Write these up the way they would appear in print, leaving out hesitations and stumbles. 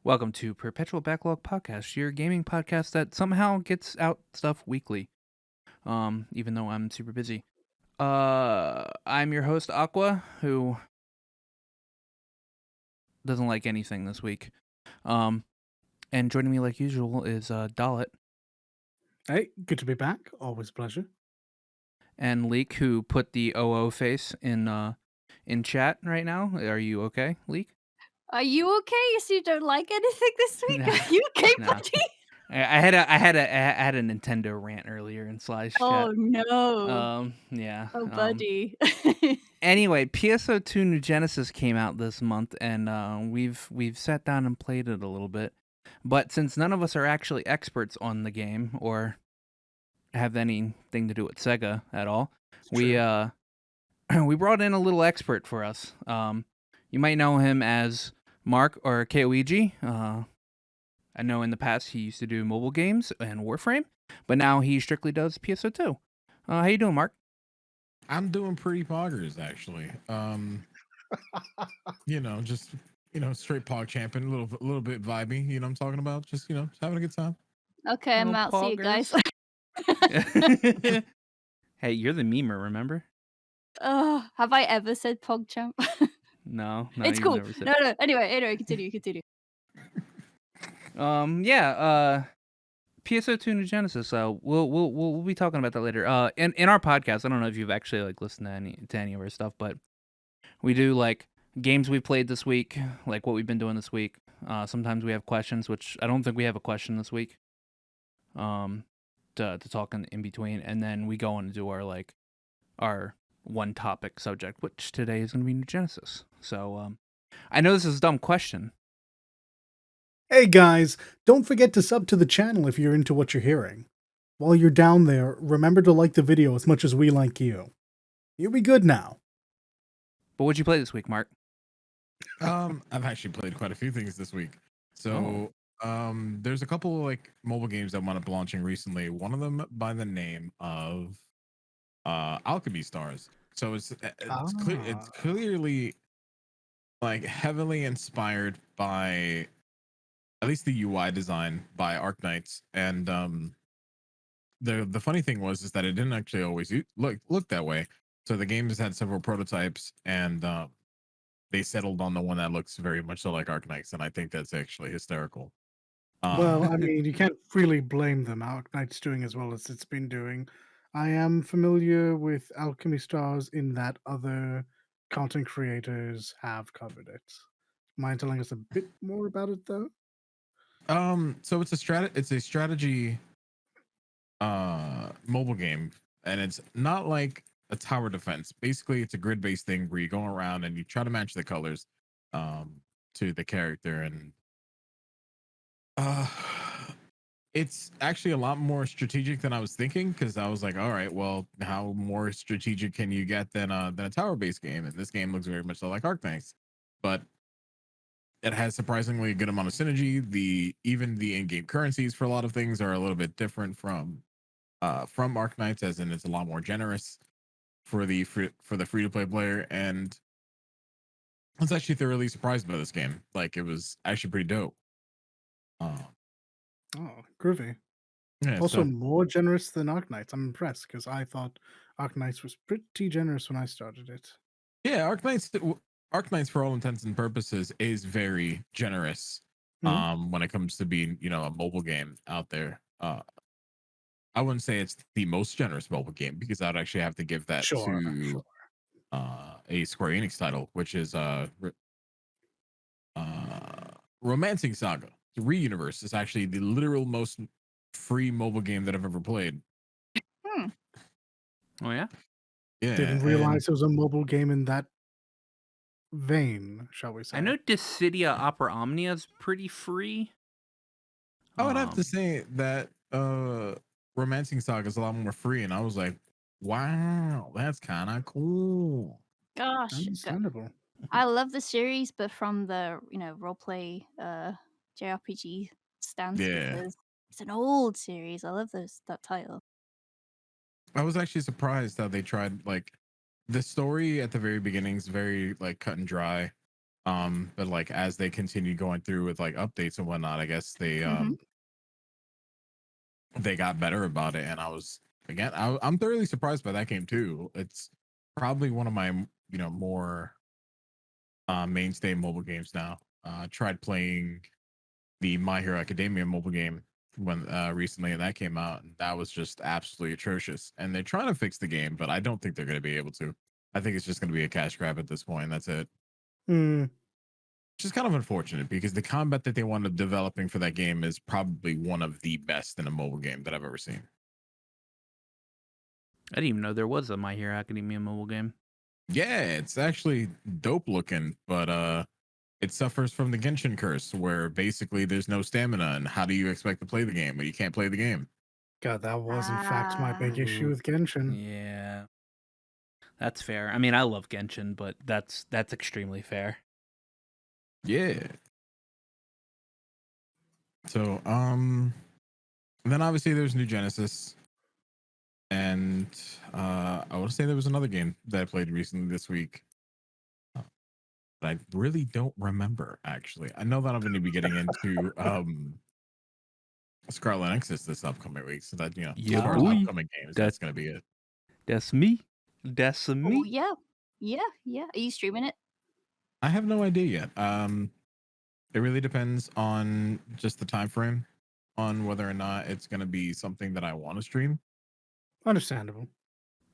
Welcome to Perpetual Backlog Podcast, your gaming podcast that somehow gets out stuff weekly. Even though I'm super busy. I'm your host Aqua, who doesn't like anything this week. And joining me like usual is Dalit Hey, good to be back. Always a pleasure. and Leek, who put the OO face in chat right now. Are you okay, Leek? Are you okay? You see, you don't like anything this week? Nah, Are you okay, nah. buddy? I had a Nintendo rant earlier in Sly's chat. Oh no. Yeah. Oh, buddy. Anyway, PSO2 New Genesis came out this month, and we've sat down and played it a little bit. But since none of us are actually experts on the game or have anything to do with Sega at all, we we brought in a little expert for us. You might know him as Marc or Kaoiji. I know in the past he used to do mobile games and Warframe, but now he strictly does PSO2. How you doing, Marc? I'm doing pretty poggers actually. Just straight pog champion, a little bit vibey. You know what I'm talking about? Just having a good time. Okay, I'm Little out. See you guys. poggers. Hey, you're the memer, remember? Have I ever said PogChamp? No, It's you've cool. never said. No. Anyway, continue. PSO2 New Genesis. We'll be talking about that later. In our podcast, I don't know if you've actually like listened to any of our stuff, but we do like games we've played this week, like what we've been doing this week. Sometimes we have questions, which I don't think we have a question this week. To talk in between, and then we go on to do our one topic subject, which today is going to be New Genesis. So I know this is a dumb question. Hey guys, don't forget to sub to the channel if you're into what you're hearing. While you're down there, remember to like the video as much as we like you. You'll be good now. But what'd you play this week, Marc? I've actually played quite a few things this week. So there's a couple like mobile games that wound up launching recently. One of them by the name of Alchemy Stars. So it's clearly like heavily inspired by at least the UI design by Arknights. And the funny thing is that it didn't actually always look that way. So the game has had several prototypes, and they settled on the one that looks very much so like Arknights, and I think that's actually hysterical. Well, I mean, you can't really blame them. Arknight's doing as well as it's been doing. I am familiar with Alchemy Stars in that other content creators have covered it. Mind telling us a bit more about it, though? So it's a strategy mobile game, and it's not like a tower defense. Basically, it's a grid-based thing where you go around and you try to match the colors to the character, and it's actually a lot more strategic than I was thinking, because I was like, all right, well, how more strategic can you get than a tower-based game? And this game looks very much like Arknights, but it has surprisingly a good amount of synergy. Even the in-game currencies for a lot of things are a little bit different from Arknights, as in it's a lot more generous for the free to play player. And I was actually thoroughly surprised by this game. Like, it was actually pretty dope. Oh, groovy. Yeah, Also, so more generous than Arknights. I'm impressed because I thought Arknights was pretty generous when I started it. yeah, Arknights for all intents and purposes is very generous when it comes to being, a mobile game out there. I wouldn't say it's the most generous mobile game, because I'd actually have to give that Sure. to a Square Enix title, which is Romancing Saga. The Re-Universe is actually the literal most free mobile game that I've ever played. Oh yeah? Yeah. Didn't realize it was a mobile game in that vein, shall we say. I know Dissidia Opera Omnia is pretty free. I would have to say that Romancing Saga is a lot more free, and I was like, wow, that's kind of cool. Gosh, Understandable. I love the series, but from the roleplay JRPG stance, Yeah. because it's an old series. I love that title. I was actually surprised how they tried, like, the story at the very beginning is very like cut and dry. But like as they continue going through with like updates and whatnot, I guess Mhm. they got better about it. And I was again, I'm thoroughly surprised by that game too. It's probably one of my more mainstay mobile games now. Tried playing the My Hero Academia mobile game when recently, and that came out, and that was just absolutely atrocious. And they're trying to fix the game, but I don't think they're going to be able to. I think it's just going to be a cash grab at this point. And that's it. Mm. Which is kind of unfortunate because the combat that they wound up developing for that game is probably one of the best in a mobile game that I've ever seen. I didn't even know there was a My Hero Academia mobile game. Yeah, it's actually dope looking, but it suffers from the Genshin curse, where basically there's no stamina, and how do you expect to play the game when you can't play the game? God, that was in fact my big issue Ooh. with Genshin. Yeah, that's fair. I mean, I love Genshin, but that's extremely fair. Yeah. So, then obviously there's New Genesis, and I want to say there was another game that I played recently this week. But I really don't remember. Actually, I know that I'm going to be getting into Scarlet Nexus this upcoming week, so that Yeah, as far as boy. upcoming games, That- that's going to be it. That's me. That's Oh me. yeah, yeah. Are you streaming it? I have no idea yet. It really depends on just the time frame on whether or not it's going to be something that I want to stream. Understandable.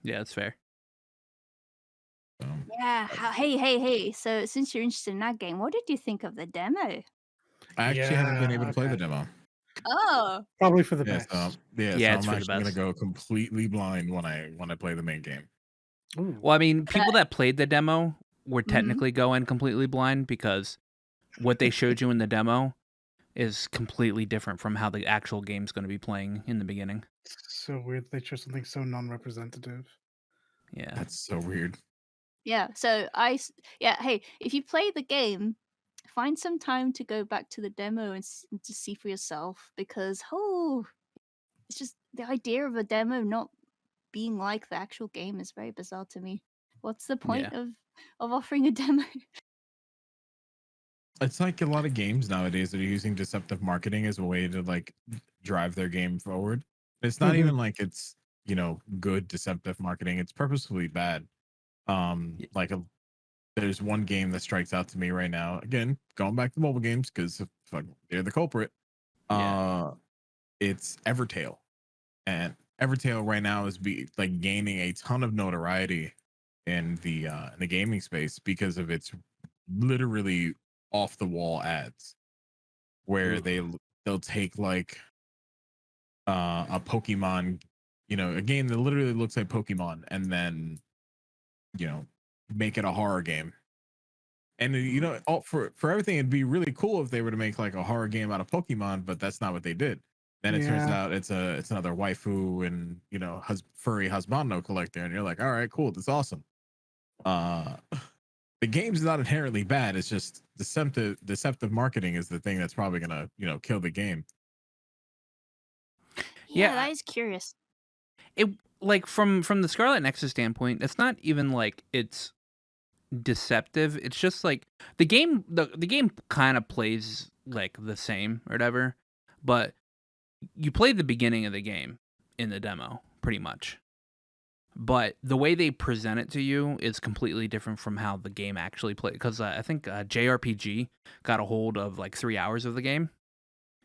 Yeah, that's fair. So, Yeah. Hey. So since you're interested in that game, what did you think of the demo? I actually haven't been able to play the okay. demo. Oh, Probably for the Yeah, best. so Yeah, it's I'm for the actually going to best. go completely blind when I play the main game. Ooh. Well, I mean, people that played the demo were Mhm. technically going completely blind because what they showed you in the demo is completely different from how the actual game's going to be playing in the beginning. So weird they chose something so non-representative. Yeah. That's so weird. yeah. So hey, if you play the game, find some time to go back to the demo and to see for yourself because it's just the idea of a demo not being like the actual game is very bizarre to me. What's the point of offering a demo? It's like a lot of games nowadays that are using deceptive marketing as a way to like drive their game forward. It's not even like it's good deceptive marketing. It's purposefully bad. Yeah. Like there's one game that strikes out to me right now. Again, going back to mobile games because they're the culprit. Yeah. It's Evertale, and Evertale right now is gaining a ton of notoriety in the gaming space because of its literally off the wall ads where they'll take like a Pokemon, a game that literally looks like Pokemon, and then make it a horror game. And for everything, it'd be really cool if they were to make like a horror game out of Pokemon, but that's not what they did. Then it turns out it's another waifu and furry husbando collector, and you're like, all right, cool, that's awesome. The game's not inherently bad. It's just deceptive marketing is the thing that's probably gonna kill the game. Yeah, that is curious. It like from the Scarlet Nexus standpoint, it's not even like it's deceptive. It's just like the game kind of plays like the same or whatever, but you play the beginning of the game in the demo pretty much. But the way they present it to you is completely different from how the game actually plays. Because I think JRPG got a hold of like 3 hours of the game.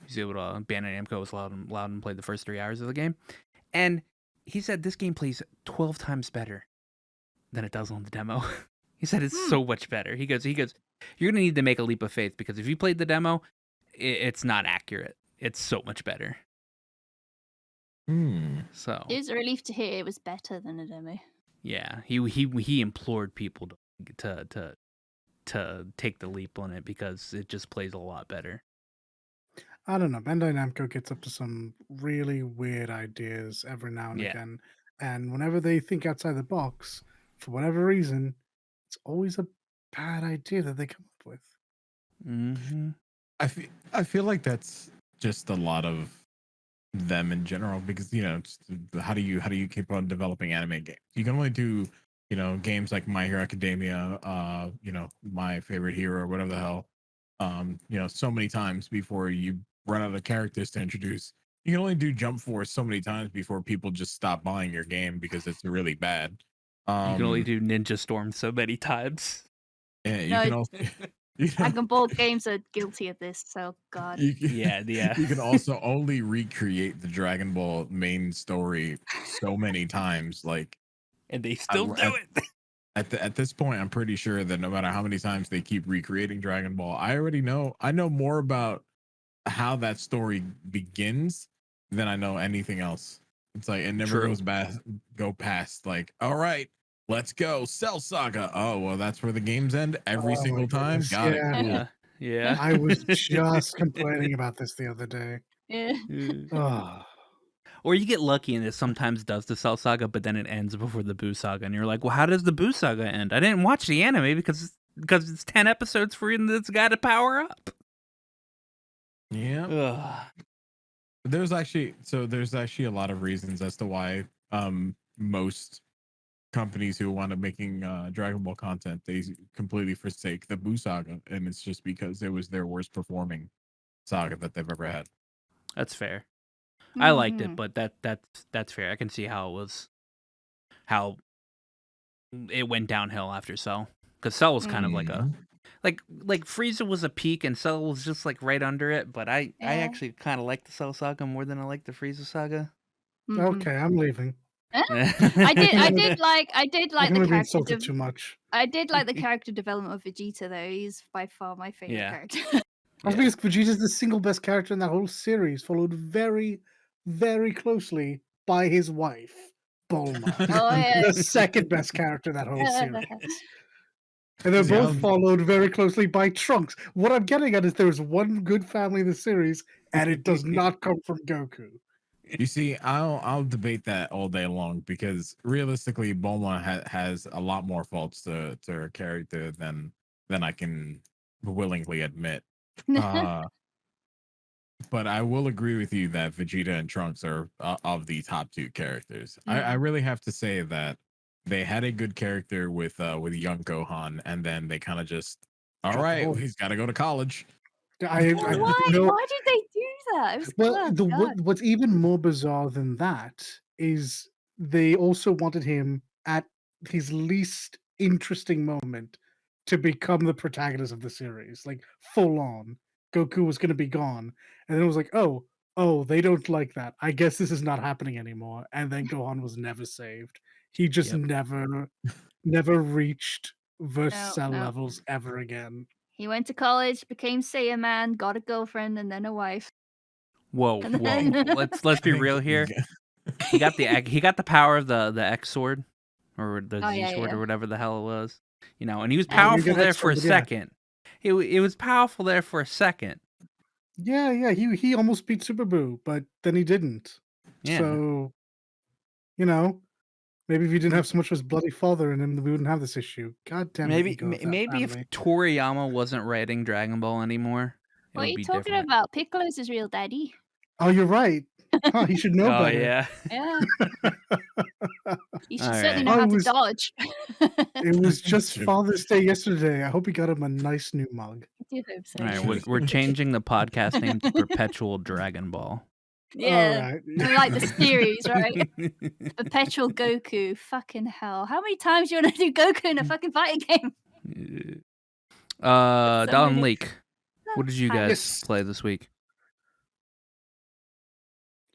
He's able to Bandai Namco was allowed him to play the first 3 hours of the game, and he said this game plays 12 times better than it does on the demo. He said it's so much better. He goes, you're gonna need to make a leap of faith because if you played the demo, it's not accurate. It's so much better. So It was a relief to hear it was better than a demo. yeah, he implored people to take the leap on it because it just plays a lot better. I don't know. Bandai Namco gets up to some really weird ideas every now and again. And whenever they think outside the box, for whatever reason, it's always a bad idea that they come up with. Mm-hmm. I feel like that's just a lot of them in general because just how do you keep on developing anime games? You can only do games like My Hero Academia, My Favorite Hero, or whatever the hell. So many times before you run out of characters to introduce. You can only do Jump Force so many times before people just stop buying your game because it's really bad. You can only do Ninja Storm so many times. Yeah, you No, can also Dragon Ball games are guilty of this, so God. Yeah. you can also only recreate the Dragon Ball main story so many times. Like, And they still do it. At this point, I'm pretty sure that no matter how many times they keep recreating Dragon Ball, I know more about how that story begins than I know anything else. It's like it never go past like, all right, let's go Cell Saga. Oh well, that's where the games end every Oh single my time. goodness, Got it. yeah. Cool. Yeah. I was just complaining about this the other day. Yeah. Oh, Or you get lucky and it sometimes does the Cell Saga, but then it ends before the Boo Saga, and you're like, well, how does the Boo Saga end? I didn't watch the anime because it's 10 episodes for this guy to power up. Yeah. Ugh. There's actually a lot of reasons as to why most companies who want to making Dragon Ball content, they completely forsake the Buu saga, and it's just because it was their worst performing saga that they've ever had. That's fair. I liked Mhm. it, but that's fair. I can see how it went downhill after Cell, because Cell was kind of like a like Frieza was a peak and Cell was just like right under it. But I Yeah. actually kind of like the Cell Saga more than I like the Frieza Saga. Mhm. okay, I'm leaving. I did like I the can be character. insulted too much. I did like the character development of Vegeta, though. He's by far my favorite Yeah. character. That's because Vegeta's the single best character in that whole series, followed very, very closely by his wife, Bulma, Oh yeah. the second best character in that whole series. And they're both followed very closely by Trunks. What I'm getting at is there's one good family in the series, and it does not come from Goku. You see, I'll debate that all day long because realistically, Bulma has a lot more faults to her character than I can willingly admit. But I will agree with you that Vegeta and Trunks are of the top two characters. I really have to say that they had a good character with young Gohan, and then they kind of just, all Dropped the right, ball. he's got to go to college. I Why? no. Why did they do that? It was Well, God. what's even more bizarre than that is they also wanted him at his least interesting moment to become the protagonist of the series, like full on. Goku was going to be gone, and then it was like, oh, they don't like that. I guess this is not happening anymore. And then Gohan was never saved. He just Yep. never reached verse cell No. levels ever again. He went to college, became Saiyan Man, got a girlfriend, and then a wife. Whoa. And then Let's be real here. He got the power of the X sword, or the Oh, Z yeah, sword, yeah. or whatever the hell it was. And he was Yeah, you powerful get there X for a sword, yeah. second. It was powerful there for a second. Yeah, he almost beat Super Boo, but then he didn't. Yeah. So, maybe if he didn't have so much of his bloody father in him, we wouldn't have this issue. God damn it, ego of that Maybe if family. Toriyama wasn't writing Dragon Ball anymore, it What are would you be talking different. about? Piccolo's his real daddy. Oh, you're right. Huh, he should know Oh better. yeah. Yeah. You should All certainly right. know how to was- dodge. It was just Should- Father's Day yesterday. I hope he got him a nice new mug. I do hope so. All right, we're changing the podcast name to Perpetual Dragon Ball. Yeah. All right. I like the series, right? Perpetual Goku. Fucking hell. How many times do you want to do Goku in a fucking fighting game? Dalton many- Leak, what did you Hi. guys Yes. play this week?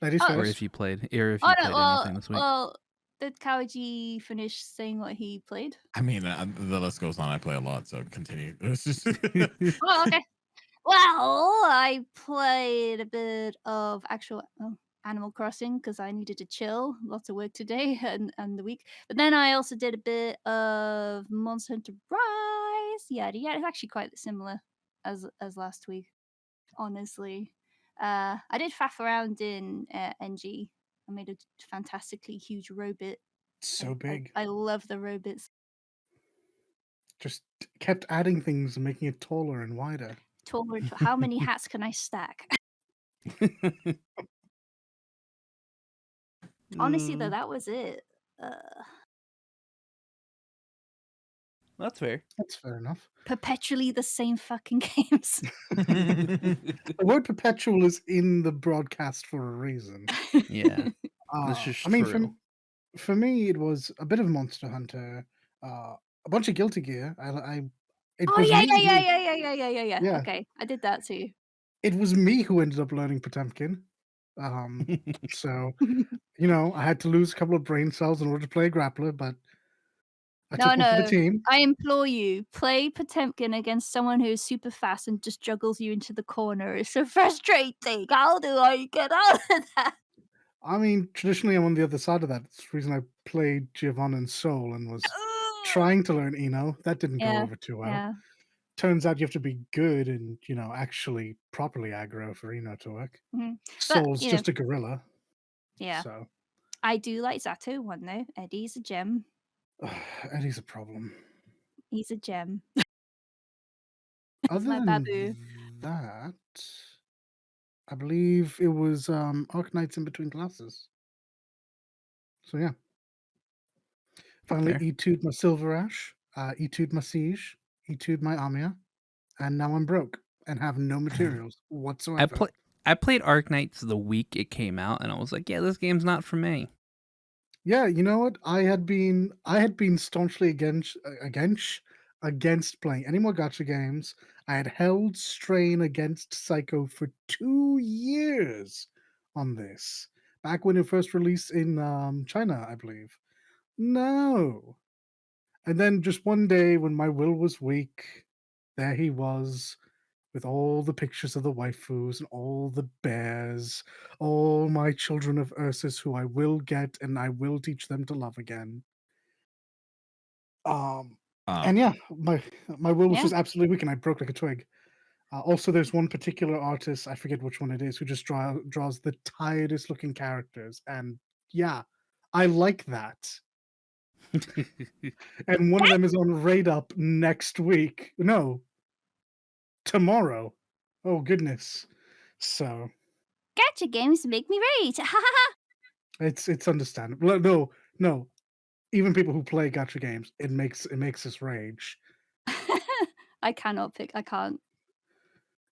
Ladies Oh, Or first. if you played anything this week? Well, did Kaoiji finish saying what he played? I mean, the list goes on. I play a lot, so continue. Oh, okay. Well, I played a bit of actual Animal Crossing because I needed to chill. Lots of work today and the week. But then I also did a bit of Monster Hunter Rise. Yeah, it's actually quite similar as last week, honestly. I did faff around in NG. I made a fantastically huge robot. So big. I love the robots. Just kept adding things and making it taller and wider. Taller. How many hats can I stack? Honestly, though, that was it. That's fair. That's fair enough. Perpetually the same fucking games. The word perpetual is in the broadcast for a reason. Yeah, this is I mean, true. for me, it was a bit of Monster Hunter, a bunch of Guilty Gear. It Oh was yeah, me yeah, yeah, who, yeah, yeah, yeah, yeah, yeah, yeah. yeah, Okay, I did that too. it was me who ended up learning Potemkin. So I had to lose a couple of brain cells in order to play Grappler, but I No, took one for the no. team. I implore you, play Potemkin against someone who is super fast and just juggles you into the corner. It's so frustrating. How do I get out of that? I mean, traditionally, I'm on the other side of that. It's the reason I played Giovanna and Soul and was trying to learn Eno. That didn't go Yeah, over too well. yeah. Turns out you have to be good and, actually properly aggro for Eno to work. Mhm. But, Soul's just a gorilla. yeah. So, I do like Zato one though. Eddie's a gem. Eddie's a problem. He's a gem. Other my than babu. that, I believe it was Arknights in between classes. So yeah. Finally Fair. E2'd my Silver Ash, E2'd my Siege, E2'd my Amia, and now I'm broke and have no materials whatsoever. I played Arknights the week it came out, and I was like, yeah, this game's not for me. Yeah, you know what? I had been staunchly against playing any more gacha games. I had held strain against Psycho for 2 years on this. Back when it first released in China, I believe. No. And then just one day when my will was weak, there he was with all the pictures of the waifus and all the bears, all my children of Ursus who I will get and I will teach them to love again. And yeah, my will was Yeah. just absolutely weak and I broke like a twig. Also, there's one particular artist, I forget which one it is, who just draws the tiredest looking characters. And yeah, I like that. And one of them is on Raid Up next week. No, tomorrow. Oh goodness. So Gacha games make me rage. Ha ha ha. it's understandable. No. Even people who play gacha games, it makes us rage. I cannot pick. I can't.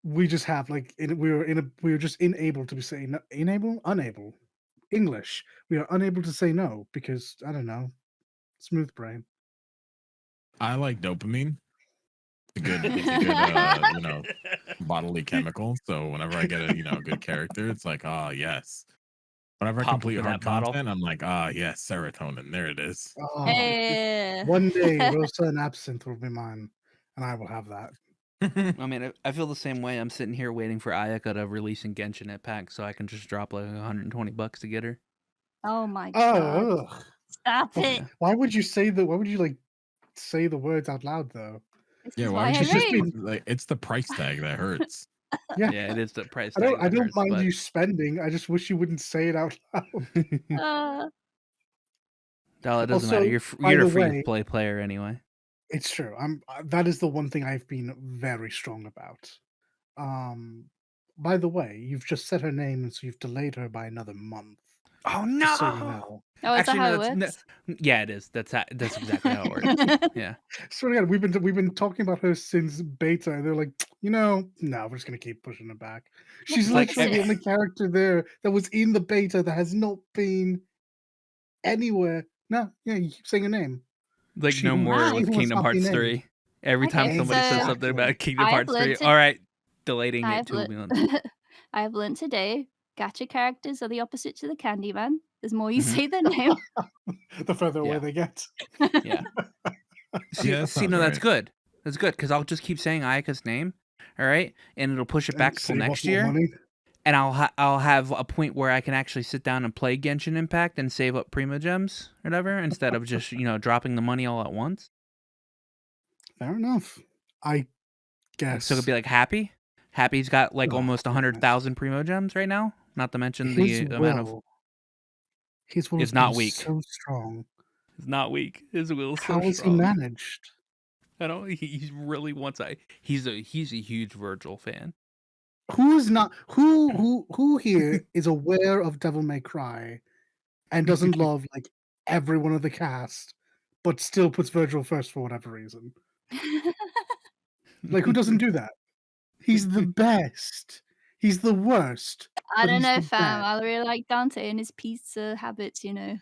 We just have we were just unable to be saying unable English. We are unable to say no because I don't know, smooth brain. I like dopamine. It's a good bodily chemical. So whenever I get a good character, it's like, ah, yes. Whenever I Pop complete open hard that bottle. content, I'm like, ah, yes, serotonin. There it is. Oh, Hey. one day Rosa and Absinthe will be mine, and I will have that. I mean, I feel the same way. I'm sitting here waiting for Ayaka to release in Genshin at PAX so I can just drop like $120 to get her. Oh my god. Oh, ugh. Stop it. Yeah. Why would you say that? Why would you like say the words out loud though? This Yeah, is why why would I you just rage. like it's the price tag that hurts. Yeah, Yeah, it is the price I tag. don't that hurts, mind but you spending. I just wish you wouldn't say it out loud. Dala, it doesn't matter. Also, by You're the a free way, play player anyway. it's true. That is the one thing I've been very strong about. By the way, you've just said her name, and so you've delayed her by another month. Oh no! Just so you know. Oh, is that how it no, works? yeah, it is. That's exactly how it works. Yeah. Swear to God, we've been talking about her since beta. And they're like, no, we're just gonna keep pushing her back. She's It's like literally the only character there that was in the beta that has not been anywhere. No, yeah, you keep saying her name. like She no who more Ah. with was Kingdom not Hearts named. 3. Every time Okay, somebody says so something about Exactly. Kingdom I've Hearts 3, learned to all right, deleting I've it 2 learned months. I've learned today gacha characters are the opposite to the Candyman. There's more you Mhm. say their name. The further away Yeah. they get. Yeah. Yeah, that See, sounds no, that's right. good. That's good because I'll just keep saying Ayaka's name, all right, and it'll push it back till Save up next more year, money. and I'll have a point where I can actually sit down and play Genshin Impact and save up Prima Gems or whatever instead of just dropping the money all at once. Fair enough. I guess. So it could be like Happy. Happy's got like Oh, almost goodness. 100,000 Primo Gems right now. Not to mention His the amount of. will. His will Is has not been weak. so strong. It's not weak. His will is so How has he strong. managed? I don't. He really wants. He's a huge Virgil fan. Who's not? Who here is aware of Devil May Cry and doesn't love like every one of the cast, but still puts Virgil first for whatever reason? Like, who doesn't do that? He's the best. He's the worst, I but don't he's know, the fam. best. I really like Dante and his pizza habits, you know.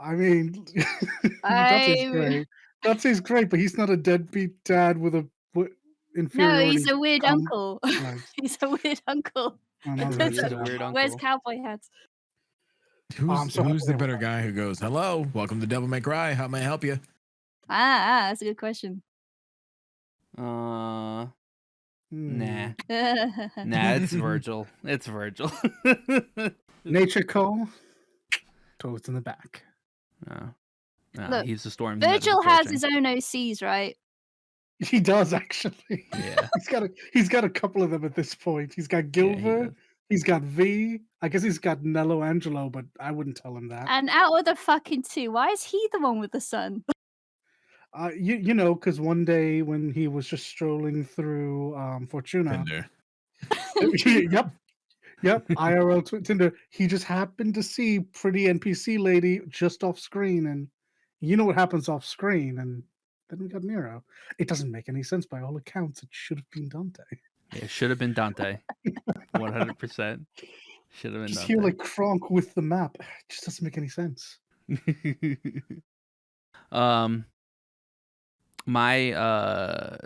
I mean, Dante's I great. Dante's great, but he's not a deadbeat dad with a No, inferiority he's a weird uncle. complex. He's a weird uncle. I'm That not Yeah, ready he does for is a that. weird wears uncle. cowboy hats. I'm so happy Who's to the hear better about guy who goes, "Hello, welcome to Devil May Cry. How may I help you?" That's a good question. Nah. Hmm. Nah, it's Virgil. It's Virgil. Nature call. Toilets in the back. No. Look, He's the storm that is Virgil has approaching. his own OCs, right? He does actually. Yeah. he's got a couple of them at this point. He's got Yeah, he Gilbert. does. He's got V. I guess he's got Nello Angelo, but I wouldn't tell him that. And out of the fucking two, why is he the one with the sun? You know, because one day when he was just strolling through Fortuna, Tinder. yep, IRL Tinder, he just happened to see pretty NPC lady just off screen, and you know what happens off screen, and then we got Nero. It doesn't make any sense by all accounts. It should have been Dante. Yeah, it should have been Dante. 100%. Should have been Just hear Dante. like Kronk with the map. It just doesn't make any sense. My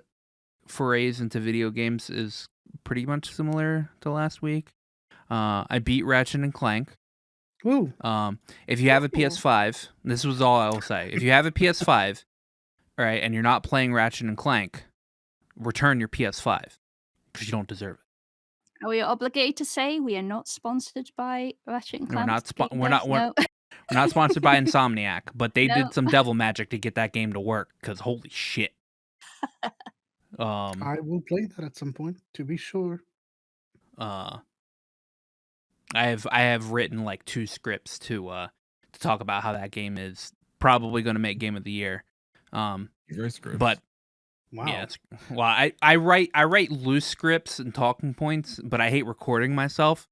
forays into video games is pretty much similar to last week. I beat Ratchet and Clank. Ooh, If you have a Cool. PS5, this was all I will say. If you have a PS5, all right, and you're not playing Ratchet and Clank, return your PS5 because you don't deserve it. Are we obligated to say we are not sponsored by Ratchet and We're Clank? not. We're Devs? not. We're, No. we're not sponsored by Insomniac, but they No. did some devil magic to get that game to work. Because holy shit. I will play that at some point, to be sure. I have written like 2 scripts to talk about how that game is probably going to make Game of the Year. Your scripts. But Wow. yeah, I write loose scripts and talking points, but I hate recording myself.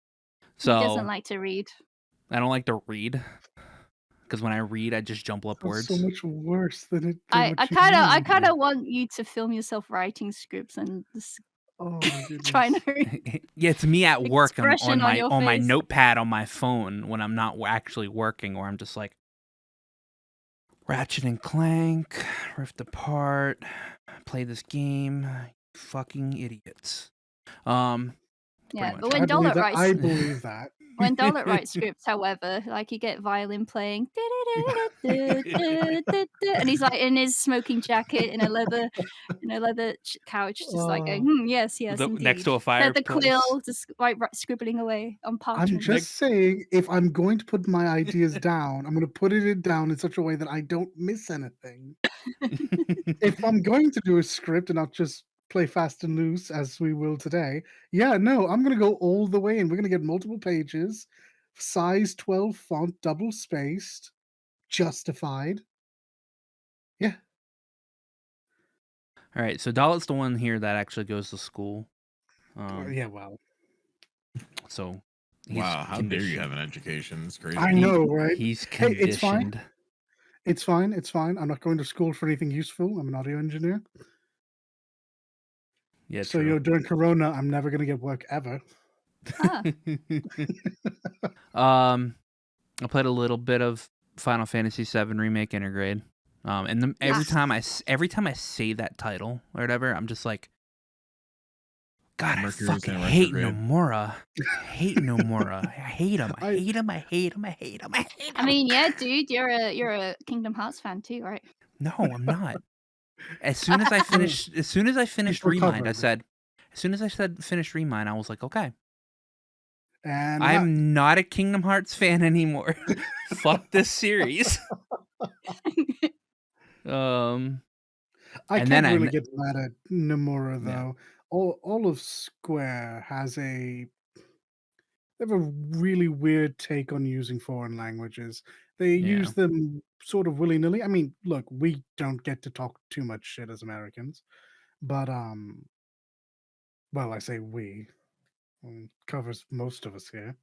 So He doesn't like to read. I don't like to read because when I read, I just jumble up That's words. so much worse than it. I what you kind need. of want you to film yourself writing scripts and just Oh my goodness. trying to read. Yeah, it's me at work on Expression on your my face. notepad on my phone when I'm not actually working, or I'm just like Ratchet and Clank, Rift Apart, play this game, fucking idiots. Yeah, much. but when Dollar writes I believe that. when Dollar writes scripts, however, like you get violin playing, and he's like in his smoking jacket in a leather couch, just like going, yes, indeed. next to a The fireplace. quill, just like scribbling away on parchment. I'm just saying, if I'm going to put my ideas down, I'm going to put it down in such a way that I don't miss anything. If I'm going to do a script and not just play fast and loose as we will today, I'm going to go all the way, and we're going to get multiple pages, size 12 font, double spaced, justified. Yeah. All right, so Dalet's the one here that actually goes to school. Well. So he's Wow, how dare you conditioned. have an education? It's crazy. I know, right? He's Hey, it's fine. conditioned. It's fine. It's fine. I'm not going to school for anything useful. I'm an audio engineer. Yeah, So, true. during Corona, I'm never going to get work ever. I played a little bit of Final Fantasy VII Remake Intergrade. And every time I say that title or whatever, I'm just like, God, I fucking hate Nomura. I hate Nomura. I hate him. I hate him. I hate him. I hate him. I hate him. I mean, yeah, dude, you're a Kingdom Hearts fan too, right? No, I'm not. As soon as I finished Remind, I said, finished Remind, I was like, okay. And I'm not a Kingdom Hearts fan anymore. Fuck this series. I and can't then really get mad at Nomura though. Yeah. All of Square they have a really weird take on using foreign languages. They use them sort of willy-nilly. I mean, look, we don't get to talk too much shit as Americans, but well, I say we. Covers most of us here.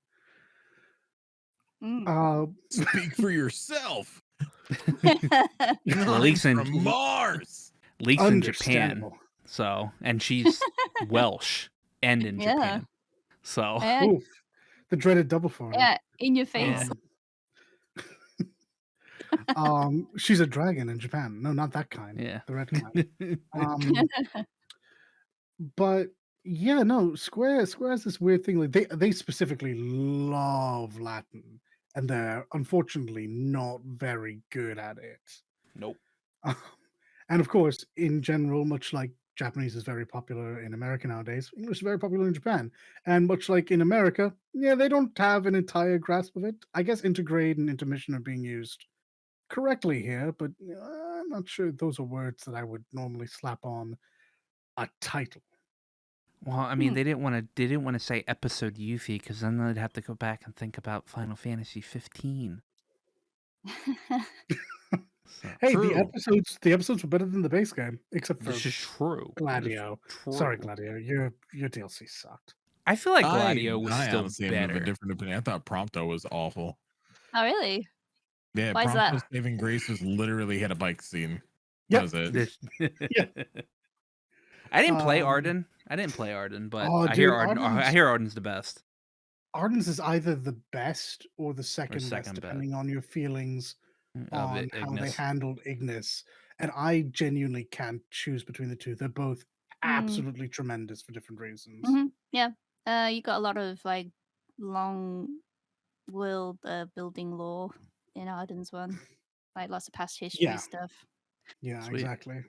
Speak for yourself. Leaks from Mars. least in Japan. Understandable. So, and she's Welsh and in Yeah. Japan. So, Yeah, Oof, the dreaded double foreign. yeah, in your face. She's a dragon in Japan. No, not that kind. yeah. The red kind. But yeah, no, Square has this weird thing. Like they specifically love Latin, and they're unfortunately not very good at it. Nope. And of course, in general, much like Japanese is very popular in America nowadays, English is very popular in Japan. And much like in America, yeah, they don't have an entire grasp of it. I guess intergrade and intermission are being used correctly here, but I'm not sure those are words that I would normally slap on a title. Well, I mean, they didn't want to say episode Yuffie because then they'd have to go back and think about Final Fantasy 15. So, Hey, True. the episodes were better than the base game, except for this is true. Gladio. True. Sorry, Gladio, your DLC sucked. I feel like Gladio was I still honestly am of better. a different opinion. I thought Prompto was awful. Oh, really? Yeah, Why is Prompto's that? saving grace was literally hit a bike scene. Yep. That was it. Yeah. I didn't play Arden. But Oh, I hear dude, Arden's the best. Arden's is either the best or the second second best, best. depending on your feelings Of on how they Ignis. handled Ignis. And I genuinely can't choose between the two. They're both absolutely tremendous for different reasons. Yeah. You got a lot of like long-willed building lore in Arden's one, like lots of past history Yeah. stuff. Yeah, Sweet. exactly.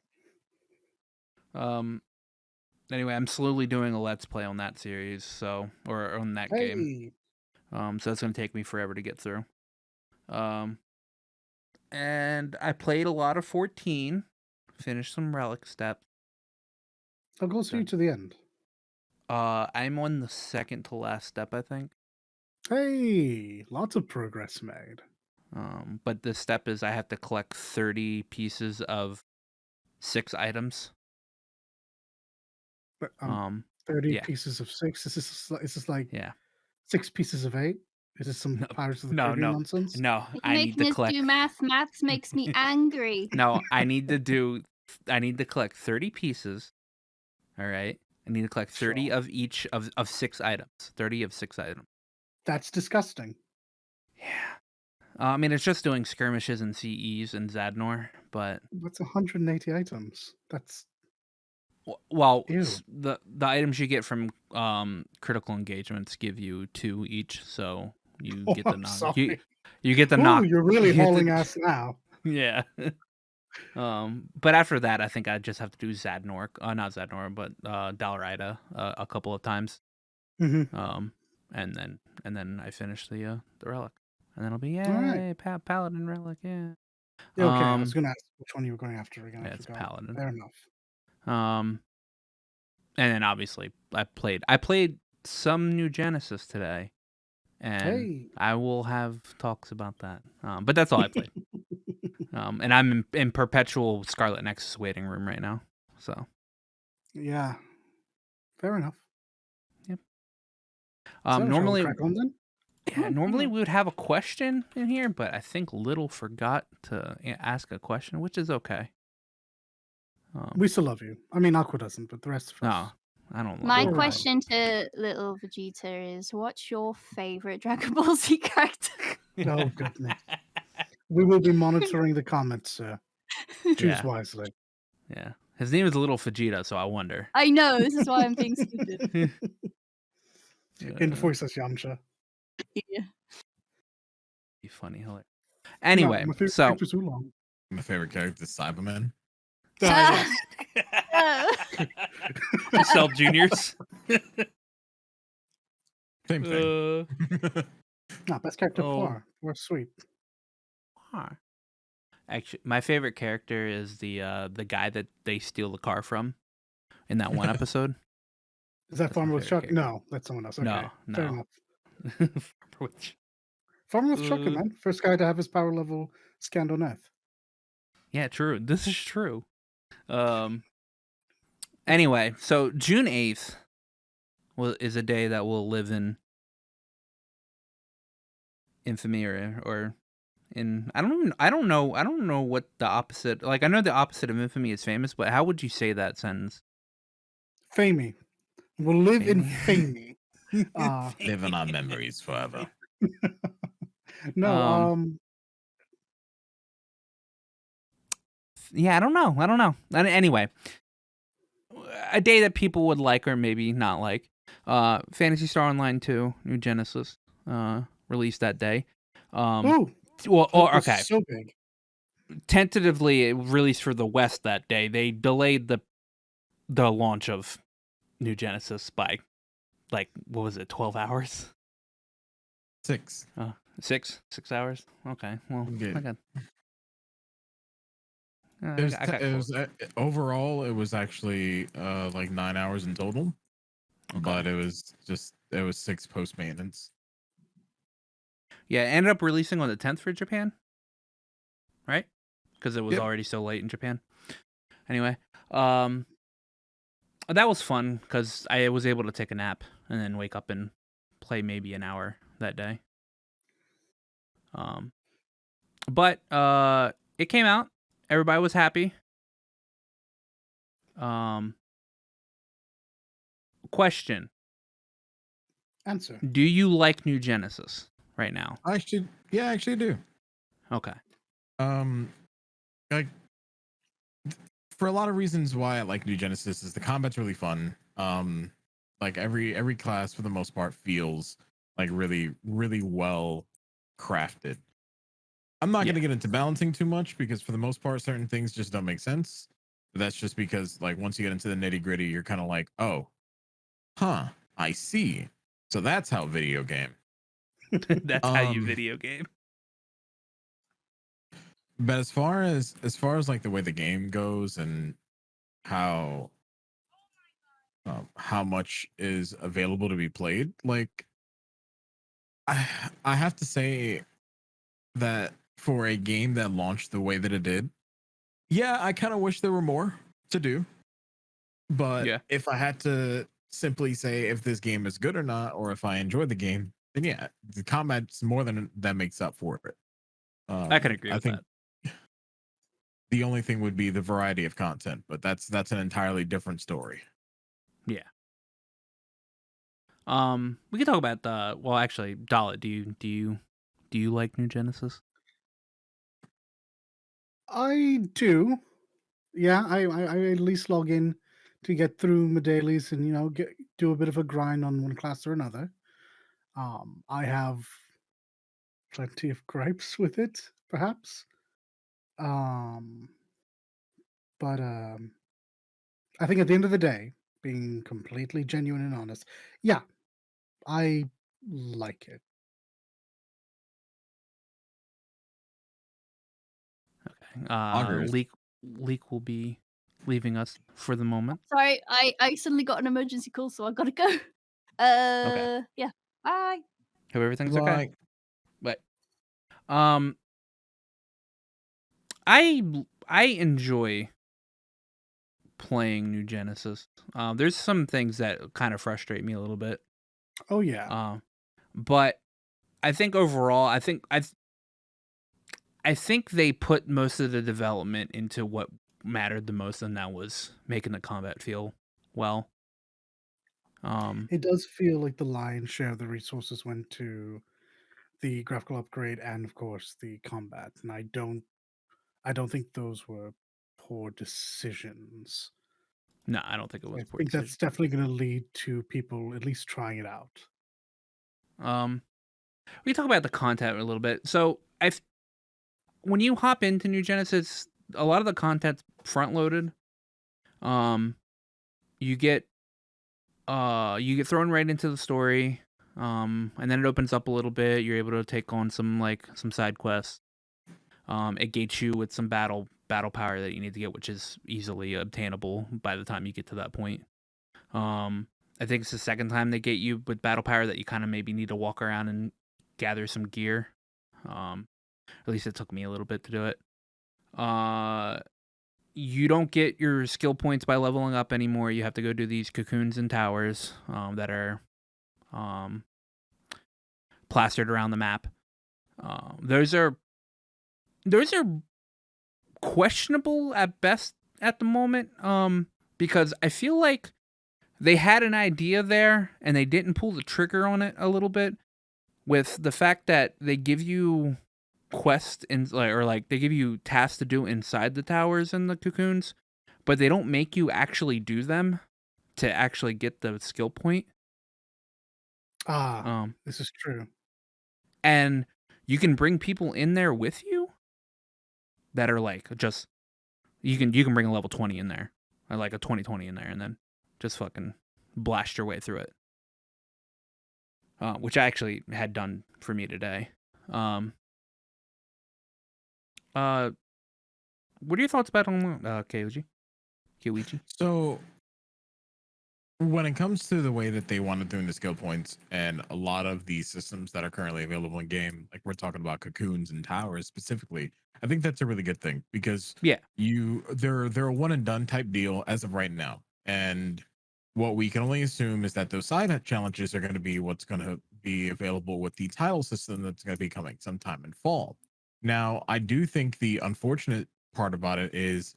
Anyway, I'm slowly doing a Let's Play on that series, or on that game. So that's gonna take me forever to get through. And I played a lot of 14, finished some relic steps. How close are you to the end? I'm on the second to last step, I think. Hey, lots of progress made. But the step is I have to collect 30 pieces of 6 items. 30 pieces of 6. Is this like 6 pieces of 8? Is this some Pirates of the Caribbean nonsense? No, You're I need to collect. do math. Maths makes me angry. No, I need to collect 30 pieces. All right. I need to collect 30 of each of 6 items. 30 of 6 items. That's disgusting. Yeah. I mean, it's just doing skirmishes and CEs and Zadnor, but that's 180 items. That's well, the items you get from critical engagements give you 2 each, so you get the knock. You get the knock. You're really hauling ass now. Yeah. But after that, I think I just have to do Zadnor, not Zadnor, but Dalrida a couple of times. Mm-hmm. And then I finish the relic, and then it'll be Paladin relic, yeah. Okay, I was gonna ask which one you were going after again. Yeah, it's Paladin. Fair enough. And then obviously I played some New Genesis today, and I will have talks about that. But that's all I played. And I'm in perpetual Scarlet Nexus waiting room right now. So yeah, fair enough. Yep. Normally we would have a question in here, but I think Little forgot to ask a question, which is okay. We still love you. I mean, Aqua doesn't, but the rest of us. No, I don't. My question to Little Vegeta is, what's your favorite Dragon Ball Z character? Oh goodness. We will be monitoring the comments, sir. Choose wisely. Yeah. His name is Little Vegeta, so I wonder. I know, this is why I'm being stupid. And before he says Yamcha. Yeah. Be funny, hilarious. Anyway, my favorite character is Oolong. My favorite character is Cyberman. Cell Juniors. Same thing. Best character Poir. Poir's sweet. Actually, my favorite character is the guy that they steal the car from in that one episode. Is that Farmer with Chuck? No, that's someone else. Okay. No. Fair enough. Farmer with Chuck, man. First guy to have his power level scanned on Earth. Yeah, true. This is true. Anyway, so June 8th is a day that will live in infamy or in I don't know what the opposite, like I know the opposite of infamy is famous, but how would you say that sentence? Famey. Will live in Famey? famey. Uh, Live in our memories forever. no, Yeah, I don't know. Anyway, a day that people would like or maybe not like. Phantasy Star Online 2, New Genesis, released that day. oh, Well, that was okay. so big. Tentatively, it released for the West that day. They delayed the launch of New Genesis by, like, what was it, 12 hours? 6. 6 hours? Okay, well, Okay. I got... It was, I got it was overall, it was actually like 9 hours in total, but it was 6 post maintenance. Yeah, it ended up releasing on the 10th for Japan, right? Because it was Yep. already so late in Japan. Anyway, that was fun because I was able to take a nap and then wake up and play maybe an hour that day. But it came out. Everybody was happy. Question: Answer. do you like New Genesis right now? I actually do. Okay. Like for a lot of reasons why I like New Genesis is the combat's really fun. Like every class for the most part feels like really well crafted. I'm not going to get into balancing too much because for the most part certain things just don't make sense. But that's just because like once you get into the nitty-gritty you're kind of like, "Oh, I see. So that's how video game." That's how you video game. But as far as like the way the game goes and how much is available to be played, like I have to say that for a game that launched the way that it did, yeah, I kind of wish there were more to do. But if I had to simply say if this game is good or not, or if I enjoy the game, then yeah, the combat's more than that makes up for it. I can agree with that. The only thing would be the variety of content, but that's an entirely different story. Yeah. We can talk about the. Well, actually, Dalit, do you like New Genesis? I do. Yeah, I at least log in to get through my dailies and do a bit of a grind on one class or another. I have plenty of gripes with it, perhaps. But I think at the end of the day, being completely genuine and honest, yeah, I like it. Okay. Leak will be leaving us for the moment. Sorry, I suddenly got an emergency call, so I gotta go. Yeah. Bye. Hope everything's Like, okay. But I enjoy playing New Genesis. There's some things that kind of frustrate me a little bit. Oh yeah. But I think overall, I think they put most of the development into what mattered the most, and that was making the combat feel well. It does feel like the lion's share of the resources went to the graphical upgrade and of course the combat. And I don't think those were poor decisions. No, I don't think it was I a poor think decision. that's definitely going to lead to people at least trying it out. We talk about the content a little bit. So when you hop into New Genesis, a lot of the content's front loaded. You get thrown right into the story. And then it opens up a little bit. You're able to take on some side quests. It gates you with some battle power that you need to get, which is easily obtainable by the time you get to that point. I think it's the second time they get you with battle power that you kind of maybe need to walk around and gather some gear. At least it took me a little bit to do it. You don't get your skill points by leveling up anymore. You have to go do these cocoons and towers that are plastered around the map. Those are those are questionable at best at the moment. Because I feel like they had an idea there and they didn't pull the trigger on it a little bit with the fact that they give you quests or like they give you tasks to do inside the towers and the cocoons, but they don't make you actually do them to actually get the skill point. Ah, Um, this is true. and you can bring people in there with you that are like just you can bring a level 20 in there or like a 20 in there and then just fucking blast your way through it. Which I actually had done for me today. Um, uh, what are your thoughts about on Kaoiji? Kaoiji? So when it comes to the way that they want to do the skill points and a lot of the systems that are currently available in game, like we're talking about cocoons and towers specifically, I think that's a really good thing because Yeah. they're a one and done type deal as of right now. And what we can only assume is that those side challenges are going to be what's going to be available with the title system that's going to be coming sometime in fall. Now, I do think the unfortunate part about it is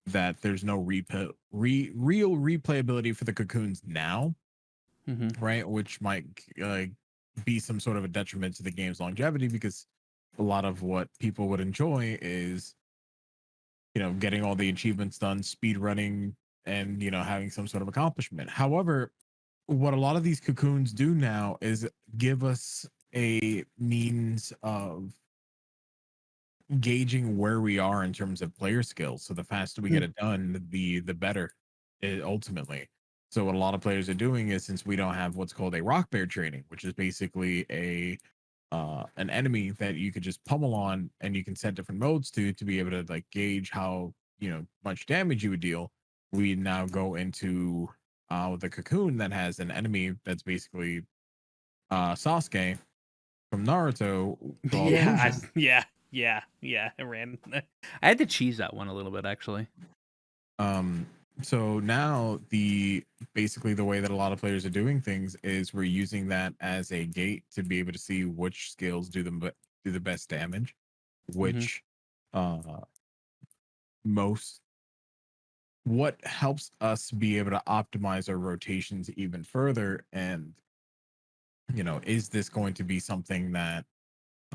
that there's no real replayability for the cocoons now, Mm-hmm. right? Which might be some sort of a detriment to the game's longevity because a lot of what people would enjoy is, getting all the achievements done, speed running, and, having some sort of accomplishment. However, what a lot of these cocoons do now is give us a means of gauging where we are in terms of player skills. So the faster we get Mhm. it done, the better ultimately. So what a lot of players are doing is, since we don't have what's called a rock bear training, which is basically a an enemy that you could just pummel on and you can set different modes to be able to like gauge how much damage you would deal. We now go into the cocoon that has an enemy that's basically Sasuke from Naruto called Yeah, Bujin. yeah. I ran. I had to cheese that one a little bit actually. Um, so now basically the way that a lot of players are doing things is we're using that as a gate to be able to see which skills do the best damage, Mm-hmm. which uh most what helps us be able to optimize our rotations even further. And is this going to be something that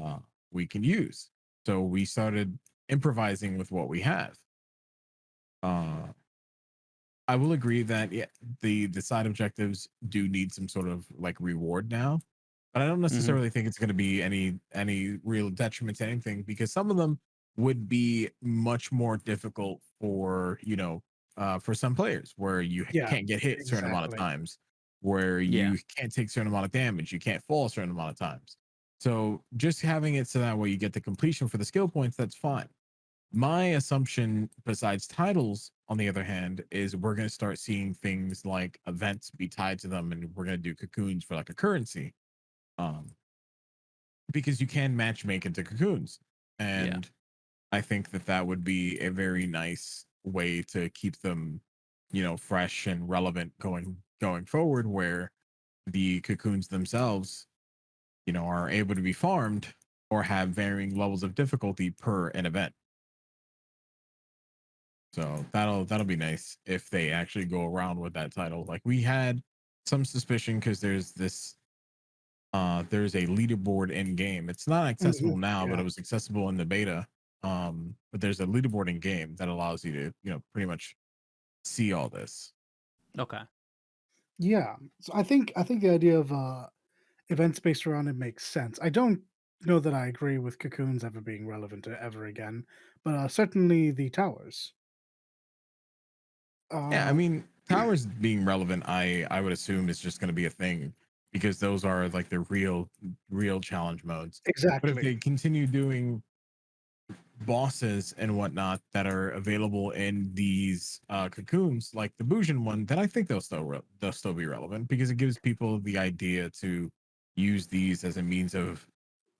uh we can use? So we started improvising with what we have. uh I will agree that, yeah, the side objectives do need some sort of like reward now, but I don't Mm-hmm. necessarily think it's going to be any real detriment to anything because some of them would be much more difficult for some players where you Yeah, can't get hit a certain amount of exactly. times, where Yeah. you can't take a certain amount of damage, you can't fall a certain amount of times. So just having it so that way you get the completion for the skill points, that's fine. My assumption, besides titles, on the other hand, is we're going to start seeing things like events be tied to them, and we're going to do cocoons for like a currency, um, because you can matchmake into cocoons, Yeah. and I think that that would be a very nice way to keep them, fresh and relevant going forward, where the cocoons themselves, are able to be farmed or have varying levels of difficulty per an event. So that'll be nice if they actually go around with that title. Like we had some suspicion because there's a leaderboard in game. It's not Mhm. accessible now, but Yeah. it was accessible in the beta. But there's a leaderboard in game that allows you to, pretty much see all this. Okay. Yeah. So I think the idea of events based around it makes sense. I don't know that I agree with cocoons ever being relevant ever again, but certainly the towers. Yeah, I Uh, mean, towers being relevant, I would assume is just going to be a thing because those are like the real challenge modes. But if exactly. they continue doing bosses and whatnot that are available in these cocoons, like the Bujin one, then I think they'll still be relevant because it gives people the idea to use these as a means of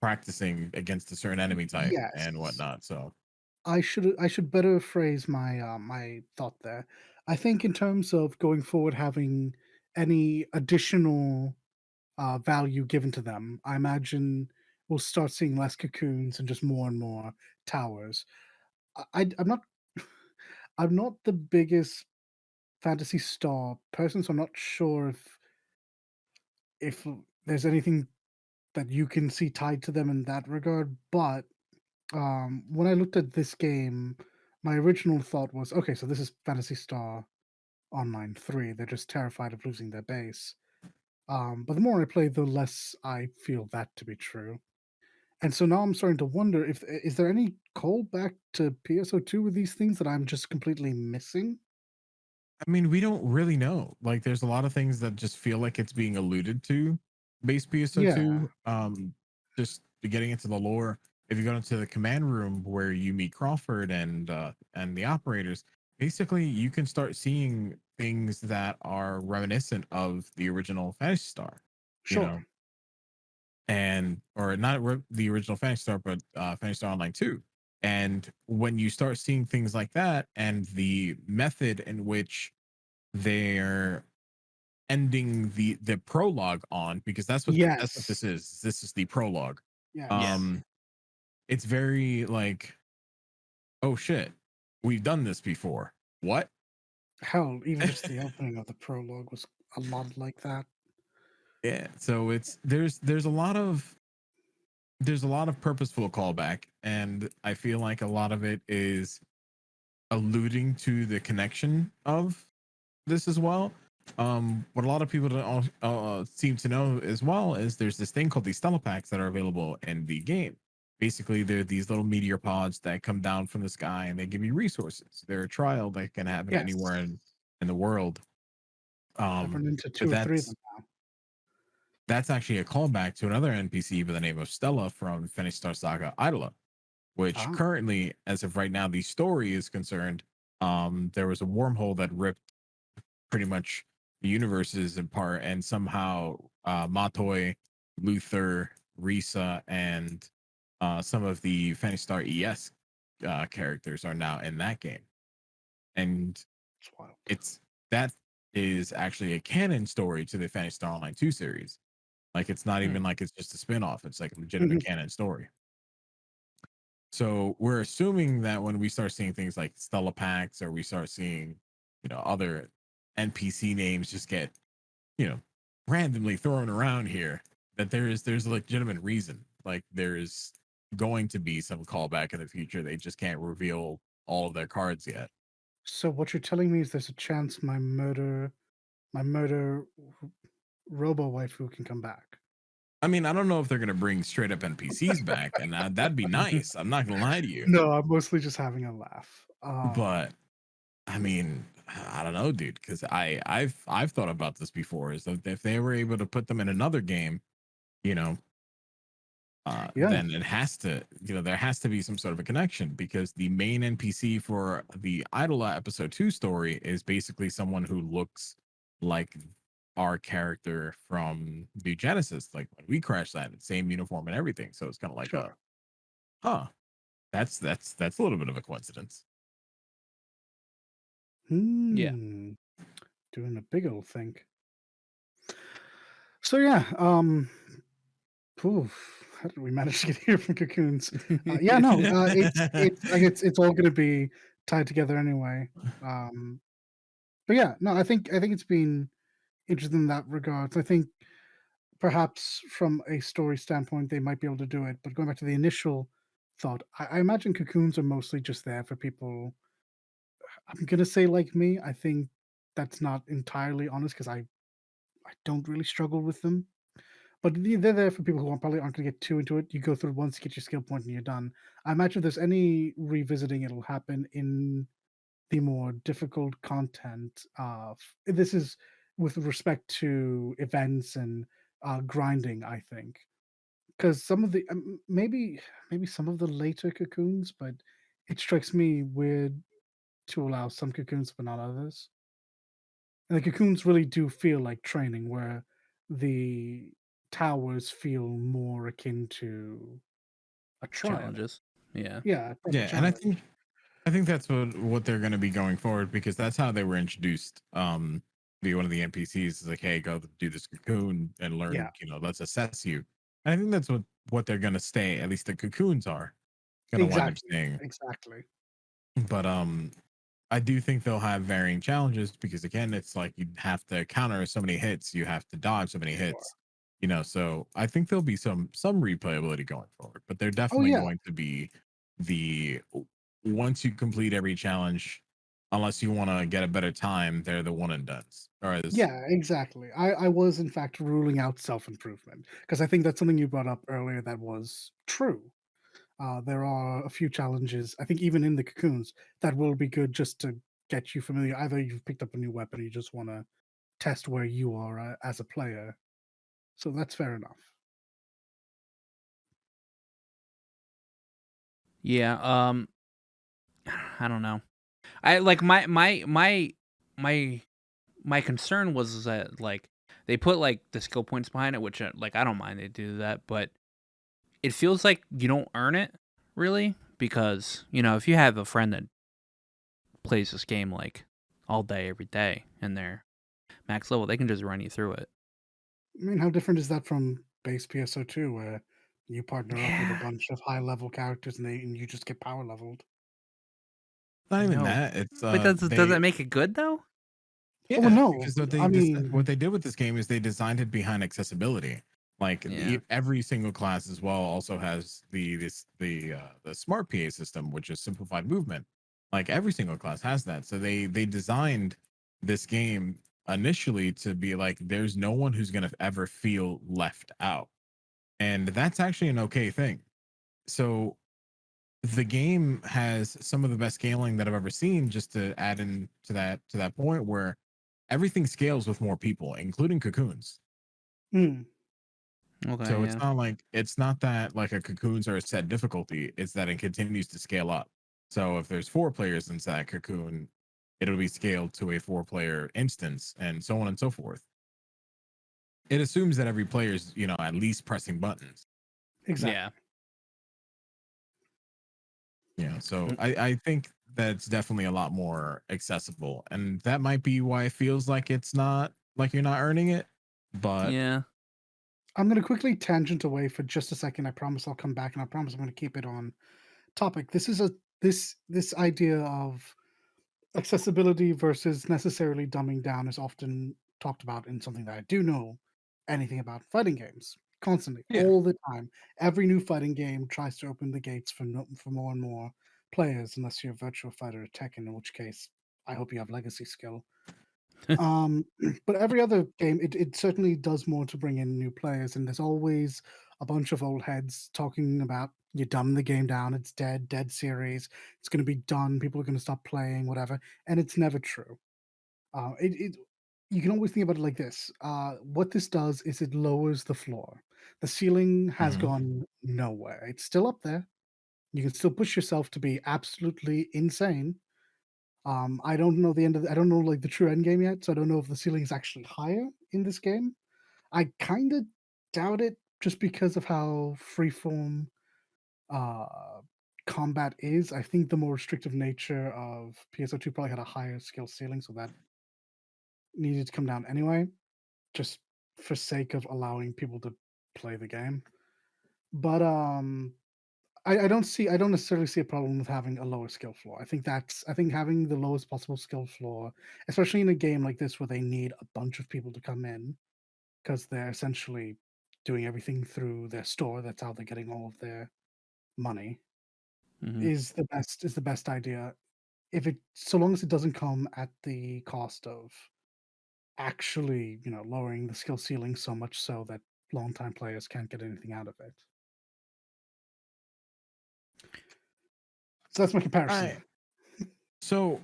practicing against a certain enemy type and Yes. whatnot. So I should better phrase my thought there. I think in terms of going forward having any additional value given to them, I imagine we'll start seeing less cocoons and just more and more towers. I'm not I'm not the biggest Fantasy Star person, so I'm not sure if there's anything that you can see tied to them in that regard. But when I looked at this game, my original thought was, okay, so this is Fantasy Star Online 3. They're just terrified of losing their base. But the more I play, the less I feel that to be true. And so now I'm starting to wonder if is there any callback to PSO2 with these things that I'm just completely missing? I mean, we don't really know. Like, there's a lot of things that just feel like it's being alluded to, base Yeah, PSO2. Just getting into the lore. If you go into the command room where you meet Crawford and the operators, basically you can start seeing things that are reminiscent of the original Fantasy Star. You sure. know, and or not the original Fantasy Star, but Fantasy Star Online 2. And when you start seeing things like that, and the method in which they're ending the prologue on, because that's what this Yes. is. This is the prologue. Yeah. Yes. Um, it's very like, oh shit, we've done this before. What? Hell, even just the opening of the prologue was a lot like that. Yeah. So it's there's a lot of purposeful callback, and I feel like a lot of it is alluding to the connection of this as well. What a lot of people don't seem to know as well is there's this thing called these Stella packs that are available in the game. Basically, they're these little meteor pods that come down from the sky and they give you resources. They're a trial that can happen Yes. anywhere in the world. I've run into But 2 or 3 of them now. that's actually a callback to another NPC by the name of Stella from Phoenix Star Saga Idola, which Ah, currently, as of right now, the story is concerned. There was a wormhole that ripped pretty much the universes in part, and somehow Matoy, Luther, Risa, and some of the Fantasy Star ES characters are now in that game, and it's wild. it's that is actually a canon story to the Fantasy Star Online 2 series. Like, it's not even like it's just a spin-off, it's like a legitimate Mhm. canon story. So we're assuming that when we start seeing things like Stella packs, or we start seeing, other NPC names just get, you know, randomly thrown around here, that there's a legitimate reason. Like, there's going to be some callback in the future. They just can't reveal all of their cards yet. So what you're telling me is there's a chance my murder robo waifu can come back. I mean, I don't know if they're gonna bring straight up NPCs back, and that'd be nice. I'm not gonna lie to you, No, I'm mostly just having a laugh. but I mean, I don't know, dude, because I've thought about this before. Is that if they were able to put them in another game, you know, Yeah. then it has to, there has to be some sort of a connection, because the main NPC for the Idola episode 2 story is basically someone who looks like our character from the Genesis, like when we crash landed, same uniform and everything. So it's kind of like Sure. huh, that's a little bit of a coincidence. Yeah. Doing a big old think. So yeah, how did we manage to get here from cocoons? Yeah, no, it's all gonna be tied together anyway. Um, but yeah, no, I think it's been interesting in that regards. I think perhaps from a story standpoint, they might be able to do it. But going back to the initial thought, I imagine cocoons are mostly just there for people. I'm gonna say like me. I think that's not entirely honest because I don't really struggle with them. But they're there for people who probably aren't going to get too into it. You go through once, you get your skill point, and you're done. I imagine if there's any revisiting, it'll happen in the more difficult content. This is with respect to events and grinding, I think, because some of the maybe some of the later cocoons, but it strikes me weird to allow some cocoons but not others. And the cocoons really do feel like training, where the towers feel more akin to a trial. Challenges. Yeah. Yeah, a proper Yeah, and I challenge. think I think that's what they're going to be going forward, because that's how they were introduced. Be one of the NPCs is like, hey, go do this cocoon and learn. Yeah. Let's assess you. And I think that's what they're going to stay. At least the cocoons are. gonna wind up staying. Exactly. But I do think they'll have varying challenges because again, it's like you have to counter so many hits, you have to dodge so many Sure. hits, so I think there'll be some replayability going forward, but they're Oh definitely yeah. going to be the once you complete every challenge, unless you want to get a better time, they're the one and dones. Or this Yeah, exactly. I was in fact ruling out self-improvement because I think that's something you brought up earlier that was true. There are a few challenges, I think even in the cocoons, that will be good just to get you familiar. Either you've picked up a new weapon or you just want to test where you are as a player. So that's fair enough. Yeah, I don't know. I like my concern was that like they put like the skill points behind it, which like I don't mind they do that, but it feels like you don't earn it really because if you have a friend that plays this game like all day every day and they're max level, they can just run you through it. I mean, how different is that from base PSO2 where you partner up with a Yeah, bunch of high-level characters and you just get power leveled? not I even know. that. It's But does they that make it good though? Oh Yeah, no, because I what mean, they did with this game is they designed it behind accessibility. Like Yeah. every single class as well also has the smart PA system, which is simplified movement. Like every single class has that. So they designed this game initially to be like there's no one who's gonna ever feel left out, and that's actually an okay thing. So the game has some of the best scaling that I've ever seen. Just to add in to that point where everything scales with more people, including cocoons. mm, Okay, So yeah. it's not that like a cocoons are a set difficulty, it's that it continues to scale up. So if there's 4 players inside cocoon, it'll be scaled to a 4-player instance and so on and so forth. It assumes that every player is, at least pressing buttons. Yeah. exactly. Yeah. So Mm, I think that's definitely a lot more accessible. And that might be why it feels like it's not like you're not earning it. But yeah. I'm going to quickly tangent away for just a second. I promise I'll come back, and I promise I'm going to keep it on topic. This idea of accessibility versus necessarily dumbing down is often talked about in something that I do know anything about: fighting games. Constantly, yeah. all the time. Every new fighting game tries to open the gates for for more and more players, unless you're a Virtua Fighter or Tekken, in which case I hope you have legacy skill. Um, but every other game, it certainly does more to bring in new players, and there's always a bunch of old heads talking about you dumb the game down, it's dead series, it's going to be done, people are going to stop playing, whatever, and it's never true. It you can always think about it like this. What this does is it lowers the floor. The ceiling has Mhm. gone nowhere. It's still up there. You can still push yourself to be absolutely insane. I don't know the end of I don't know like the true end game yet, so I don't know if the ceiling is actually higher in this game. I kind of doubt it just because of how freeform uh combat is. I think the more restrictive nature of PSO2 probably had a higher skill ceiling, so that needed to come down anyway, just for sake of allowing people to play the game. But I don't necessarily see a problem with having a lower skill floor. I think having the lowest possible skill floor, especially in a game like this where they need a bunch of people to come in because they're essentially doing everything through their store. That's how they're getting all of their money. Mhm. Is the best idea. If it so long as it doesn't come at the cost of actually, lowering the skill ceiling so much so that longtime players can't get anything out of it. So that's my comparison. I so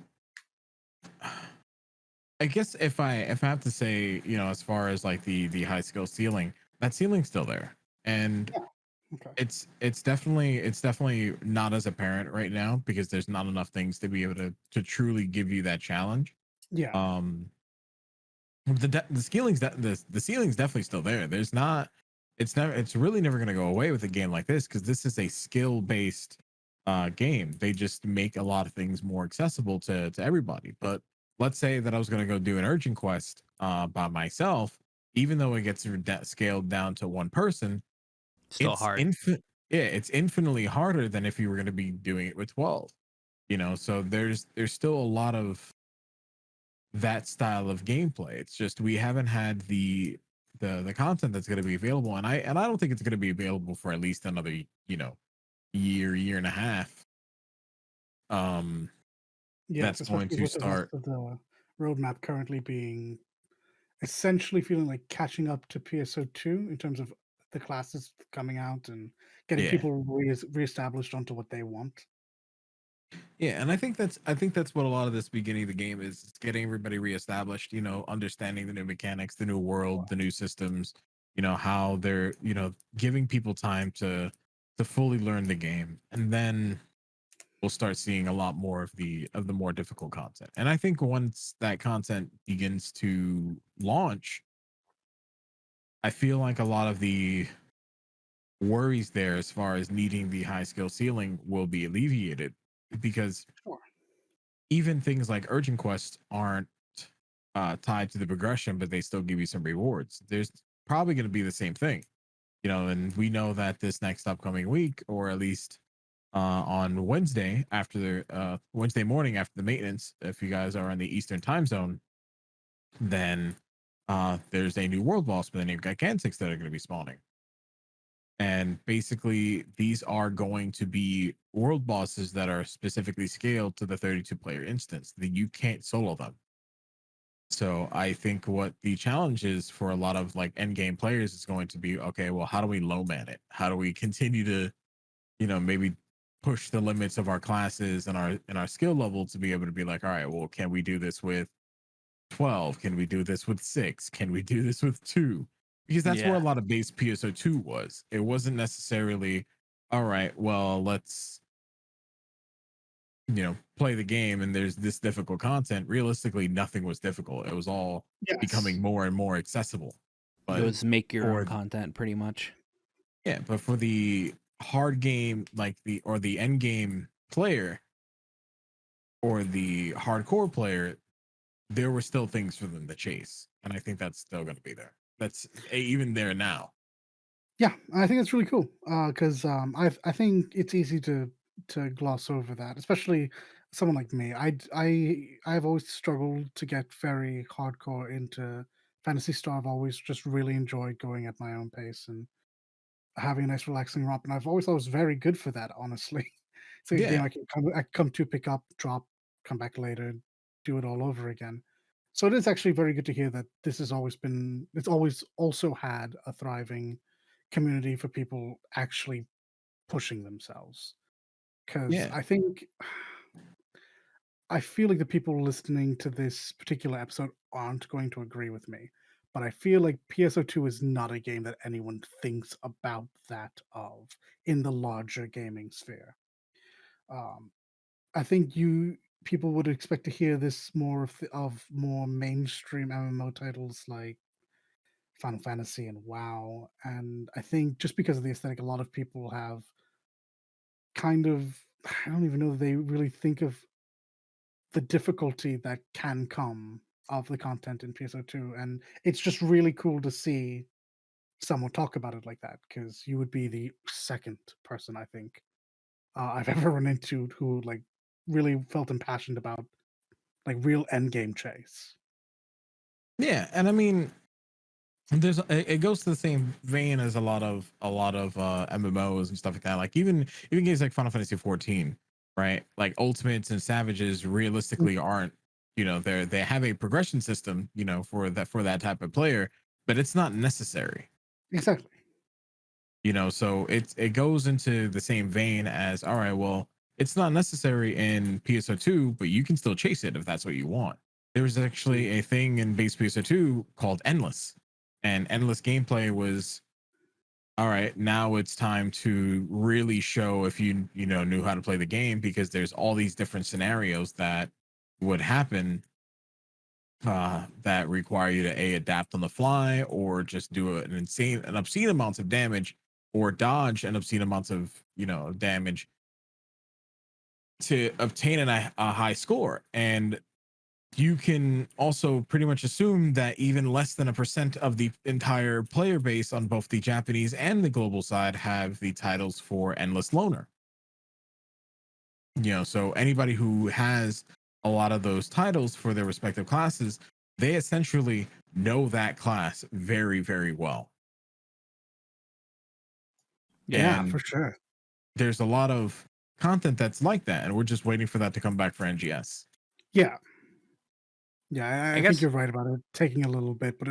I guess if I have to say, as far as like the high skill ceiling, that ceiling's still there. And Yeah. Okay. it's definitely not as apparent right now because there's not enough things to be able to truly give you that challenge. Yeah. Um the ceiling's definitely still there. There's not it's really never going to go away with a game like this because this is a skill based game. They just make a lot of things more accessible to everybody. But let's say that I was going to go do an urgent quest by myself, even though it gets scaled down to one person, Still it's hard. infinite. it's infinitely harder than if you were going to be doing it with 12. So there's still a lot of that style of gameplay. It's just we haven't had the content that's going to be available, and I don't think it's going to be available for at least another year and a half. Yes, That's going especially to with the rest start. of the roadmap currently being essentially feeling like catching up to PSO2 in terms of the classes coming out and getting Yeah. people reestablished onto what they want. Yeah, and I think that's what a lot of this beginning of the game is. It's getting everybody reestablished, understanding the new mechanics, the new world, the new systems, how they're, giving people time to fully learn the game. And then we'll start seeing a lot more of the more difficult content. And I think once that content begins to launch, I feel like a lot of the worries there as far as needing the high skill ceiling will be alleviated, because Sure. even things like urgent quests aren't tied to the progression, but they still give you some rewards. There's probably going to be the same thing, and we know that this next upcoming week, or at least on Wednesday after the Wednesday morning after the maintenance, if you guys are in the Eastern time zone, then there's a new world boss by the name of Gigantics that are going to be spawning. And basically, these are going to be world bosses that are specifically scaled to the 32 player instance. That you can't solo them. So I think what the challenge is for a lot of like end game players is going to be, okay, well, how do we low man it? How do we continue to, maybe push the limits of our classes and our skill level to be able to be like, all right, well, can we do this with 12? Can we do this with 6? Can we do this with 2? Because that's where a Yeah. lot of base PSO2 was. It wasn't necessarily, all right, well, let's, play the game and there's this difficult content. Realistically, nothing was difficult. It was all Yes. becoming more and more accessible. It But was make your own for content pretty much. but for the hard game, like the end game player or the hardcore player, there were still things for them to chase. And I think that's still going to be there. That's even there now. Yeah, I think it's really cool because I think it's easy to gloss over that, especially someone like me. I've always struggled to get very hardcore into Fantasy Star. I've always just really enjoyed going at my own pace and having a nice relaxing romp, and I've always thought it was very good for that. Honestly, it's like a game Yeah. I come to pick up, drop, come back later, do it all over again. So it is actually very good to hear that this has always been. It's always also had a thriving community for people actually pushing themselves. Because Yeah. I feel like the people listening to this particular episode aren't going to agree with me, but I feel like PSO2 is not a game that anyone thinks about that of in the larger gaming sphere. Um, I think you people would expect to hear this more of more mainstream MMO titles like Final Fantasy and WoW, and I think just because of the aesthetic, a lot of people have kind of I don't even know if they really think of the difficulty that can come of the content in PSO2, and it's just really cool to see someone talk about it like that because you would be the second person I think I've ever run into who like really felt impassioned about like real end game chase. Yeah. And I mean, it goes to the same vein as a lot of MMOs and stuff like that. Like even games like Final Fantasy 14, right? Like Ultimates and Savages Mm, realistically aren't, they have a progression system, for that type of player, but it's not necessary. exactly. So it goes into the same vein as, all right, well, it's not necessary in PSO2, but you can still chase it if that's what you want. There's Mm, actually a thing in base PSO2 called endless, and endless gameplay was, all right, now it's time to really show if you knew how to play the game, because there's all these different scenarios that would happen, that require you to adapt on the fly, or just do an obscene amounts of damage, or dodge an obscene amounts of damage to obtain a high score. And you can also pretty much assume that even less than 1% of the entire player base on both the Japanese and the global side have the titles for Endless Loner. So anybody who has a lot of those titles for their respective classes, they essentially know that class very, very well. Yeah, And for sure. there's a lot of content that's like that, and we're just waiting for that to come back for NGS. Yeah. Yeah, I I think guess you're right about it taking a little bit, but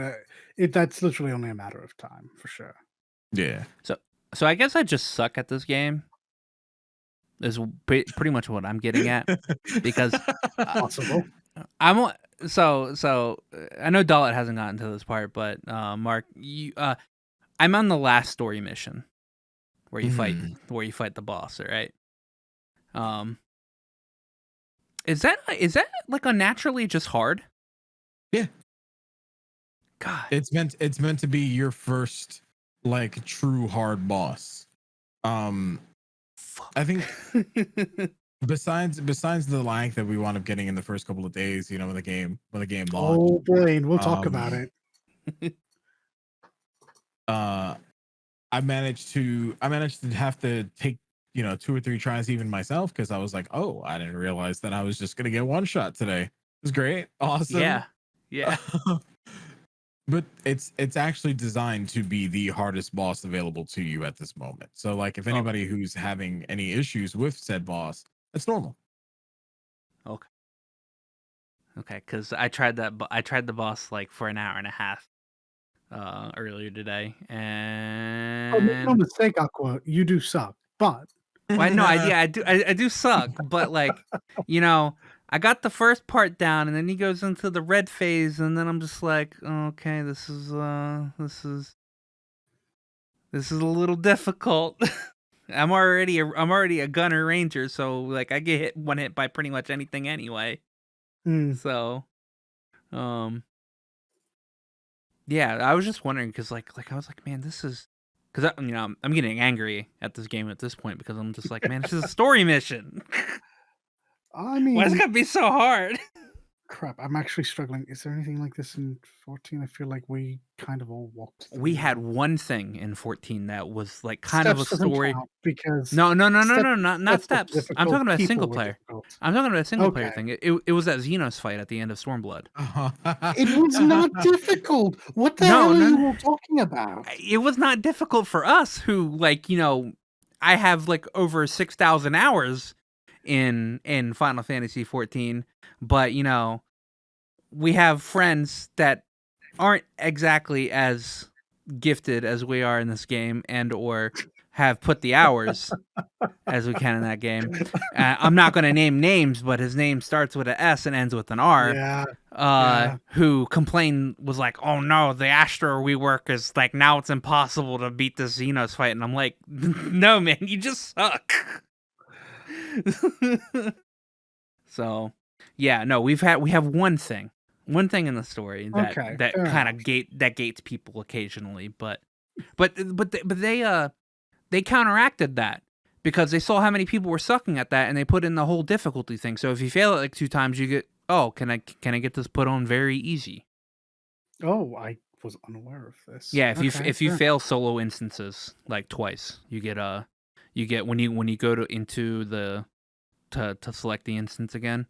that's literally only a matter of time, for sure. Yeah. so. I guess I just suck at this game. Is pretty much what I'm getting at because Possible. I'm I know Dalit hasn't gotten to this part, but Marc, I'm on the last story mission where you fight the boss, right? Is that like unnaturally just hard? Yeah. God. It's meant to be your first like true hard boss. Fuck. I think besides the lag that we wound up getting in the first couple of days, when the game launched. Oh boy, and we'll talk about it. I managed to have to take 2 or 3 tries even myself, because I was like, oh, I didn't realize that I was just gonna get one shot today. It was great, awesome. Yeah. But it's actually designed to be the hardest boss available to you at this moment. So like, if anybody who's having any issues with said boss, it's normal. Okay, because I tried the boss like for an hour and a half earlier today, Oh, make no and mistake, Aqua, you do suck, but well, no, I do suck, but like, I got the first part down, and then he goes into the red phase, and then I'm just like, okay, this is a little difficult. I'm already a gunner ranger, so like I get one hit by pretty much anything anyway. So, yeah, I was just wondering because like I was like, man, this is because I'm getting angry at this game at this point because I'm just like, man, this is a story mission. I mean, Why is it gonna be so hard? crap, I'm actually struggling. Is there anything like this in 14? I feel like we kind of all walked through. We had one thing in 14 that was like kind of a Steps doesn't story. count because No, steps not steps. I'm talking about a people single were player. difficult. I'm talking about a single player Okay. thing. It was that Xenos fight at the end of Stormblood. It was not difficult. What the hell are you all talking about? It was not difficult for us who like, I have like over 6,000 hours in Final Fantasy 14, but we have friends that aren't exactly as gifted as we are in this game and or have put the hours as we can in that game. I'm not going to name names, but his name starts with an S and ends with an R. Yeah. Who complained was like, oh no, the Astro rework is like, now it's impossible to beat this Xenos fight. And I'm like, no man, you just suck. So yeah, no, we have one thing in the story that kind of gates people occasionally, but they counteracted that because they saw how many people were sucking at that, and they put in the whole difficulty thing. So if you fail it like 2 times, you get, oh, can I get this put on very easy? Oh, I was unaware of this. Yeah, if you fail solo instances like twice, you get when you go to select the instance again,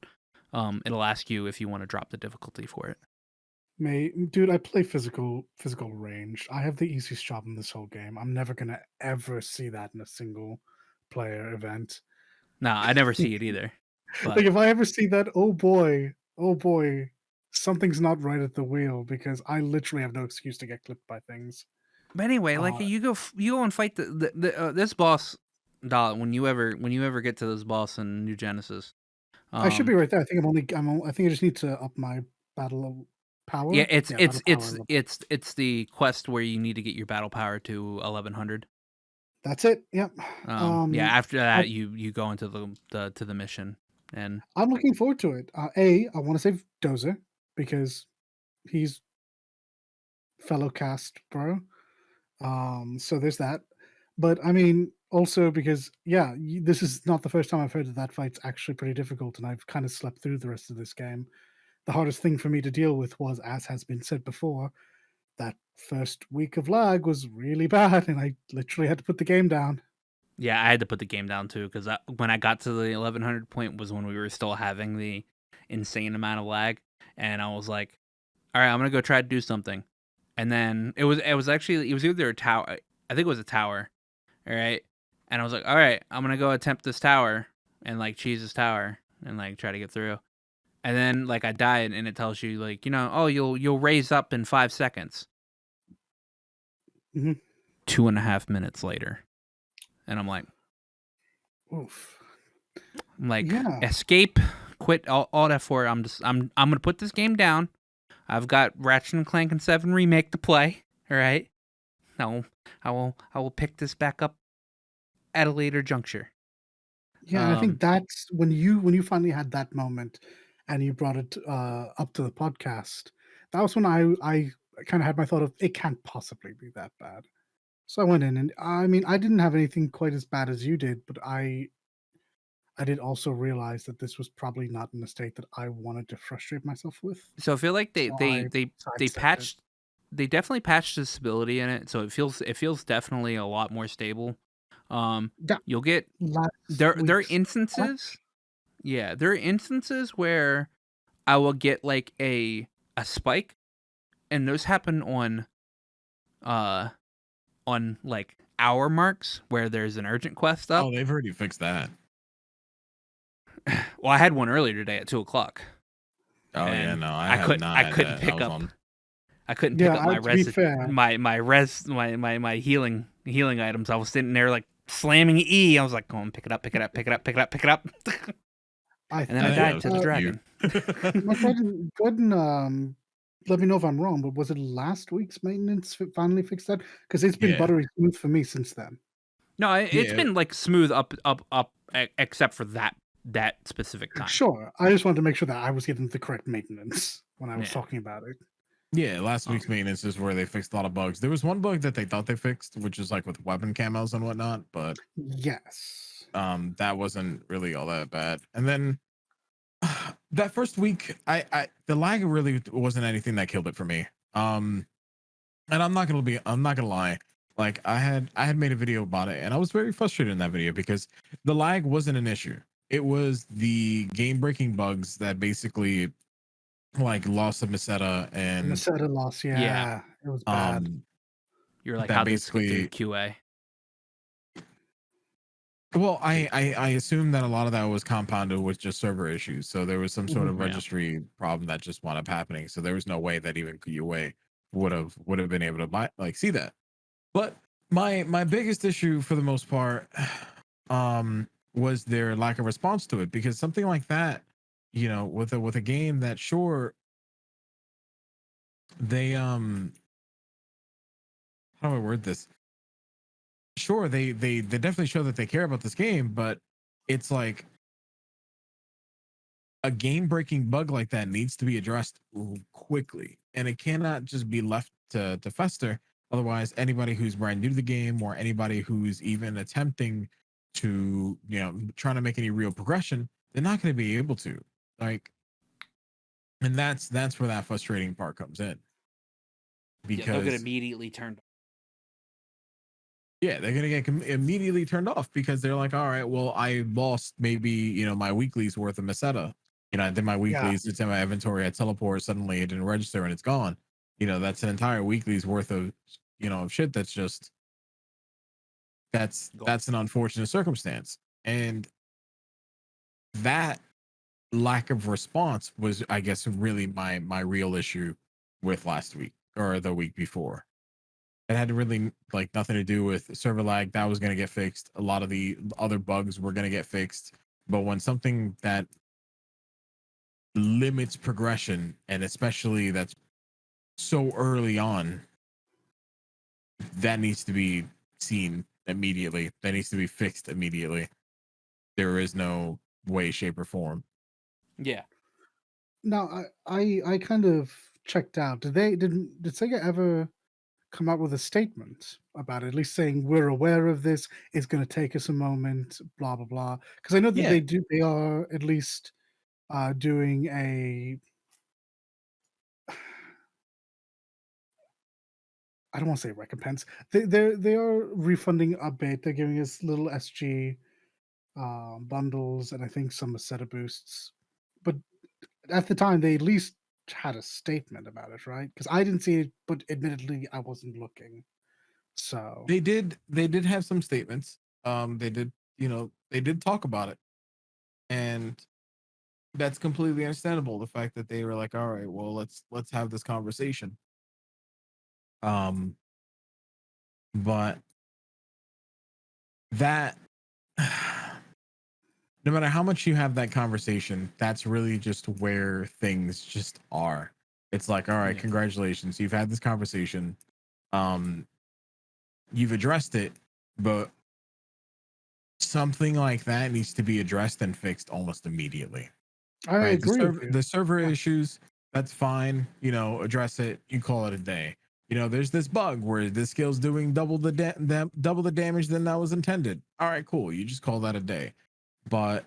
it'll ask you if you want to drop the difficulty for it. Dude, I play physical range. I have the easiest job in this whole game. I'm never gonna ever see that in a single player event. No, I never see it either. But like if I ever see that, oh boy, something's not right at the wheel because I literally have no excuse to get clipped by things. But anyway, like you go and fight this boss, Dalit, when you ever get to this boss in New Genesis. I should be right there. I think I think I just need to up my battle power. Yeah, it's the quest where you need to get your battle power to 1100. That's it. Yep. Yeah, after that you go into the mission, and I'm looking forward to it. I want to save Dozer because he's fellow cast bro. So there's that. But I mean, also because this is not the first time I've heard that fight's actually pretty difficult, and I've kind of slept through the rest of this game. the hardest thing for me to deal with was, as has been said before, that first week of lag was really bad, and I literally had to put the game down. Yeah, I had to put the game down too because when I got to the 1100 point was when we were still having the insane amount of lag, and I was like, "All right, I'm gonna go try to do something." And then it was actually it was either a tower, I think it was a tower, all right. And I was like, "All right, I'm gonna go attempt this tower and like cheese this tower and like try to get through." And then like I died, and it tells you like oh you'll raise up in 5 seconds. Mhm. 2.5 minutes later, and I'm like. Oof. Like Yeah. escape, quit, all F4. I'm gonna put this game down. I've got Ratchet and Clank and 7 Remake to play. All right, I will pick this back up at a later juncture. Yeah, and I think that's when you finally had that moment and you brought it up to the podcast. That was when I kind of had my thought of it can't possibly be that bad. So I went in, and I mean I didn't have anything quite as bad as you did, but I did also realize that this was probably not in a state that I wanted to frustrate myself with. So I feel like So I they sidestepped it. patched, they definitely patched the stability in it, so it feels definitely a lot more stable. Yeah, You'll get last there are week's instances, patch. yeah, there are instances where I will get like a spike, and those happen uh on like hour marks where there's an urgent quest up. Oh, they've already fixed that. Well, I had one earlier today at 2 o'clock, Oh yeah, and no, I have not I had couldn't that. I pick was up on. I couldn't pick Yeah, up my to be fair, my healing items. I was sitting there like slamming E. I was like, "Go on, pick it up, pick it up, pick it up, pick it up, pick it up," I and then I I think think that died was to the just dragon. you. Mark, go ahead and let me know if I'm wrong, but was it last week's maintenance finally fixed that? Because it's been Yeah, buttery smooth for me since then. No, it's yeah. been like smooth up, except for that specific time. Sure, I just wanted to make sure that I was getting the correct maintenance when I was Yeah. talking about it. Yeah, last week's Um, maintenance is where they fixed a lot of bugs. There was one bug that they thought they fixed, which is like with weapon camos and whatnot, but Yes. that wasn't really all that bad. And then that first week, I the lag really wasn't anything that killed it for me. And I'm not gonna lie. Like I had made a video about it, and I was very frustrated in that video because the lag wasn't an issue. It was the game breaking bugs that basically like loss of Meseta and Meseta loss, yeah, yeah, it was bad. um you're like, that how did this get through basically. the QA? Well, I assume that a lot of that was compounded with just server issues. So there was some sort Mhm. of Yeah, registry problem that just wound up happening. So there was no way that even QA would have been able to see that. But my biggest issue for the most part was their lack of response to it, because something like that, with a game that, sure, they how do I word this? Sure, they definitely show that they care about this game, but it's like a game breaking bug like that needs to be addressed quickly, and it cannot just be left to fester. Otherwise, anybody who's brand new to the game, or anybody who's even attempting to, trying to make any real progression, they're not going to be able to, like. And that's where that frustrating part comes in, yeah, they'll get because immediately turned. yeah, they're gonna get immediately turned off because they're like, all right, well, I lost maybe, my weekly's worth of Meseta. I did my Yeah, weeklies, it's in my inventory, I teleport, suddenly it didn't register and it's gone. That's an entire weekly's worth of, of shit that's just, Gone. that's an unfortunate circumstance. And that lack of response was, I guess, really my real issue with last week or the week before. It had really like nothing to do with server lag. That was going to get fixed. A lot of the other bugs were going to get fixed. But when something that limits progression, and especially that's so early on, that needs to be seen immediately. That needs to be fixed immediately. There is no way, shape, or form. Yeah, now I kind of checked out. Did Sega ever come out with a statement about it, at least saying we're aware of this, it's going to take us a moment, blah blah blah? Because I know that Yeah. they are at least doing a I don't want to say recompense. They are refunding a bit. They're giving us little SG bundles and I think some Aseta boosts. But at the time, they at least had a statement about it, right? Because I didn't see it, but admittedly, I wasn't looking. So They did have some statements. They did, they did talk about it, and that's completely understandable. The fact that they were like, all right, well, let's have this conversation. Um, but that no matter how much you have that conversation, that's really just where things just are. It's like, all right, Yeah. congratulations, you've had this conversation. Um, you've addressed it, but something like that needs to be addressed and fixed almost immediately. I Right? The agree with server you. the server Yeah. issues, that's fine. Address it. You call it a day. There's this bug where this skill's doing double double the damage than that was intended. All right, cool. You just call that a day. But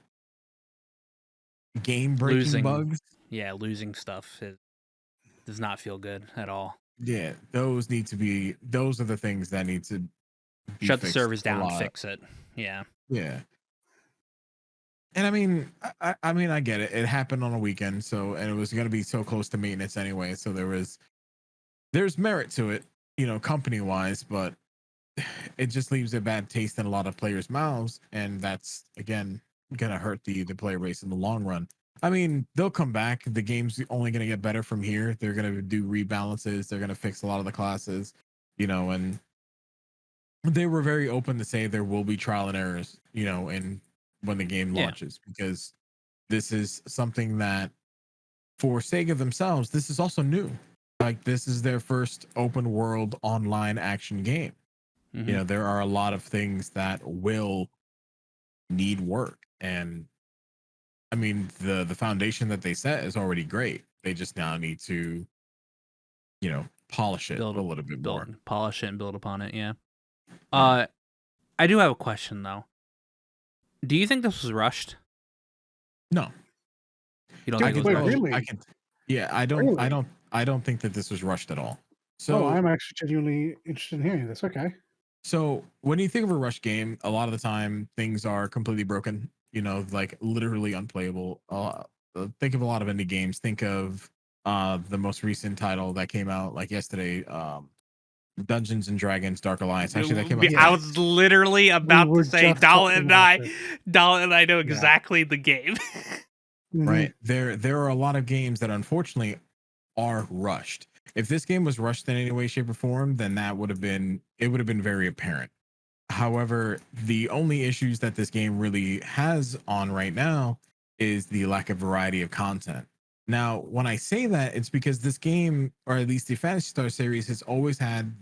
game breaking Losing, bugs, losing stuff does not feel good at all. yeah, those are the things that need to be Shut the fixed servers a down, lot. fix it. Yeah. Yeah. And I mean, I get it. It happened on a weekend, and it was going to be so close to maintenance anyway. So there's merit to it, company wise, but it just leaves a bad taste in a lot of players' mouths, and that's again gonna hurt the player base in the long run. I mean, they'll come back. The game's only gonna get better from here. They're gonna do rebalances. They're gonna fix a lot of the classes, and they were very open to say there will be trial and errors, and when the game Yeah. launches, because this is something that for Sega themselves, this is also new. Like, this is their first open world online action game. Mhm. There are a lot of things that will need work, and I mean, the foundation that they set is already great. They just now need to polish it a little bit more. Polish it and build upon it. Yeah. Yeah. I do have a question though. Do you think this was rushed? No, You don't I think it can was Wait, rushed? tell. I really? can. Yeah, I don't. I Really? don't. I don't think that this was rushed at all. Oh, So I'm actually genuinely interested in hearing this. Okay. So when you think of a rush game, a lot of the time things are completely broken, like literally unplayable. Think of a lot of indie games. Think of the most recent title that came out like yesterday, Dungeons and Dragons Dark Alliance. Actually, that came out I today. Yes. was literally We about were to say just talking about it. Dalton and I know Yeah. exactly the game. Mhm. Right. There are a lot of games that unfortunately are rushed. If this game was rushed in any way, shape, or form, then it would have been very apparent. However, the only issues that this game really has on right now is the lack of variety of content. Now, when I say that, it's because this game, or at least the Fantasy Star series, has always had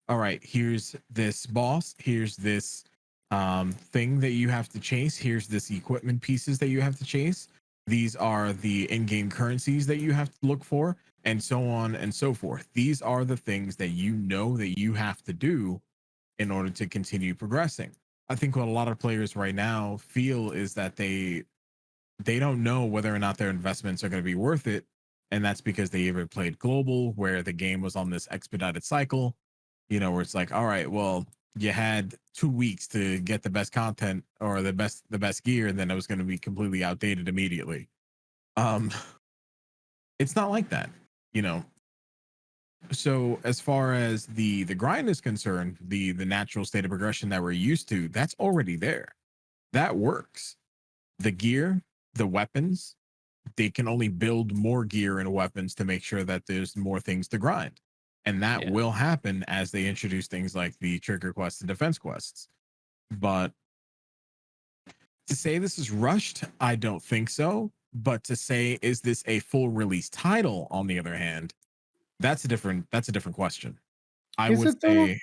all right, here's this boss, here's this thing that you have to chase, here's this equipment pieces that you have to chase. These are the in-game currencies that you have to look for, and so on and so forth. These are the things that that you have to do in order to continue progressing. I think what a lot of players right now feel is that they don't know whether or not their investments are going to be worth it, and that's because they either played global where the game was on this expedited cycle, where it's like, all right, well, you had 2 weeks to get the best content or the best gear, and then it was going to be completely outdated immediately. Um it's not like that, you know so as far as the grind is concerned, the natural state of progression that we're used to, that's already there. That works. The gear, the weapons, they can only build more gear and weapons to make sure that there's more things to grind, and that Yeah. will happen as they introduce things like the trigger quests and defense quests. But to say this is rushed, I don't think so. But to say, is this a full release title, on the other hand, that's a different question. I Is would it though? say,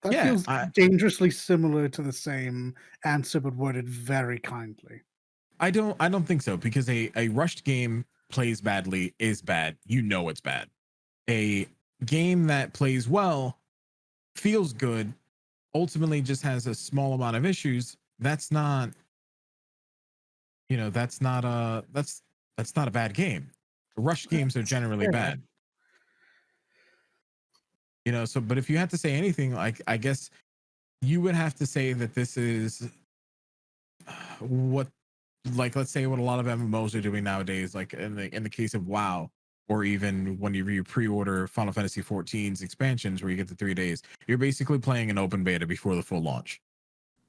That yeah, feels dangerously similar to the same answer, but worded very kindly. I don't think so, because a rushed game plays badly is bad. It's bad. A game that plays well, feels good, ultimately just has a small amount of issues. That's not, that's not a bad game. Rushed games are generally Yeah. bad. So but if you had to say anything, like I guess you would have to say that this is what, like, let's say what a lot of MMOs are doing nowadays, like in the case of WoW, or even when you pre-order Final Fantasy 14's expansions where you get the 3 days, you're basically playing an open beta before the full launch.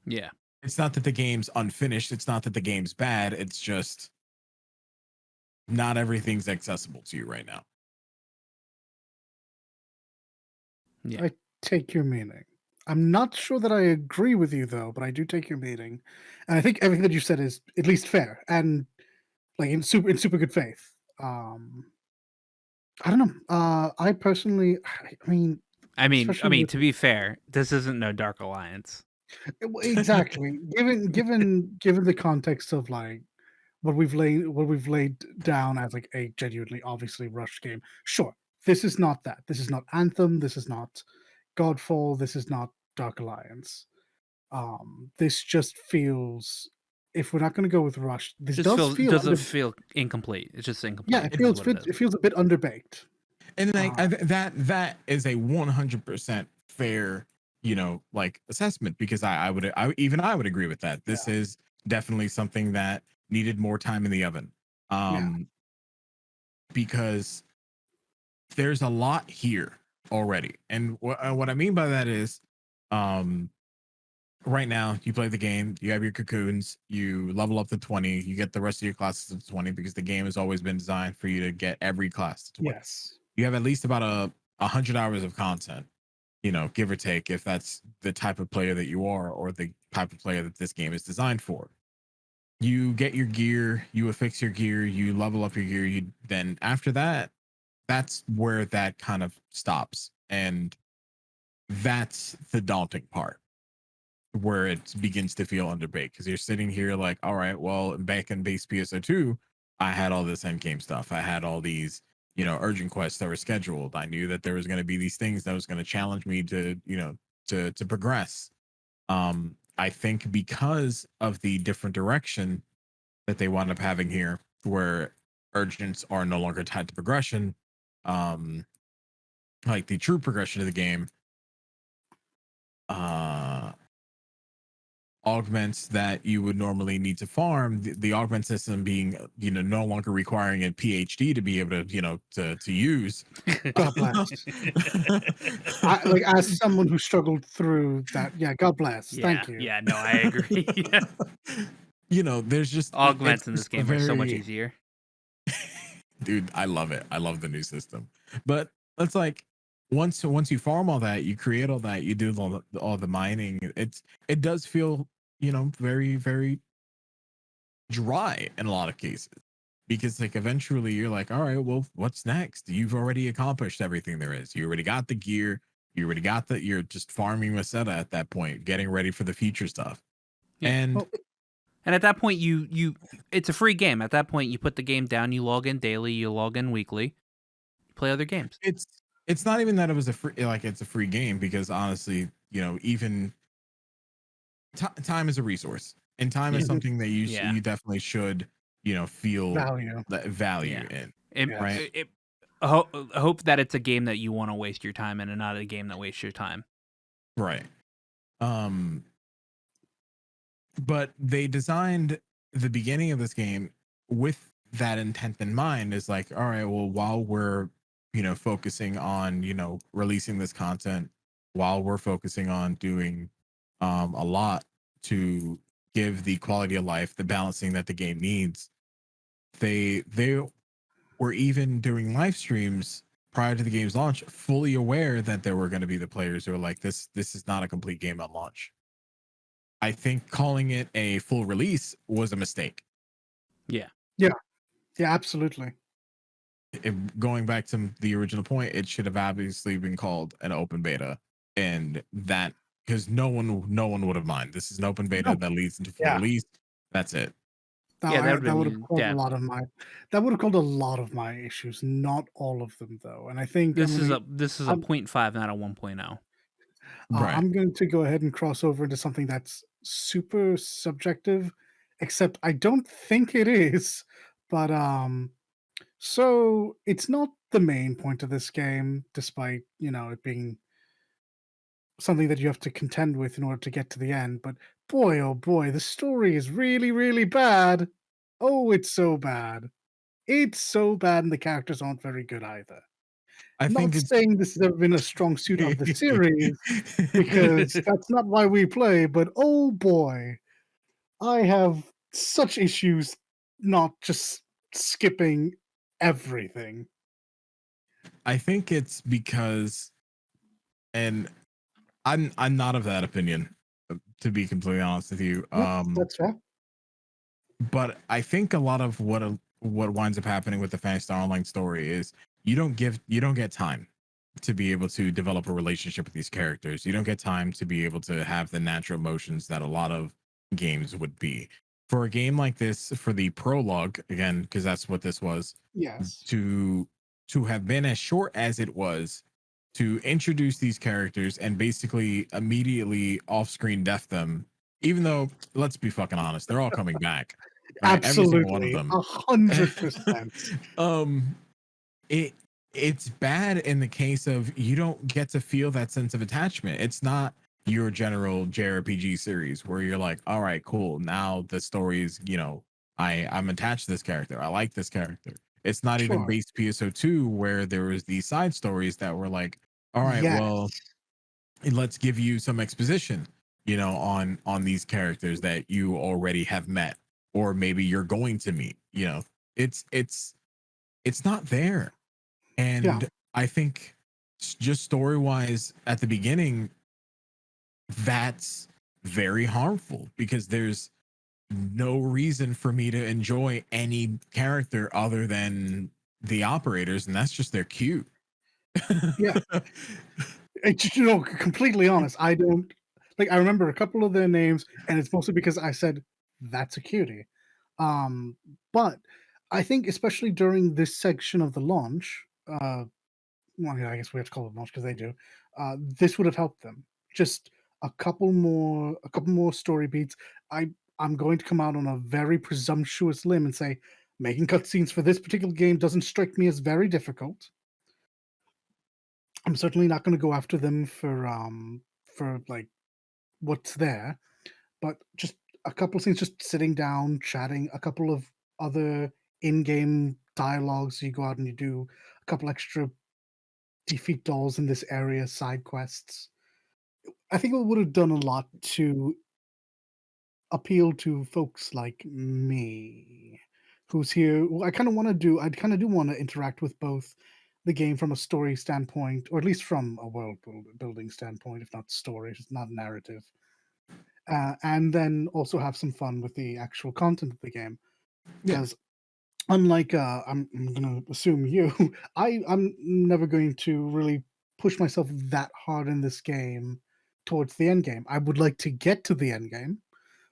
Yeah. It's not that the game's unfinished, it's not that the game's bad, it's just not everything's accessible to you right now. Yeah. I take your meaning. I'm not sure that I agree with you though, but I do take your meaning, and I think everything that you said is at least fair and like in super good faith. I don't know. I personally, I mean, I especially mean, with to be fair, this isn't no Dark Alliance. exactly given the context of like what we've laid down as like a genuinely obviously rushed game. Sure, this is not that. This is not Anthem. This is not Godfall. This is not Dark Alliance. This just feels. If we're not going to go with rush, this Just does feels feel doesn't under. feel incomplete. It's just Yeah, incomplete. it Is feels what it is. it feels a bit underbaked. And like Uh, that is a 100% fair, like assessment, because I would agree with that. This yeah, is definitely something that needed more time in the oven. yeah, Because there's a lot here already. And what I mean by that is, um right now you play the game, you have your cocoons, you level up to 20, you get the rest of your classes to 20, because the game has always been designed for you to get every class to 20. yes, You have at least about 100 hours of content, give or take, if that's the type of player that you are, or the type of player that this game is designed for. You get your gear, you affix your gear, you level up your gear, you then after that, that's where that kind of stops. And that's the daunting part, where it begins to feel underbaked, because you're sitting here like, all right, well, back in base PSO2, I had all this end game stuff. I had all these, urgent quests that were scheduled. I knew that there was going to be these things that was going to challenge me to, to progress. I think because of the different direction that they wound up having here, where urgents are no longer tied to progression, um, like the true progression of the game, uh augments that you would normally need to farm, the augment system being, no longer requiring a PhD to be able to, to use. God bless. I like as someone who struggled through that. Yeah, God bless. Yeah. Thank you. Yeah. No, I agree. There's just it's Augments in this just a game are so much very easier. dude, I love it. I love the new system. But it's like, once you farm all that, you create all that, you do all the mining, it does feel, very, very dry in a lot of cases, because like eventually you're like, all right, well, what's next? You've already accomplished everything there is. You already got the gear, you're just farming Maseta at that point, getting ready for the future stuff. Yeah. And Well, And at that point, it's a free game. At that point, you put the game down. You log in daily. You log in weekly. Play other games. it's not even that it was a free, like, it's a free game, because honestly, even time is a resource, and time is Yeah. something that you Yeah. you definitely should, feel value. that value Yeah. in, It, Yes. right? it, I hope that it's a game that you want to waste your time in, and not a game that wastes your time. Right. Um, but they designed the beginning of this game with that intent in mind. Is like, all right, well, while we're, focusing on, releasing this content, while we're focusing on doing a lot to give the quality of life, the balancing that the game needs, they were even doing live streams prior to the game's launch, fully aware that there were going to be the players who are like, this is not a complete game at launch. I think calling it a full release was a mistake. Yeah. Yeah, absolutely. Going back to the original point, it should have obviously been called an open beta, and that, because no one would have mind. This is an open beta No, that leads into full yeah, release. That's it. Yeah, that would that have would have been called a lot of my issues. Not all of them though, and I think This is a 0.5, not a 1.0. Right. I'm going to go ahead and cross over into something that's super subjective, except I don't think it is. But so it's not the main point of this game, despite it being something that you have to contend with in order to get to the end. But boy, oh boy, the story is really, really bad. Oh, it's so bad. It's so bad, and the characters aren't very good either. I Not think saying this has ever been a strong suit of the series, because it's that's not why we play, but oh boy, I have such issues not just skipping everything. I think it's because, and I'm not of that opinion, to be completely honest with you. Yep, that's fair. But I think a lot of what winds up happening with the Fantasy Star Online story is you don't get time to be able to develop a relationship with these characters. You don't get time to be able to have the natural emotions that a lot of games would be. For a game like this, for the prologue, again, because that's what this was, Yes. to have been as short as it was, to introduce these characters and basically immediately off-screen death them, even though, let's be fucking honest, they're all coming back, right? Every single one of Absolutely, them. 100%. um it it's bad in the case of you don't get to feel that sense of attachment. It's not your general JRPG series where you're like, all right, cool, now the story is, I'm attached to this character, I like this character. It's not even Sure. based PSO2 where there was these side stories that were like, all right, Yes. well, let's give you some exposition, on these characters that you already have met or maybe you're going to meet. It's not there. Yeah. And I think just story wise at the beginning, that's very harmful because there's no reason for me to enjoy any character other than the operators, and that's just their cute. Yeah. Completely honest, I don't like, I remember a couple of their names, and it's mostly because I said, "That's a cutie." Um, but I think especially during this section of the launch, well, yeah, I guess we have to call it launch because they do. This would have helped them. Just a couple more story beats. I'm going to come out on a very presumptuous limb and say making cutscenes for this particular game doesn't strike me as very difficult. I'm certainly not going to go after them for like what's there, but just a couple of things, just sitting down, chatting, a couple of other in-game dialogues. You go out and you do a couple extra defeat dolls in this area, side quests. I think it would have done a lot to appeal to folks like me, who's here. Well, I kind of do want to interact with both the game from a story standpoint, or at least from a building standpoint, if not story, just not narrative, and then also have some fun with the actual content of the game. Yeah. Because unlike I'm gonna assume you, I'm never going to really push myself that hard in this game towards the end game. I would like to get to the end game,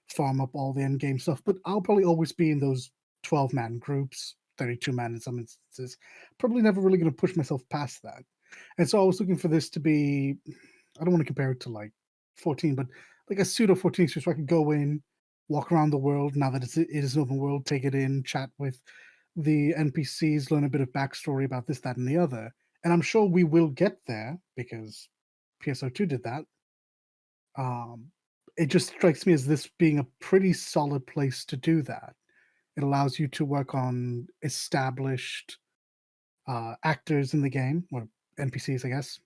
farm up all the end game stuff, but I'll probably always be in those 12-man groups, 32-man in some instances. Probably never really going to push myself past that. And so I was looking for this to be, I don't want to compare it to like 14, but like a pseudo 14, so I could go in, walk around the world now that it is an open world, take it in, chat with the NPCs, learn a bit of backstory about this, that, and the other. And I'm sure we will get there because PSO2 did that. It just strikes me as this being a pretty solid place to do that. It allows you to work on established actors in the game, or NPCs, I guess.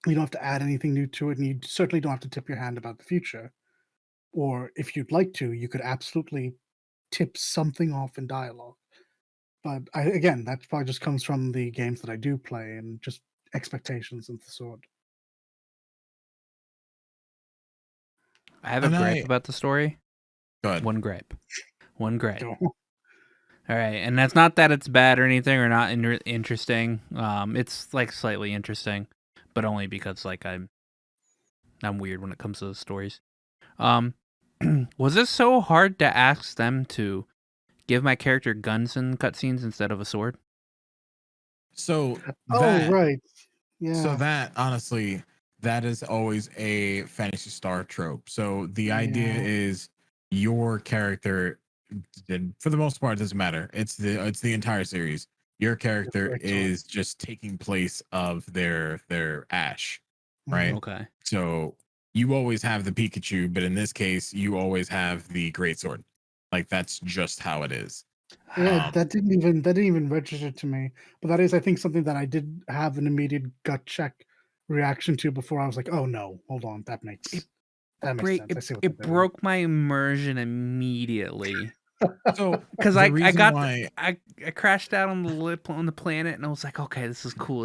You don't have to add anything new to it, and you certainly don't have to tip your hand about the future. Or if you'd like to, you could absolutely tip something off in dialogue. But again, that probably just comes from the games that I do play and just expectations and the sort. I have a And gripe about the story. go ahead. One gripe. Go. All right, and that's not that it's bad or anything or not interesting. It's like slightly interesting, but only because like I'm weird when it comes to the stories. Was it so hard to ask them to give my character guns in cutscenes instead of a sword? So Oh, right. Yeah. that honestly, that is always a Fantasy Star trope. So the idea Yeah. is your character, for the most part, it doesn't matter. It's the entire series. Your character Correct. is just taking place of their Ash. right? Okay. So you always have the Pikachu, but in this case, you always have the Greatsword. Like that's just how it is. Yeah, Um, that didn't even register to me. But that is, I think, something that I did have an immediate gut check reaction to before I was like, "Oh no, hold on, that makes Great. sense. I see what It they're doing." broke my immersion immediately. so Because the I reason got why I crashed out on the planet and I was like, okay, this is cool,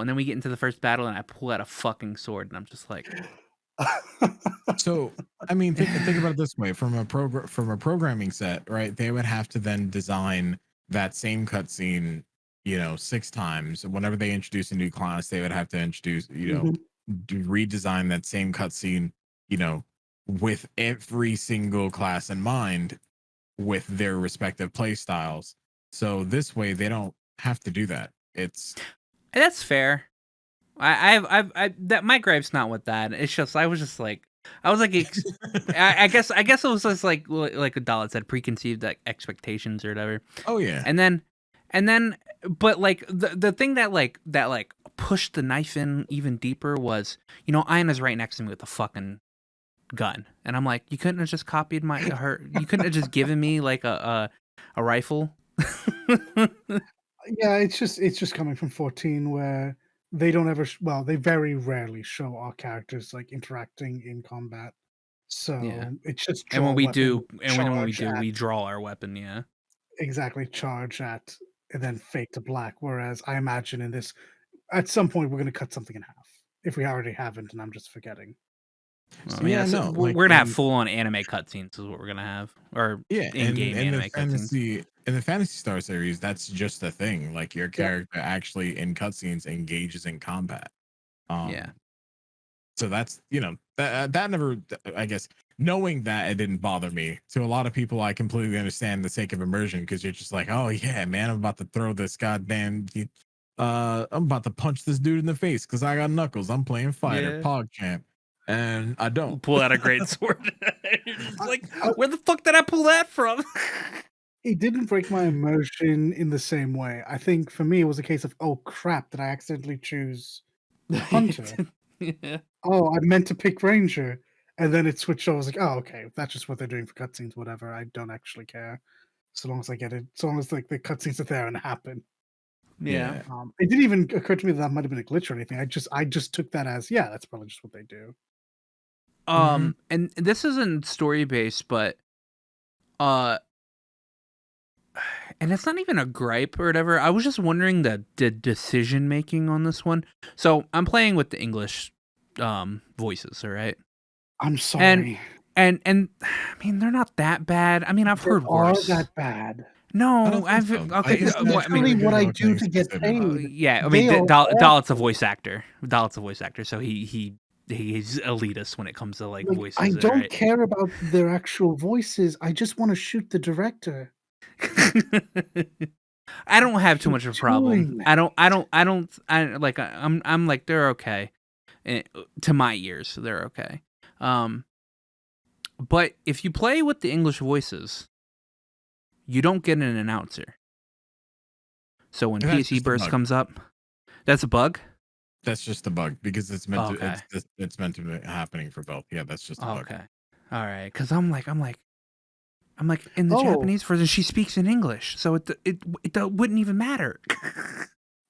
and then we get into the first battle and I pull out a fucking sword and I'm just like, So, I mean, think about it this way: from a programming set, right? They would have to then design that same cutscene, 6 times. Whenever they introduce a new class, they would have to introduce, Mhm. redesign that same cutscene, you know, with every single class in mind, with their respective play styles. So this way, they don't have to do that. It's that's fair. I that my gripe's not with that. It's just I was just like I was like I guess it was just like Dalit said, preconceived expectations or whatever. oh yeah, And then but like the thing that pushed the knife in even deeper was, Ina's right next to me with a fucking gun. And I'm like, you couldn't have just copied you couldn't have just given me like a rifle. Yeah, it's just coming from 14 where they don't ever well, they very rarely show our characters like interacting in combat. Yeah. So it's just And draw when we weapon, do, charge at we draw our weapon, yeah. exactly charge at, and then fade to black. Whereas I imagine in this, at some point we're going to cut something in half if we already haven't, and I'm just forgetting. I so mean, yeah, no, like we're gonna have in full on anime cutscenes is what we're gonna have, or yeah, in game and anime cutscenes. in the Fantasy Star series, that's just a thing. Like your Yep. character actually in cutscenes engages in combat. Yeah. Um, so that's that never. I guess knowing that it didn't bother me. To a lot of people, I completely understand the sake of immersion because you're just like, oh yeah, man, I'm about to throw this goddamn. I'm about to punch this dude in the face because I got knuckles. I'm playing fighter, Yeah. PogChamp, and I don't. Pull out a great sword. You're just like, I, where the fuck did I pull that from? it didn't break my immersion in the same way. I think for me it was a case of, oh crap, did I accidentally choose Hunter? Yeah. Oh, I meant to pick Ranger. And then it switched over. I was like, oh, okay, that's just what they're doing for cutscenes, whatever. I don't actually care. So long as I get it, so long as like the cutscenes are there and happen. Yeah. Yeah, It didn't even occur to me that might have been a glitch or anything. I just took that as, yeah, that's probably just what they do. And this isn't story based, but uh and it's not even a gripe or whatever. I was just wondering the decision making on this one. So I'm playing with the English voices, all right? I'm And sorry. and I mean they're not that bad. I mean I've They heard are worse. that bad. I No, don't think so. okay. It's What I mean, literally what I without do getting to get specific. paid. yeah. I They mean, are Dalit's a awful. voice actor. Dalit's a voice actor, so he's elitist when it comes to like Like, I voices. All don't right. care about their actual voices. I just want to shoot the director. I don't have too Keep much of a doing problem. that. I'm like they're okay, to my ears they're okay. But if you play with the English voices, you don't get an announcer. So when And that's PSE just a burst bug. comes up, that's a bug. That's just a bug because it's meant to. Okay. It's meant to be happening for both. Yeah, that's just a bug. Okay. All right. Because I'm like in the Oh, Japanese version she speaks in English, so it wouldn't even matter.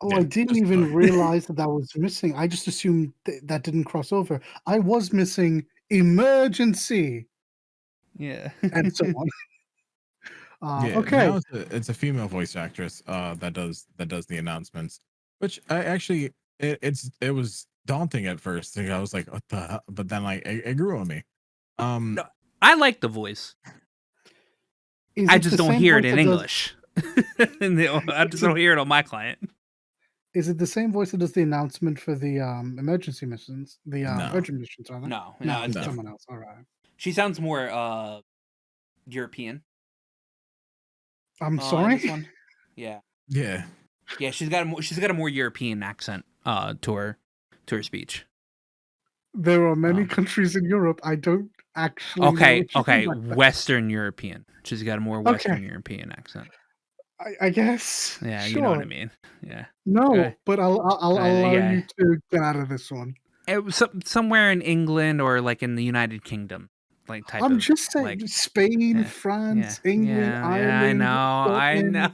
oh, Yeah, I didn't just a even bug. realize that was missing. I just assumed that didn't cross over. I was missing emergency Yeah. and so on. Yeah, Okay. now it's a female voice actress that does the announcements, which I actually it was daunting at first. Like, I was like, what the hell? But then like it grew on me. No, I like the voice. Is I it just the don't same hear voice it in that does? English. I just Is it, don't hear it on my client. is it the same voice that does the announcement for the emergency missions, the No, urgent missions, rather? No, No, it's it's no. someone different. else. All right. She sounds more European. I'm In sorry. this one. Yeah. Yeah, Yeah, she's got a more European accent to her speech. There are many Um, countries in Europe. I don't actually know what you mean okay, by that. Western European. She's got a more Okay, Western European accent. I guess. Yeah, you know what Sure. I mean. Yeah. No, Okay. but I'll allow Yeah. you to get out of this one. It was somewhere in England or like in the United Kingdom, like type I'm of just saying like Spain, yeah, France, England, I Ireland, know, I know.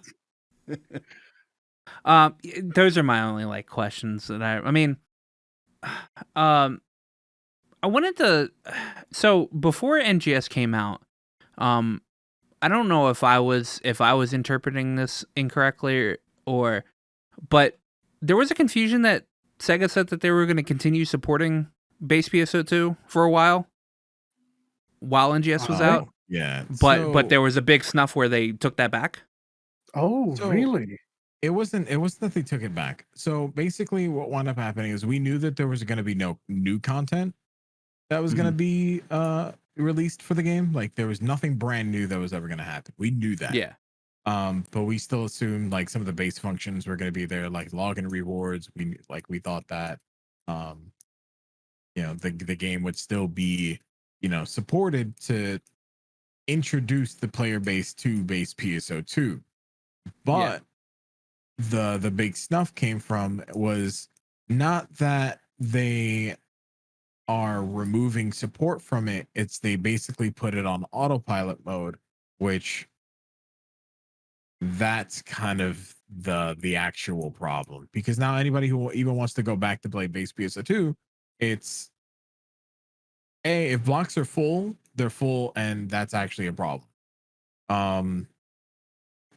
Scotland. Those are my only like questions that I mean, um, I wanted to. So before NGS came out, um, I don't know if I was interpreting this incorrectly but there was a confusion that Sega said that they were going to continue supporting base PSO2 for a while NGS was out, Oh. Yeah. but there was a big snuff where they took that back. Oh, So really? it wasn't that they took it back. So basically what wound up happening is we knew that there was going to be no new content that was going to be released for the game. Like there was nothing brand new that was ever going to happen. We knew that. Yeah. But we still assumed like some of the base functions were going to be there, like login rewards. We thought that the game would still be, supported to introduce the player base to base PSO2. But the big snuff came from was not that they are removing support from it, it's they basically put it on autopilot mode, which that's kind of the actual problem, because now anybody who even wants to go back to play base PSO2, it's if blocks are full, they're full, and that's actually a problem.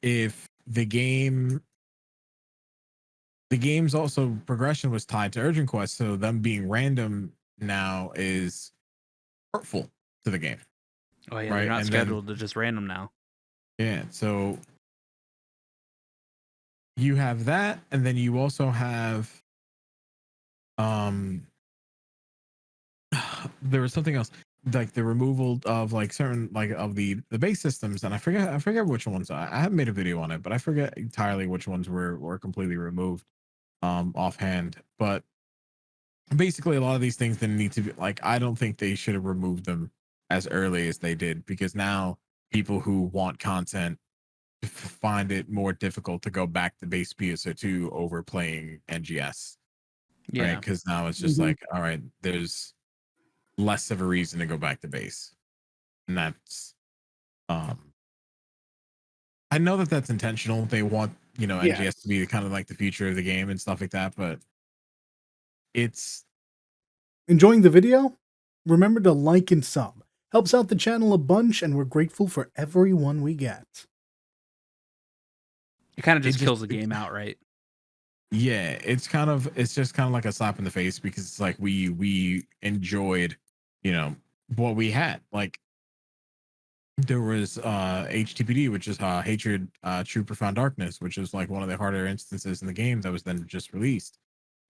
If the game's also progression was tied to urgent quests, so them being random now is hurtful to the game. Oh yeah, they're right? not And scheduled to just random now. Yeah, so you have that, and then you also have there was something else, like the removal of like certain like of the base systems, and I forget which ones. I haven't made a video on it, but I forget entirely which ones were completely removed offhand. But basically a lot of these things didn't need to be, like, I don't think they should have removed them as early as they did, because now people who want content find it more difficult to go back to base PSO2 over playing NGS, right? Yeah. Because now it's just like, all right, there's less of a reason to go back to base, and that's I know that that's intentional. They want Yes. NGS to be kind of like the future of the game and stuff like that, but it's Enjoying the video? Remember to like and sub. Helps out the channel a bunch, and we're grateful for everyone we get. It kind of just just- kills the game outright. yeah, it's just kind of like a slap in the face, because it's like we enjoyed what we had. Like there was HTPD, which is Hatred, True Profound Darkness, which is like one of the harder instances in the game that was then just released,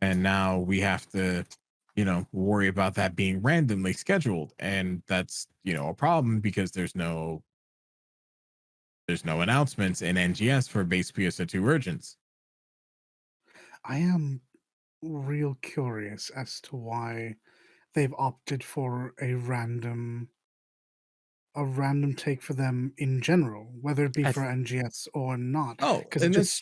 and now we have to worry about that being randomly scheduled, and that's a problem, because there's no announcements in NGS for base PSO2 urgents. I am real curious as to why they've opted for a random take for them in general, whether it be I for NGS or not. Oh, Because and it just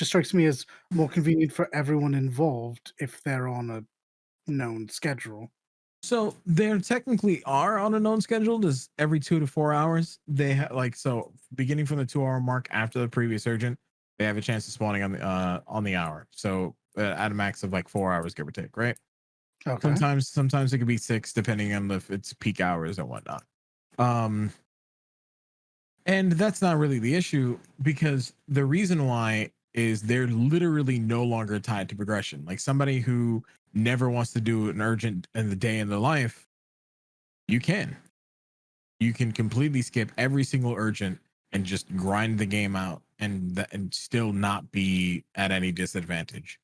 strikes me as more convenient for everyone involved if they're on a known schedule. so they technically are on a known schedule. Is every 2 to 4 hours they have, so beginning from the 2 hour mark after the previous urgent, they have a chance of spawning on the hour. So at a max of like 4 hours, give or take, right? Okay. Sometimes it could be 6, depending on if it's peak hours and whatnot. And that's not really the issue, because the reason why is they're literally no longer tied to progression. Like somebody who never wants to do an urgent in the day in their life, you can completely skip every single urgent and just grind the game out, and still not be at any disadvantage.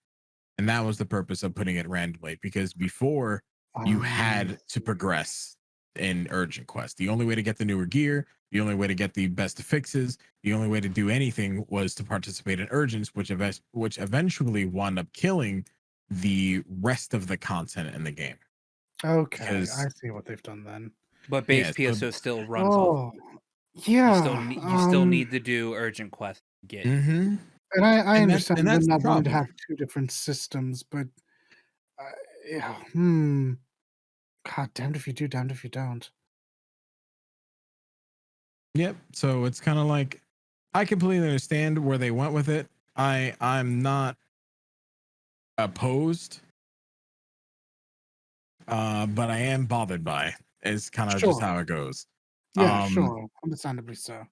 And that was the purpose of putting it randomly, because before you had to progress in urgent quest. The only way to get the newer gear, the only way to get the best fixes, the only way to do anything was to participate in urgents, which eventually wound up killing the rest of the content in the game. Okay, Because I see what they've done then. But base Yeah, PSO still runs off. Oh, You still yeah. you still need to do urgent quests to get. And I And understand them that's the not wanting to problem. have two different systems, but Yeah. God, damned if you do, damned if you don't. Yep. So it's kind of like I completely understand where they went with it. I'm not opposed, but I am bothered by. It's kind of just Sure. how it goes. Yeah, sure. Understandably so.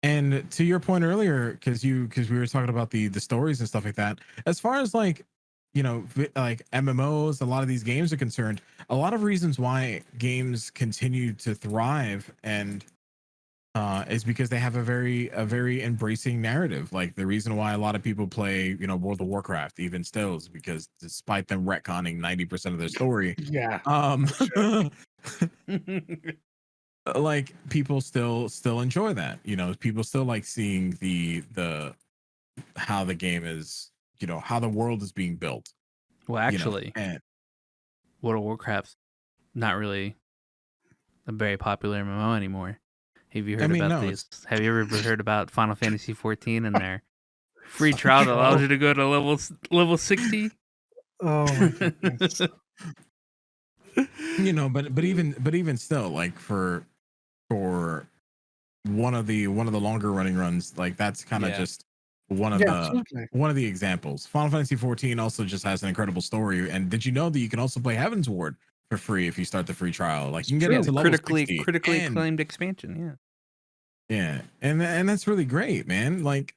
And to your point earlier, because we were talking about the stories and stuff like that. As far as like, like MMOs, a lot of these games are concerned. A lot of reasons why games continue to thrive and is because they have a very embracing narrative. Like the reason why a lot of people play, World of Warcraft even still is because despite them retconning 90% of their story, Yeah. um, Sure. like people still enjoy that. People still like seeing the how the game is, how the world is being built. Well, actually, And World of Warcraft's not really a very popular MMO anymore. Have you I heard mean, about no, these? it's Have you ever heard about Final Fantasy 14 and their free trial that allows you to go to level 60? Oh my goodness. but even still, like for one of the longer running runs, like that's kind of Yeah. just one of Yeah, the absolutely. examples. Final Fantasy 14 also just has an incredible story. And did you know that you can also play Heaven's Ward for free if you start the free trial? Like you can get Yeah, up to the level 60 critically and acclaimed expansion. yeah, and that's really great, man. Like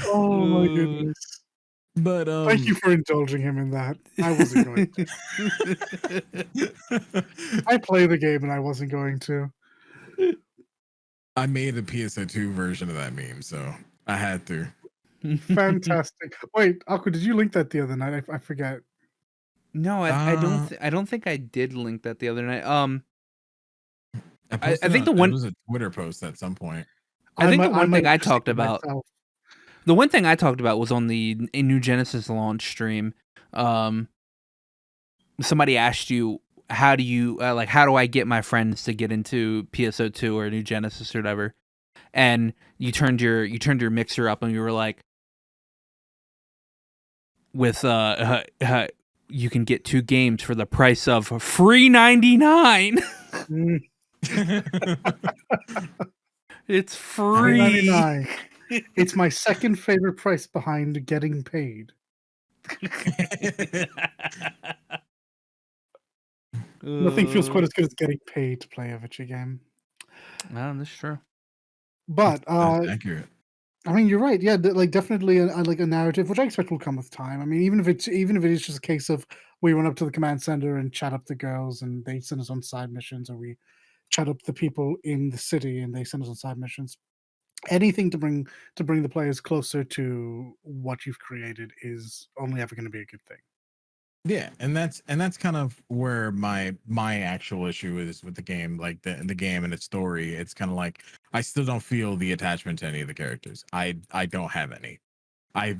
Oh my Yeah. goodness. but Thank you for indulging him in that. I wasn't going to. I play the game and I wasn't going to. I made a PSO2 version of that meme, so I had to. Fantastic. Wait, Aqua, did you link that the other night? I forget. No, I don't I don't think I did link that the other night. I posted think the it one was a Twitter post at some point. I think the I one might thing have I just seen talked it about myself. the one thing I talked about was on the New Genesis launch stream. Somebody asked you how do you how do I get my friends to get into PSO2 or New Genesis or whatever, and you turned your mixer up and you were like, with you can get 2 games for the price of free 99. Mm, It's free. $3.99. It's my second favorite price behind getting paid. Nothing feels quite as good as getting paid to play a Witcher game. That's true. But That's accurate. I mean, you're right. Yeah, like definitely like a narrative, which I expect will come with time. I mean, even if it is just a case of we run up to the command center and chat up the girls, and they send us on side missions, or we chat up the people in the city and they send us on side missions. Anything to bring the players closer to what you've created is only ever going to be a good thing. Yeah, and that's kind of where my actual issue is with the game, like the game and its story. It's kind of like I still don't feel the attachment to any of the characters. I don't have any. I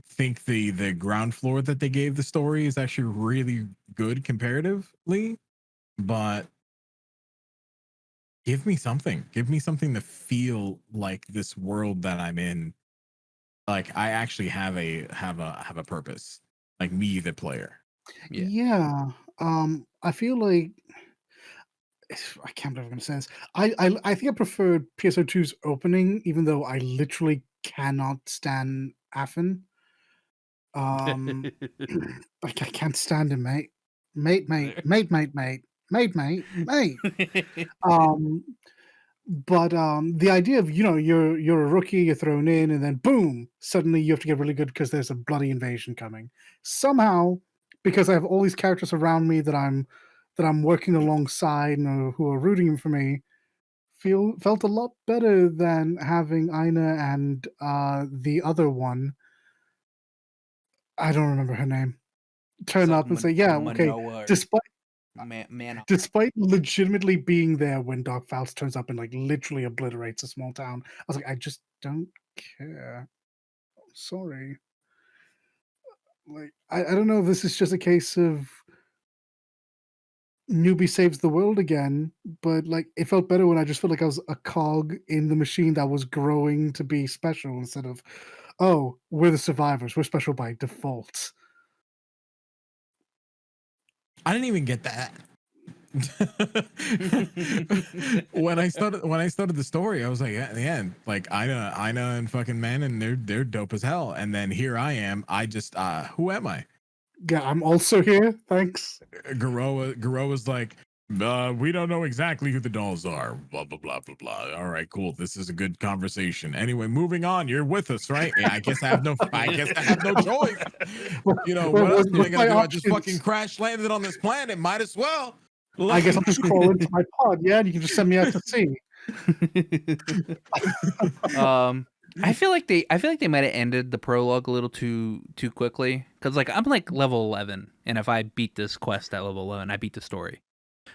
think the ground floor that they gave the story is actually really good comparatively, but give me something. Give me something to feel like this world that I'm in. Like I actually have a purpose. Like me, the player. Yeah. Yeah. I feel like I can't believe I'm going to say this. I think I preferred PSO2's opening, even though I literally cannot stand Affin. Like I can't stand him, mate. Mate, mate, mate, mate, mate, mate, mate, mate. Um, but the idea of you're a rookie, you're thrown in, and then boom, suddenly you have to get really good because there's a bloody invasion coming. Somehow, because I have all these characters around me that I'm working alongside and who are rooting for me, felt a lot better than having Ina and the other one. I don't remember her name. Turn up and say, "Yeah, okay." Manoa Despite man. despite legitimately being there when Dark Faust turns up and like literally obliterates a small town, I was like, I just don't care. Sorry. Like, I don't know if this is just a case of newbie saves the world again, but like it felt better when I just felt like I was a cog in the machine that was growing to be special instead of Oh, we're the survivors. We're special by default. I didn't even get that. when I started the story, I was like, yeah, in the end, like Ina and fucking Man, and they're dope as hell. And then here I am. I just who am I? Yeah, I'm also here. Thanks. Garo was like, we don't know exactly who the dolls are. Blah blah blah blah blah. All right, cool. This is a good conversation. Anyway, moving on. You're with us, right? Yeah, I guess I have no choice. You know, what else am I gonna do? I just fucking crash landed on this planet. Might as well. I guess I'll just crawl into my pod, yeah, and you can just send me out to sea. I feel like they might have ended the prologue a little too quickly, because like I'm like level 11, and if I beat this quest at level 11, I beat the story.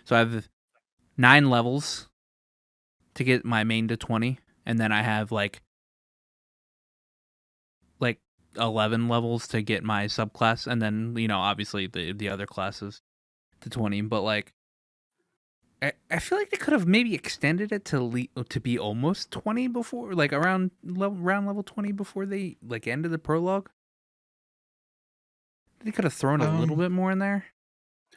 So I have 9 levels to get my main to 20, and then I have like 11 levels to get my subclass, and then obviously the other classes to 20. But like I feel like they could have maybe extended it to be almost 20 before, like around level 20 before they like ended the prologue. They could have thrown a little bit more in there.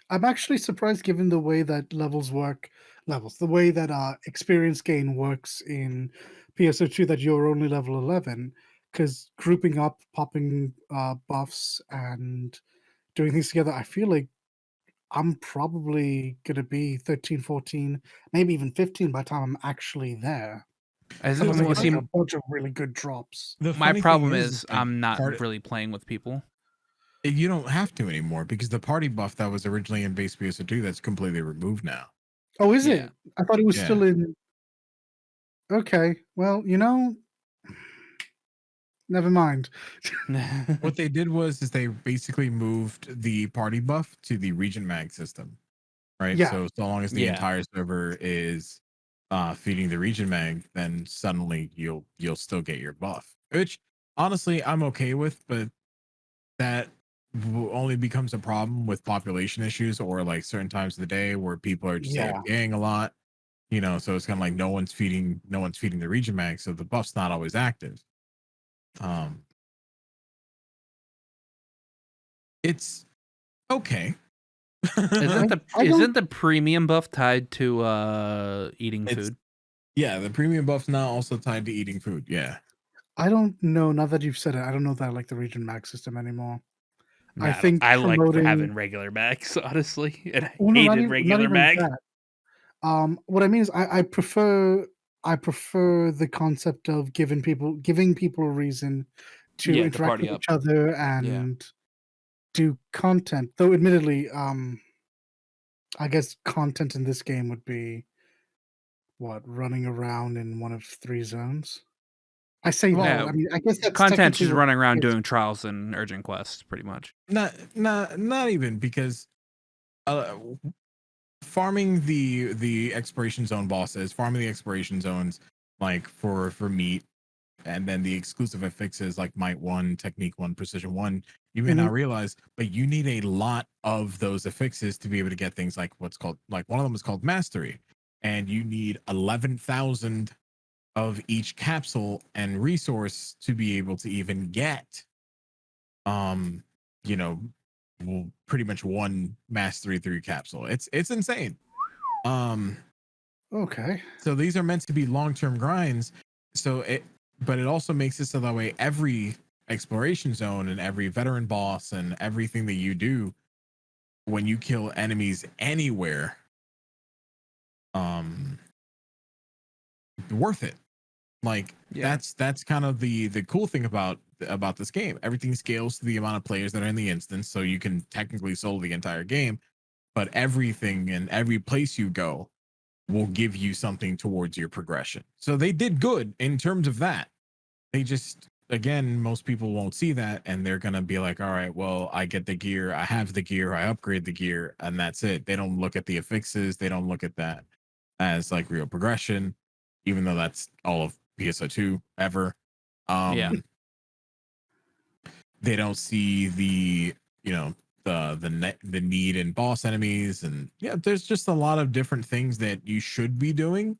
I'm actually surprised, given the way that the way that experience gain works in PSO2, that you're only level 11, because grouping up, popping buffs, and doing things together, I feel like I'm probably going to be 13, 14, maybe even 15 by the time I'm actually there. Unless I get like, a bunch of really good drops. My problem is I'm not really playing with people. You don't have to anymore, because the party buff that was originally in base PSO2, that's completely removed now. Oh, is it? I thought it was still in. Okay, well, never mind. What they did was they basically moved the party buff to the region mag system, right? Yeah. So long as the entire server is feeding the region mag, then suddenly you'll still get your buff, which honestly I'm okay with, but that only becomes a problem with population issues, or like certain times of the day where people are just AFKing a lot, so it's kind of like no one's feeding the region mag, so the buff's not always active. It's okay. Isn't the premium buff tied to eating food? Yeah, the premium buff's now also tied to eating food. Yeah. I don't know. Now that you've said it, I don't know that I like the region max system anymore. I think I like having regular max, honestly, and I hated regular mag. What I mean is, I prefer the concept of giving people a reason to interact with each other and do content. Though, admittedly, I guess content in this game would be running around in one of 3 zones. I say that. I mean, I guess that's content just running around doing trials and urgent quests, pretty much. Not even, because farming the exploration zone bosses, farming the exploration zones, like for meat, and then the exclusive affixes like Might 1, Technique 1, Precision 1, you may not realize, but you need a lot of those affixes to be able to get things like what's called, like one of them is called Mastery, and you need 11,000 of each capsule and resource to be able to even get pretty much one Mastery 3 capsule. It's insane. Okay. So these are meant to be long-term grinds. But it also makes it so that way every exploration zone and every veteran boss and everything that you do when you kill enemies anywhere, worth it. Like that's kind of the cool thing about this game. Everything scales to the amount of players that are in the instance, so you can technically solo the entire game, but everything and every place you go will give you something towards your progression. So they did good in terms of that. They just, again, most people won't see that, and they're gonna be like, all right, well, I get the gear, I have the gear, I upgrade the gear, and that's it. They don't look at the affixes, they don't look at that as like real progression, even though that's all of PSO2 ever. They don't see the the need in boss enemies, and there's just a lot of different things that you should be doing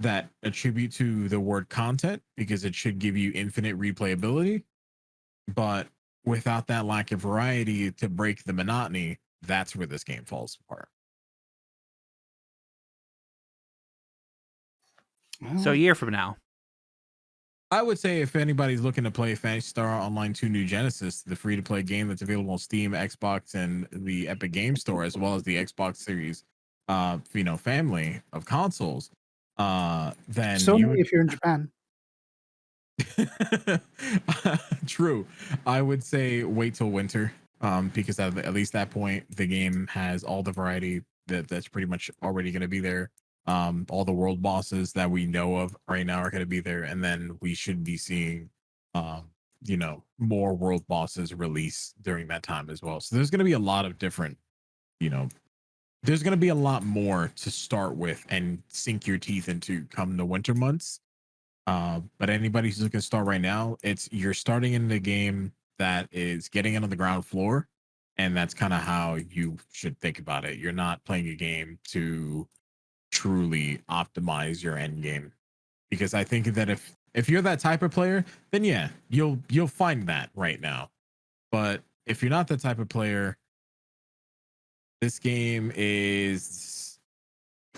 that attribute to the word content because it should give you infinite replayability. But without that lack of variety to break the monotony, that's where this game falls apart. So a year from now. I would say if anybody's looking to play Phantasy Star Online 2 New Genesis, the free-to-play game that's available on Steam, Xbox, and the Epic Game Store, as well as the Xbox Series, family of consoles, then So you would. if you're in Japan. True. I would say wait till winter, because at least that point the game has all the variety that's pretty much already going to be there. All the world bosses that we know of right now are going to be there, and then we should be seeing, more world bosses release during that time as well. So there's going to be a lot of different, there's going to be a lot more to start with and sink your teeth into come the winter months. But anybody who's looking to start right now, you're starting in the game that is getting in on the ground floor, and that's kind of how you should think about it. You're not playing a game to truly optimize your end game, because I think that if you're that type of player, then yeah, you'll find that right now. But if you're not that type of player, this game is,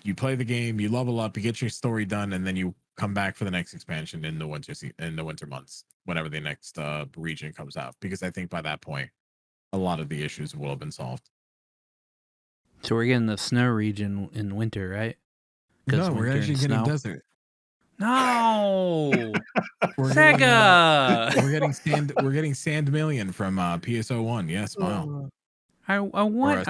you play the game, you level up, you get your story done, and then you come back for the next expansion in the winter months, whenever the next region comes out, because I think by that point a lot of the issues will have been solved. So we're getting the snow region in winter, right? No, we're actually getting desert. No, We're Sega. We're getting Sand Million from PSO1. Yes, smile. I want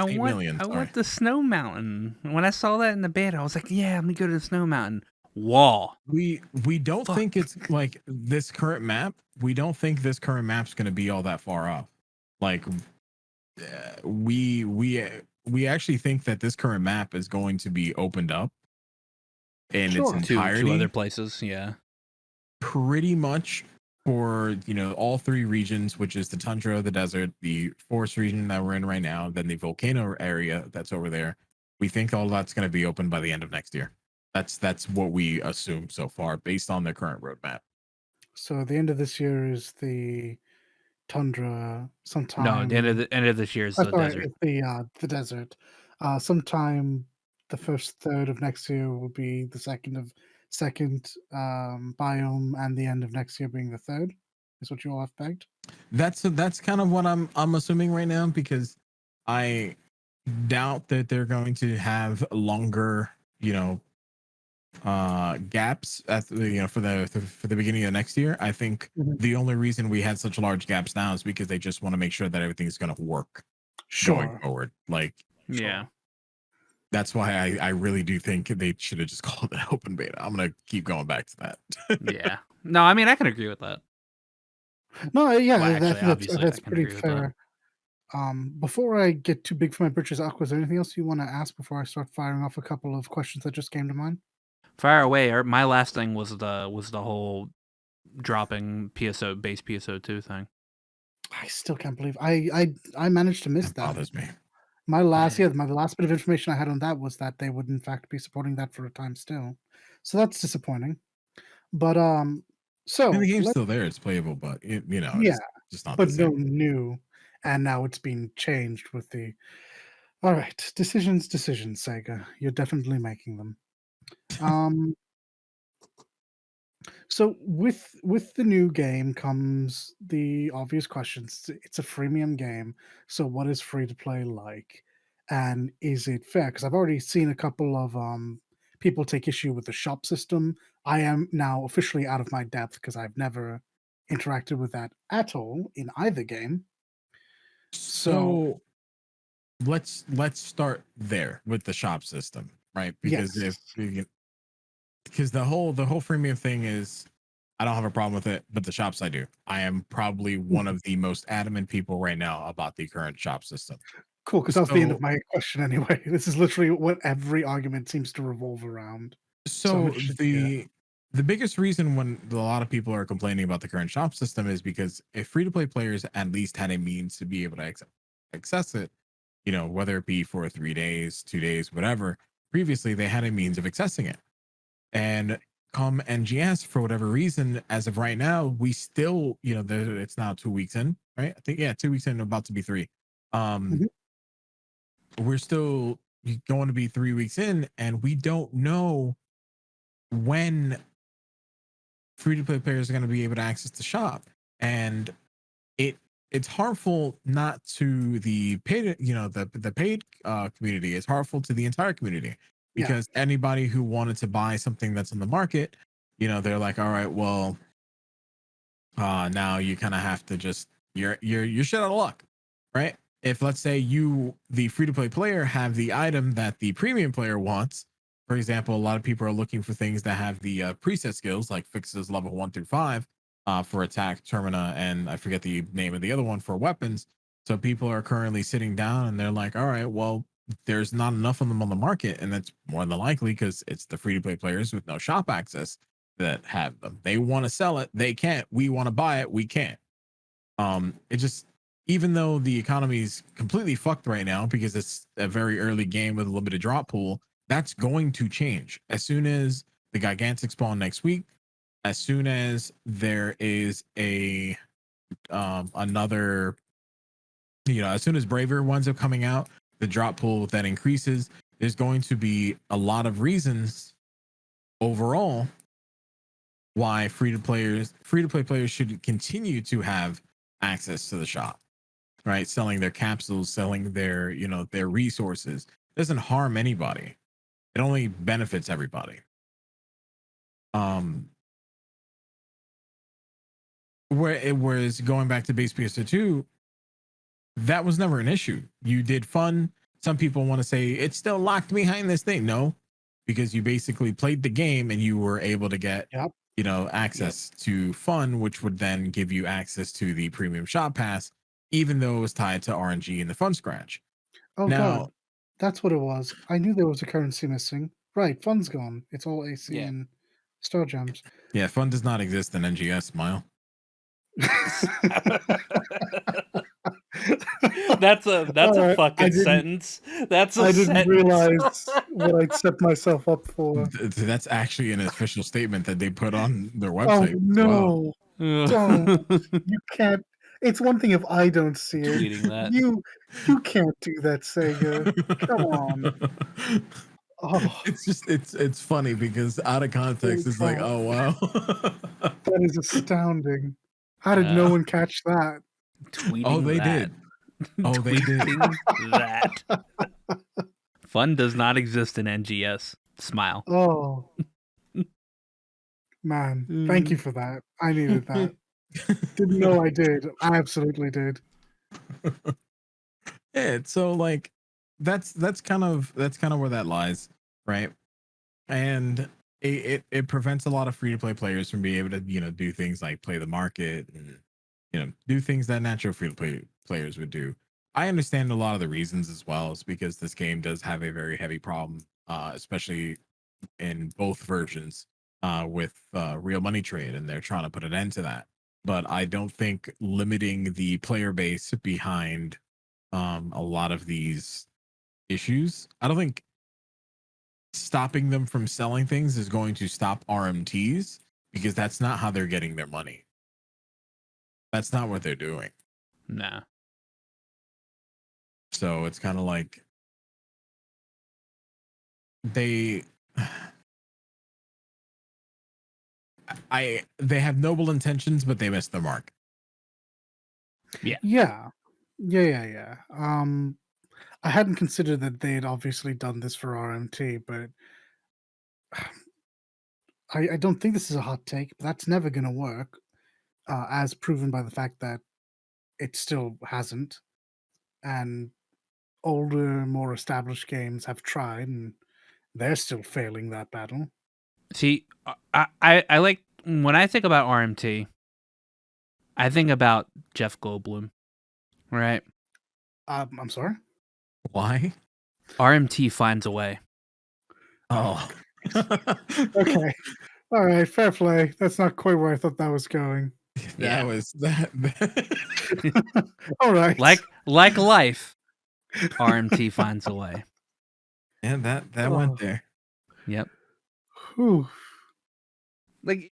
the snow mountain. When I saw that in the beta, I was like, yeah, let me go to the snow mountain. Wall. We don't think it's like this current map. We don't think this current map's going to be all that far off. Like, we actually think that this current map is going to be opened up in its entirety to other places. Yeah, pretty much for all three regions, which is the tundra, the desert, the forest region that we're in right now, then the volcano area that's over there. We think all that's going to be open by the end of next year. That's what we assume so far based on the current roadmap. So the end of this year is the tundra. Sometime. No, the end of this year is the desert. The desert. Sometime the first third of next year will be the second biome, and the end of next year being the third. Is what you all have pegged. That's kind of what I'm assuming right now, because I doubt that they're going to have longer, gaps at for the beginning of next year. I think the only reason we had such large gaps now is because they just want to make sure that everything's going to work going forward. Like, yeah, that's why I really do think they should have just called it open beta. I'm gonna keep going back to that. Yeah, no, I mean I can agree with that. No, yeah, well, actually, that's pretty fair. Before I get too big for my britches, Aqua, is there anything else you want to ask before I start firing off a couple of questions that just came to mind? Fire away. My last thing was the whole dropping base PSO2 thing. I still can't believe I managed to miss that. Bothers me. My last bit of information I had on that was that they would in fact be supporting that for a time still. So that's disappointing. But so the game's still there, it's playable, but it's just not but the same. no new, and now it's being changed with the all right, decisions, Sega. You're definitely making them. So with the new game comes the obvious questions. It's a freemium game, so what is free to play like, and is it fair? Because I've already seen a couple of people take issue with the shop system. I am now officially out of my depth because I've never interacted with that at all in either game. So let's start there with the shop system, right? Because because the whole freemium thing is, I don't have a problem with it, but the shops I do. I am probably one of the most adamant people right now about the current shop system. Cool, because that's the end of my question anyway. This is literally what every argument seems to revolve around. So the biggest reason when a lot of people are complaining about the current shop system is because if free-to-play players at least had a means to be able to access it, whether it be for 3 days, 2 days, whatever, previously they had a means of accessing it. And come NGS, for whatever reason, as of right now, we still, it's now 2 weeks in, right? I think, 2 weeks in, about to be 3. Mhm. We're still going to be 3 weeks in, and we don't know when free-to-play players are going to be able to access the shop. And it's harmful not to the paid, the paid community. It's harmful to the entire community, because anybody who wanted to buy something that's on the market, they're like, all right, well, now you kind of have to just you're shit out of luck, right? If, let's say, you, the free-to-play player, have the item that the premium player wants. For example, a lot of people are looking for things that have the preset skills, like fixes level 1 through 5 for attack, termina, and I forget the name of the other one for weapons. So people are currently sitting down and they're like, all right, well, there's not enough of them on the market, and that's more than likely because it's the free-to-play players with no shop access that have them. They want to sell it, they can't. We want to buy it, we can't. It just, even though the economy's completely fucked right now because it's a very early game with a limited drop pool, that's going to change as soon as the gigantic spawn next week, as soon as there is a another, as soon as braver ones are coming out, the drop pool that increases. There's going to be a lot of reasons overall why free-to-play players should continue to have access to the shop, right? Selling their capsules, selling their, their resources doesn't harm anybody. It only benefits everybody. Whereas going back to base PSO2, that was never an issue. You did fun. Some people want to say it's still locked behind this thing. No, because you basically played the game and you were able to get access to fun, which would then give you access to the premium shop pass, even though it was tied to RNG and the fun scratch. Oh Now, god, that's what it was. I knew there was a currency missing. Right, fun's gone. It's all AC Yeah. and star gems. yeah, fun does not exist in NGS, Smile. That's a Alright, fucking sentence. That's a I didn't sentence. realize what I'd set myself up for. That's actually an official statement that they put on their Oh website as well. no! Don't. You can't. It's one thing if I don't see it. Tweeting that. You can't do that, Sega. Come on. Oh, It's just it's funny because out of context, holy it's like, crap. oh wow. That is astounding. How did no one catch that? Tweeting Oh, they that. did. Oh, they did. Tweeting that. Fun does not exist in NGS. Smile. Oh. Man, thank you for that. I needed that. Didn't know I did. I absolutely did. Yeah, so like that's kind of where that lies, right? And it prevents a lot of free to play players from being able to do things like play the market and do things that natural free to play players would do. I understand a lot of the reasons as well. It's because this game does have a very heavy problem, especially in both versions, with real money trade, and they're trying to put an end to that. But I don't think limiting the player base behind a lot of these issues, I don't think stopping them from selling things is going to stop RMTs, because that's not how they're getting their money. That's not what they're doing. Nah. So it's kind of like they have noble intentions, but they missed the mark. Yeah. I hadn't considered that they had obviously done this for RMT, but I don't think this is a hot take, but that's never going to work, as proven by the fact that it still hasn't. And older, more established games have tried, and they're still failing that battle. See, I like, when I think about RMT, I think about Jeff Goldblum, right? I'm sorry? Why? RMT finds a way. Oh. Okay. All right, fair play. That's not quite where I thought that was going. That was that. All right. Like life, RMT finds a way. And that went there. Yep. Whew. Like,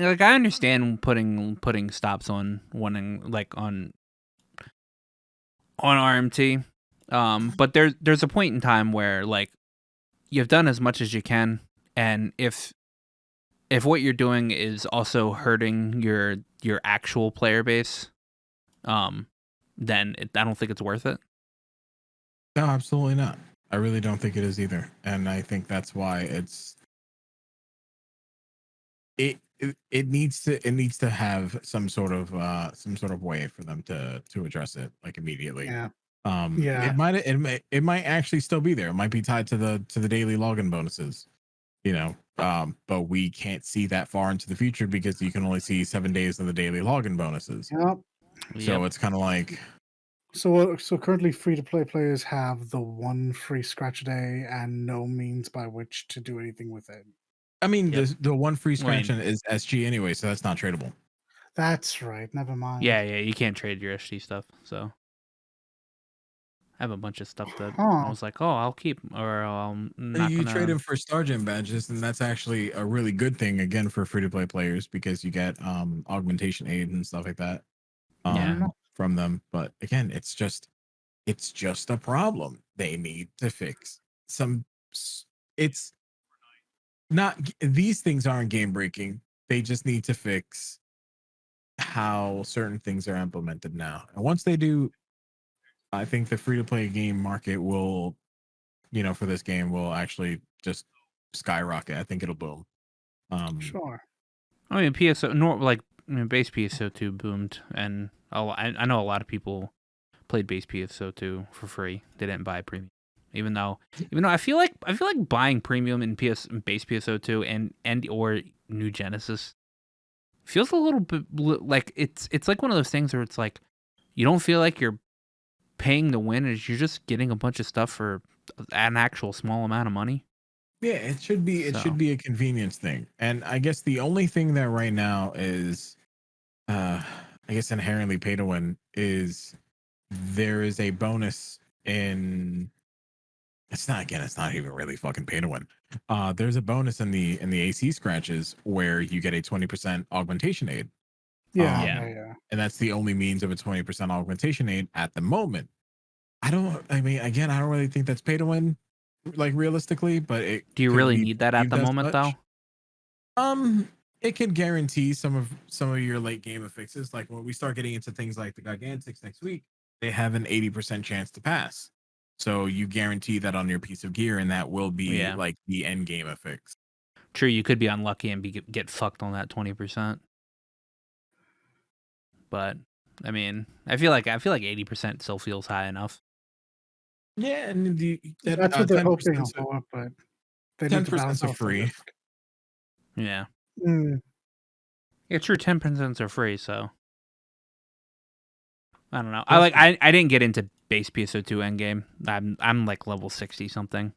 I understand putting stops on wanting like on RMT, but there's a point in time where like you've done as much as you can, and if what you're doing is also hurting your actual player base, then I don't think it's worth it. No, absolutely not. I really don't think it is either, and I think that's why it needs to have some sort of way for them to address it like immediately. Yeah. It might actually still be there. It might be tied to the daily login bonuses, but we can't see that far into the future because you can only see 7 days of the daily login bonuses. Yep. So it's kind of like, So currently free-to-play players have the one free scratch a day and no means by which to do anything with it. I mean, Yep. the one free scratch is SG anyway, so that's not tradable. That's right. Never mind. Yeah, you can't trade your SG stuff. So I have a bunch of stuff that I Huh. was like, oh, I'll keep, or I'm not You gonna. trade them for Star Gem badges, and that's actually a really good thing again for free to play players because you get augmentation aid and stuff like that from them. But again, it's just a problem they need to fix. It's not, these things aren't game breaking. They just need to fix how certain things are implemented now. And once they do, I think the free to play game market will, for this game will actually just skyrocket. I think it'll boom. Sure. I mean, base PSO2 boomed, and I know a lot of people played base PSO2 for free. They didn't buy premium, even though I feel like buying premium in base PSO2 and or New Genesis feels a little bit like it's like one of those things where it's like you don't feel like you're paying to win, as you're just getting a bunch of stuff for an actual small amount of money. Yeah, it should be a convenience thing. And I guess the only thing that right now is I guess inherently pay to win is there is a bonus in, it's not even really fucking pay to win. There's a bonus in the AC scratches where you get a 20% augmentation aid. Yeah. And that's the only means of a 20% augmentation aid at the moment. I don't really think that's pay to win, like realistically, but do you really need that at the moment though? It could guarantee some of your late game fixes. Like when we start getting into things like the Gigantics next week, they have an 80% chance to pass. So you guarantee that on your piece of gear, and that will be like the end game fix. True, you could be unlucky and get fucked on that 20%. But I mean, I feel like 80% still feels high enough. Yeah, and that's what they're hoping for, but they need to balance out free. Yeah. Mm. Yeah, true. 10% are free, so I don't know. I didn't get into base PSO2 endgame. I'm like level 60 something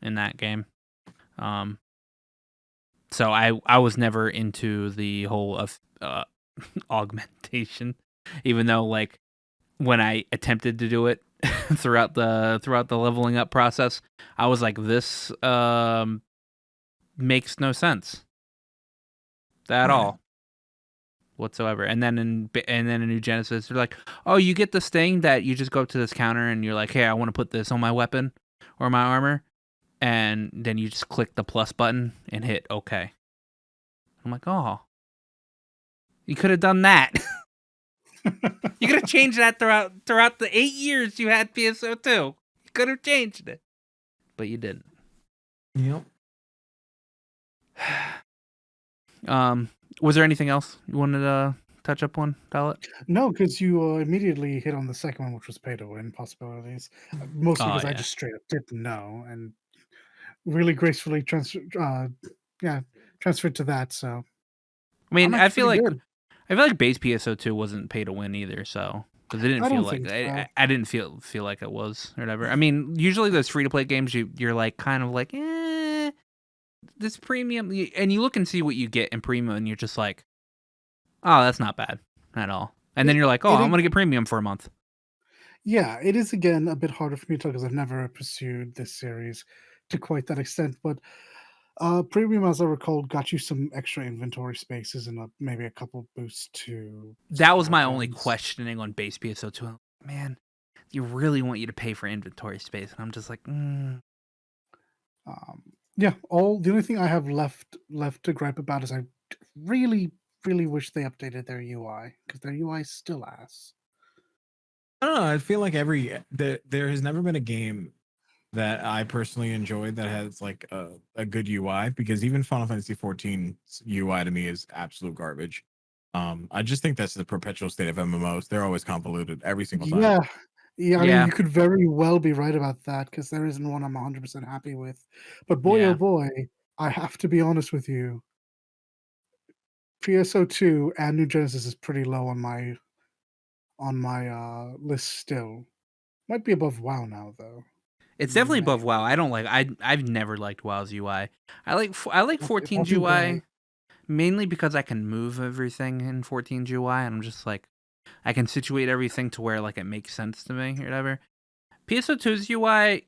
in that game. So I was never into the whole of augmentation, even though like when I attempted to do it throughout the leveling up process, I was like, this makes no sense at all whatsoever. And then in New Genesis, they're like, oh, you get this thing that you just go up to this counter and you're like, hey, I want to put this on my weapon or my armor, and then you just click the plus button and hit OK. I'm like, oh, you could have done that. You could have changed that throughout the 8 years you had PSO2. You could have changed it, but you didn't. Yep. Was there anything else you wanted to touch up on, Dalit? No, because you immediately hit on the second one, which was pay to win possibilities. Mostly because I just straight up didn't know and really gracefully transferred to that. So I mean, I feel like base PSO2 wasn't pay to win either, so because it didn't feel like I didn't feel like it was or whatever. I mean, usually those free to play games, you're like kind of like, this premium, and you look and see what you get in premium, and you're just like, oh, that's not bad at all. And then you're like, oh, I'm gonna get premium for a month. Yeah, it is again a bit harder for me to tell because I've never pursued this series to quite that extent, but premium, as I recall, got you some extra inventory spaces and maybe a couple boosts to That was my only guns. questioning on base PSO2. Man, you really want you to pay for inventory space, and I'm just like, Yeah, the only thing I have left to gripe about is I really, really wish they updated their UI, because their UI is still ass. I don't know. I feel like there has never been a game that I personally enjoyed that has like a good UI, because even Final Fantasy 14's UI to me is absolute garbage. I just think that's the perpetual state of MMOs. They're always convoluted every single time. Yeah. Yeah, I mean, yeah, you could very well be right about that, because there isn't one I'm 100% happy with. But boy, oh yeah. boy, I have to be honest with you. PSO2 and New Genesis is pretty low on my list still. Might be above WoW now though. It's definitely above Maybe. WoW. I don't like. I've never liked WoW's UI. I like Okay, 14's well, too bad. UI mainly because I can move everything in 14's UI, and I'm just like, I can situate everything to where like it makes sense to me or whatever. PSO2's UI,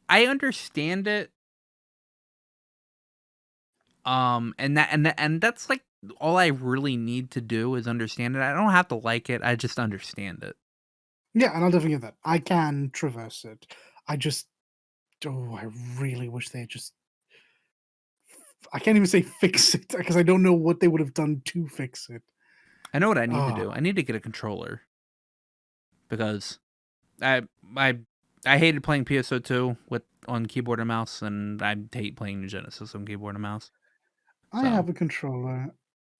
I understand it. And that's like all I really need to do is understand it. I don't have to like it. I just understand it. Yeah, and I'll definitely get that. I can traverse it. I just I really wish they had just I can't even say fix it, because I don't know what they would have done to fix it. I know what I need to Oh, do. I need to get a controller because I I I hated playing PSO2 on keyboard and mouse, and I hate playing New Genesis on keyboard and mouse. I So have a controller.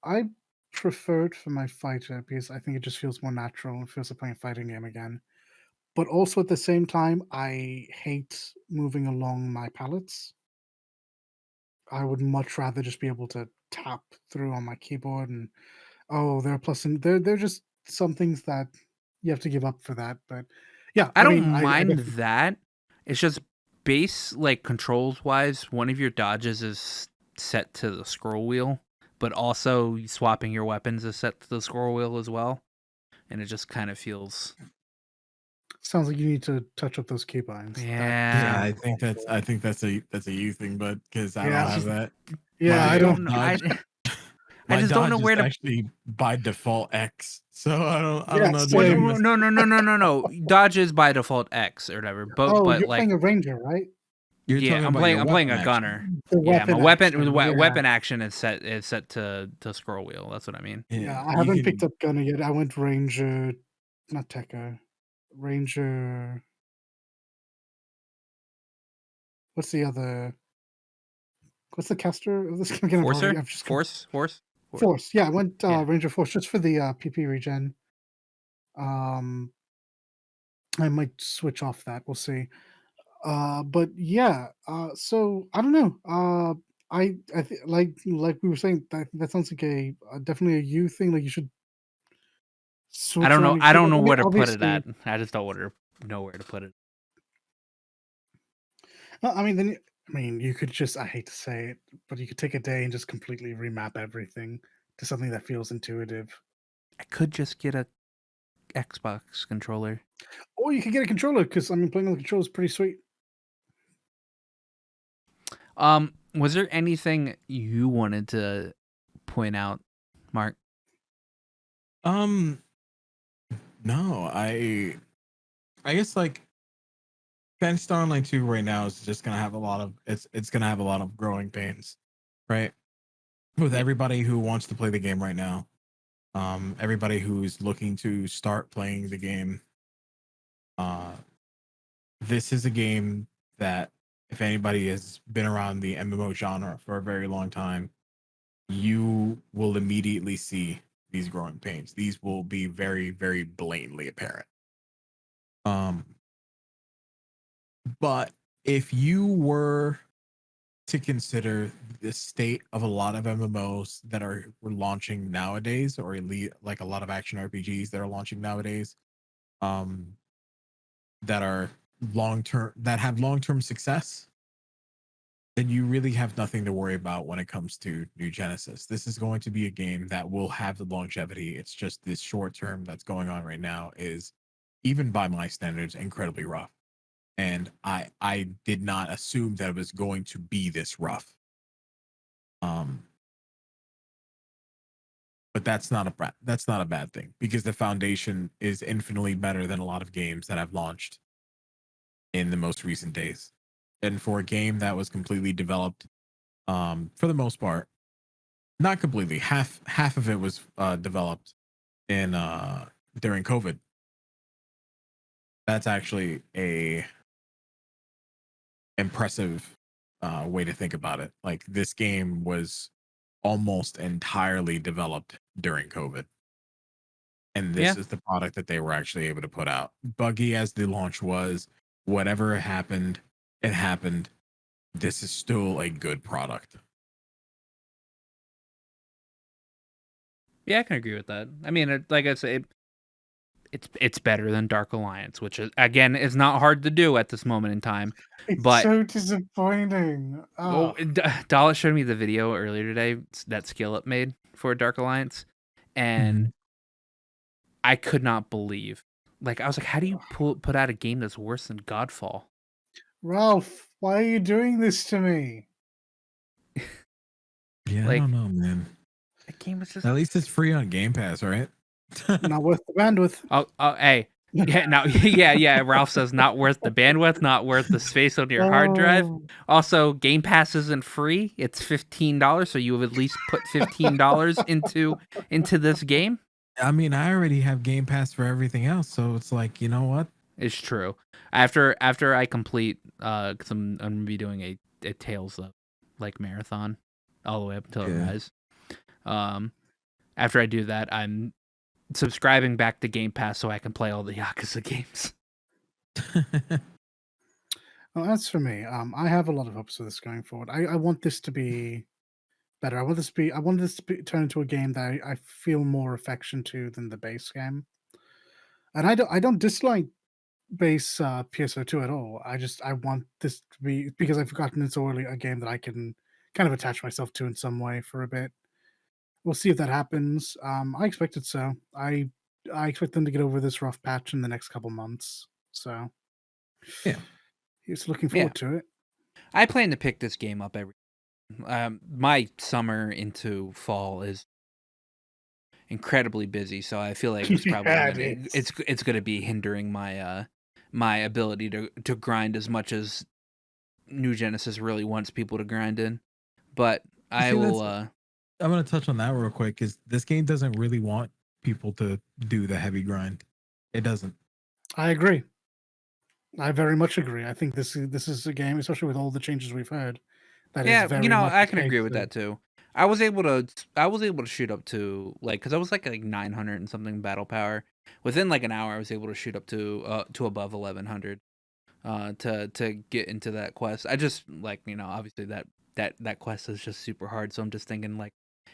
I prefer it for my fighter because I think it just feels more natural. It feels like playing a fighting game again. But also at the same time, I hate moving along my palettes. I would much rather just be able to tap through on my keyboard, and there are plus and they're just some things that you have to give up for that. But yeah, I I don't mean, I mind definitely that. It's just base like controls wise, one of your dodges is set to the scroll wheel, but also swapping your weapons is set to the scroll wheel as well, and it just kind of feels sounds like you need to touch up those keybinds. That Yeah, yeah. sounds I awful. think that's a you thing, but because I don't Yeah, It's have just that. yeah, I I My don't. don't know. dodge I my just don't know dodge is where to. actually by default X. So I Yeah, don't know. Do Well, I same. mess? no. Dodge is by default X or whatever. Oh, But you're like playing a ranger, right? You're yeah, talking about your I'm playing weapon a action. gunner. The Yeah, my weapon weapon action, yeah. weapon action is set to scroll wheel. That's what I mean. Yeah, Yeah, I you haven't picked can. up gunner yet. I went ranger, not Tekka. Ranger, what's the other what's the caster of this game again? Forcer, I've just force. Force. Yeah, I went Yeah, Ranger Force just for the PP regen. Um I might switch off that. We'll see. But yeah, so I don't know. Like we were saying, that sounds like a definitely a you thing. Like you should switch around your I don't keyboard. know I mean, where to put it obviously, at. I just don't know where to put it. I mean, you could just, I hate to say it, but you could take a day and just completely remap everything to something that feels intuitive. I could just get a Xbox controller. Or you could get a controller, because I mean, playing on the controller is pretty sweet. Was there anything you wanted to point out, Mark? Um, no, I guess like Phantasy Star Online 2 right now is just gonna have a lot of it's gonna have a lot of growing pains, right? With Yeah. everybody who wants to play the game right now, everybody who's looking to start playing the game, uh, this is a game that if anybody has been around the MMO genre for a very long time, you will immediately see these growing pains. These will be very, very blatantly apparent. Um, but if you were to consider the state of a lot of MMOs that are launching nowadays, or elite, like a lot of action RPGs that are launching nowadays, um, that are that have long term success, then you really have nothing to worry about when it comes to New Genesis. This is going to be a game that will have the longevity. It's just this short term that's going on right now is, even by my standards, incredibly rough. and I did not assume that it was going to be this rough. But that's not a bad thing, because the foundation is infinitely better than a lot of games that have launched in the most recent days. And for a game that was completely developed, for the most part, not completely, half of it was developed in during COVID. That's actually a impressive way to think about it. Like, this game was almost entirely developed during COVID, and Yeah. this is the product that they were actually able to put out. Buggy as the launch was, whatever happened, it happened. This is still a good product. Yeah, I can agree with that. I mean, like I say, it's better than Dark Alliance, which is, again, is not hard to do at this moment in time. It's But so disappointing. oh, Dallas showed me the video earlier today that Skillet made for Dark Alliance, and I could not believe. Like, I was like, how do you put out a game that's worse than Godfall? Ralph, why are you doing this to me? Yeah, I Like, don't know, man. the game was just At least it's free on Game Pass, right? Not worth the bandwidth. hey. Yeah, no, yeah. Ralph says not worth the bandwidth, not worth the space on your hard drive. Oh. Also, Game Pass isn't free; it's $15. So you have at least put $15 into this game. I mean, I already have Game Pass for everything else, so it's like, you know what? It's true. After I complete, because I'm gonna be doing a Tales of like marathon, all the way up until it rise. After I do that, I'm subscribing back to Game Pass so I can play all the Yakuza games. Well, that's for me. I have a lot of hopes for this going forward. I want this to be better. I want this to be turn into a game that I feel more affection to than the base game. And I don't dislike base PSO2 at all. I want this to be, because I've forgotten it's already a game that I can kind of attach myself to in some way for a bit. We'll see if that happens. I expect it so. I expect them to get over this rough patch in the next couple months. So Yeah. he's looking forward to it. I plan to pick this game up every. My summer into fall is incredibly busy, so I feel like it's probably it's going to be hindering my my ability to grind as much as New Genesis really wants people to grind in. But I will. I'm going to touch on that real quick, because this game doesn't really want people to do the heavy grind. It doesn't. I agree. I very much agree. I think this is a game, especially with all the changes we've heard, that is very much I a can agree case with of- that too. I was able to shoot up to, like, because I was like 900 and something battle power. Within like an hour, I was able to shoot up to above 1100 to get into that quest. I just, like, obviously that quest is just super hard, so I'm just thinking, like,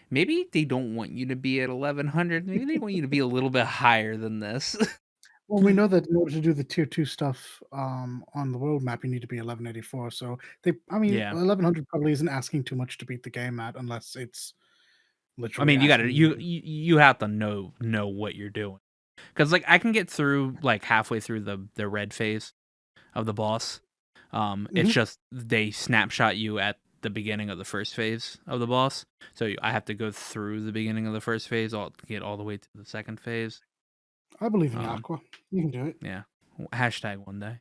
maybe they don't want you to be at 1100. Maybe they want you to be a little bit higher than this. Well, we know that in order to do the tier 2 stuff on the world map, you need to be 1184. So Yeah. 1100 probably isn't asking too much to beat the game at, unless it's I literally. mean, you gotta asking you have to know what you're doing, because like I can get through like halfway through the red phase of the boss. It's just they snapshot you at the beginning of the first phase of the boss, so I have to go through the beginning of the first phase to get all the way to the second phase. I believe in you, Aqua. You can do it. Yeah, hashtag one day.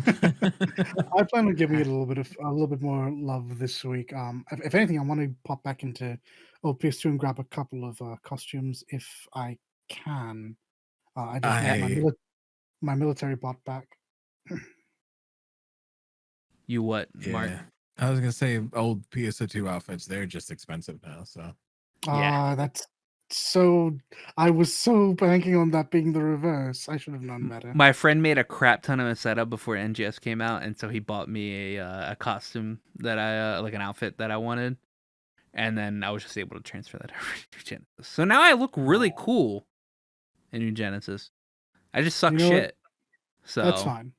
I plan on giving it a little bit more love this week. If anything, I want to pop back into old PS2 and grab a couple of costumes if I can. I just need my military bot back. You what, Mark? I was gonna say, old PSO2 outfits, they're just expensive now. So Yeah. That's so. I was so banking on that being the reverse. I should have known better. My friend made a crap ton of a setup before NGS came out, and so he bought me a costume that I like an outfit that I wanted, and then I was just able to transfer that over to New Genesis. So now I look really cool in New Genesis. I just suck shit. So that's fine.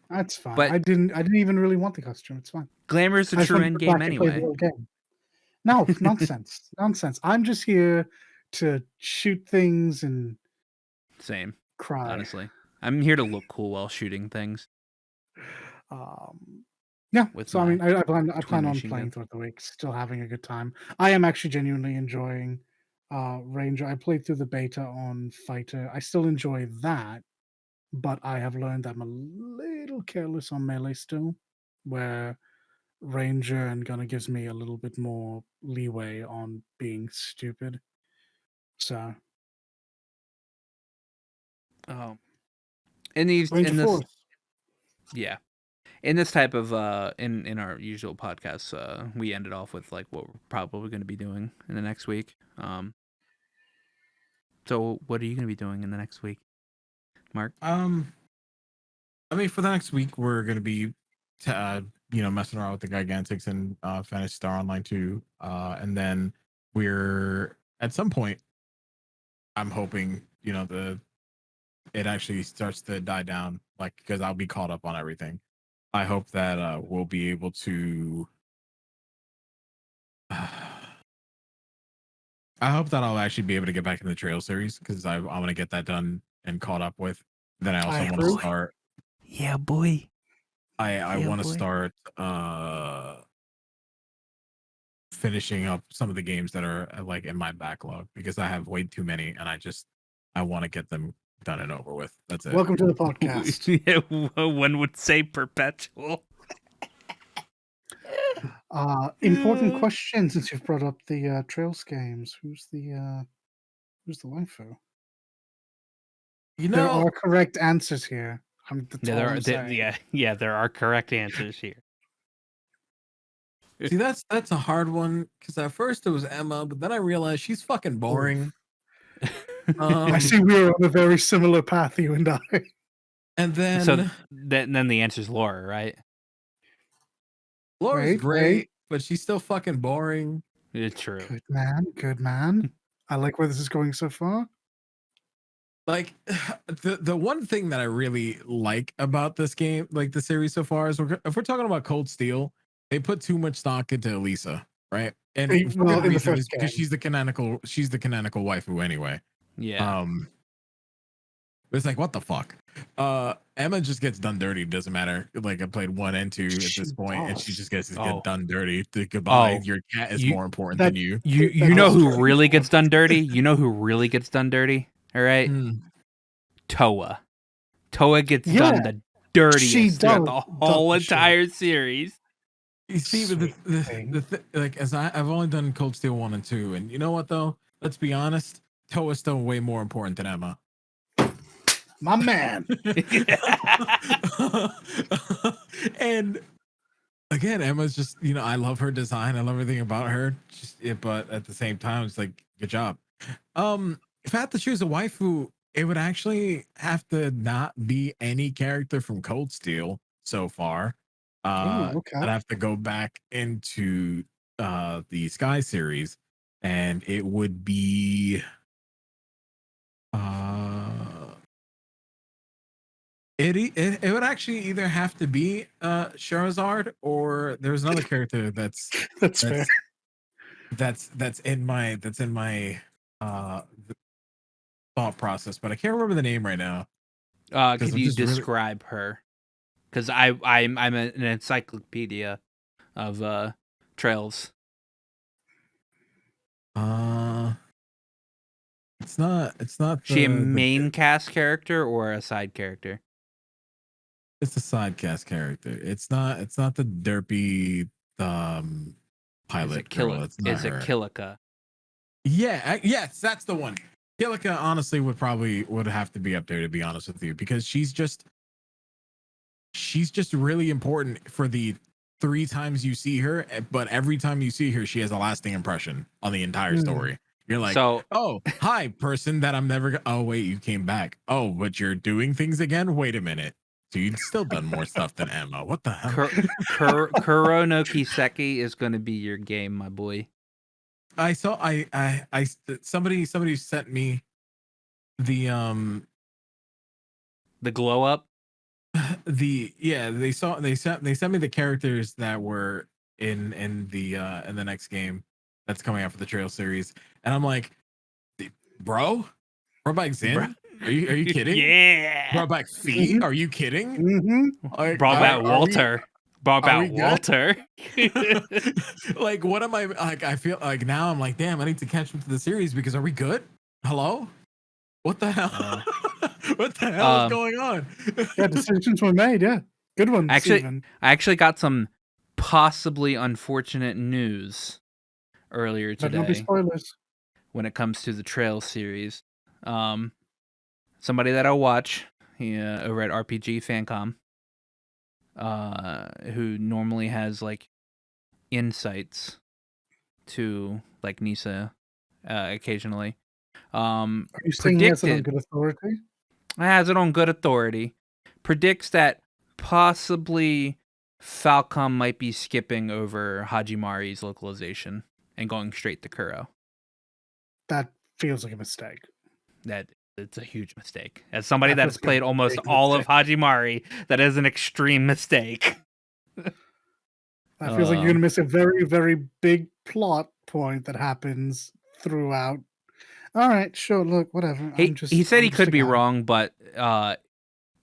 That's fine. But I didn't even really want the costume. It's fine. glamour is the true end game anyway. No, nonsense. Nonsense. I'm just here to shoot things and Same. cry. Honestly, I'm here to look cool while shooting things. Yeah. With So I my mean, I plan twin on machine playing gun. throughout the week, still having a good time. I am actually genuinely enjoying Ranger. I played through the beta on Fighter. I still enjoy that, but I have learned that I'm a little careless on melee still, where Ranger and Gunner gives me a little bit more leeway on being stupid. So Oh, Ranger in this Force. yeah. In this type of in our usual podcasts, we ended off with like what we're probably going to be doing in the next week. So what are you going to be doing in the next week, Mark? I mean, for the next week, we're gonna be, messing around with the Gigantics and Phantasy Star Online 2, and then we're at some point. I'm hoping it actually starts to die down, like because I'll be caught up on everything. I hope that we'll be able to. I hope that I'll actually be able to get back in the trail series because I want to get that done and caught up with. Then I also I want to agree. start. Yeah, boy. I Yeah, want to boy. start finishing up some of the games that are like in my backlog because I have way too many and I want to get them done and over with. That's it. Welcome to the podcast. One would say perpetual. Important question since you've brought up the Trails games. Who's the waifu? You There know, are correct answers here. That's Yeah, all I'm saying. there are correct answers here. see that's a hard one because at first it was Emma, but then I realized she's fucking boring. I see we're on a very similar path, you and I. And then So then the answer's Laura, right? Laura's Wait. great, but she's still fucking boring. It's true. Good man. I like where this is going so far. Like the one thing that I really like about this game, like the series so far, is if we're talking about Cold Steel, they put too much stock into Elisa, right? And for Well, good in the reason first is because game. she's the canonical waifu anyway. Yeah. It's like what the fuck. Emma just gets done dirty. Doesn't matter. Like I played 1 and 2 at this point, and she Does. just gets to Oh. get done dirty. Goodbye. Oh. Your cat is You- more important that- than you. You know That's who true. really gets done dirty? You know who really gets done dirty? All right? Toa. Toa gets done the dirtiest throughout the whole entire series. You see, but like as I've only done Cold Steel 1 and 2, and you know what though? Let's be honest, Toa's still way more important than Emma. My man. And again, Emma's just I love her design, I love everything about her. But at the same time, it's like good job. If I had to choose a waifu, it would actually have to not be any character from Cold Steel so far. Okay. I'd have to go back into the Sky series, and it would be it would actually either have to be Charizard, or there's another character that's fair. That's in my thought process, but I can't remember the name right now. Could you describe her? Because I'm an encyclopedia of trails. It's not She a main cast character or a side character? It's a side cast character. It's not the derpy pilot girl. It's not her. Kilika? Yeah, yes, that's the one. Kilika honestly would have to be up there, to be honest with you, because she's just really important for the 3 times you see her, but every time you see her, she has a lasting impression on the entire story. You're like, oh, hi, person that I'm never. Oh, wait, you came back. Oh, but you're doing things again. Wait a minute. So you'd still done more stuff than Emma. What the hell? Kuro no Kiseki is going to be your game, my boy. I saw. Somebody sent me the glow up. They sent me the characters that were in the next game that's coming out for the Trail series, and I'm like, bro, we're by Xin. Are you kidding? Yeah. Brought back Fee? Mhm. Are you kidding? Mm-hmm. Like, Brought back Walter. Brought are we back good? Walter. Like, what am I like? I feel like now I'm like, damn, I need to catch up to the series because are we good? Hello? What the hell? What the hell is going on? Yeah, decisions were made. Yeah, good ones. Actually, even. I actually got some possibly unfortunate news earlier Better not be today spoilers. when it comes to the Trail series. Somebody that I watch over at RPG Fancom, who normally has like insights to like Nisa occasionally, Are you saying he has it on predicted good authority? has it on good authority, predicts that possibly Falcom might be skipping over Hajimari's localization and going straight to Kuro. That feels like a mistake. That it's a huge mistake. As somebody That that's feels like a played almost big all of mistake. Hajimari, that is an extreme mistake. That feels like you're gonna miss a very, very big plot point that happens throughout. All right, sure. Look, whatever. He said he I'm just could a be guy. wrong, but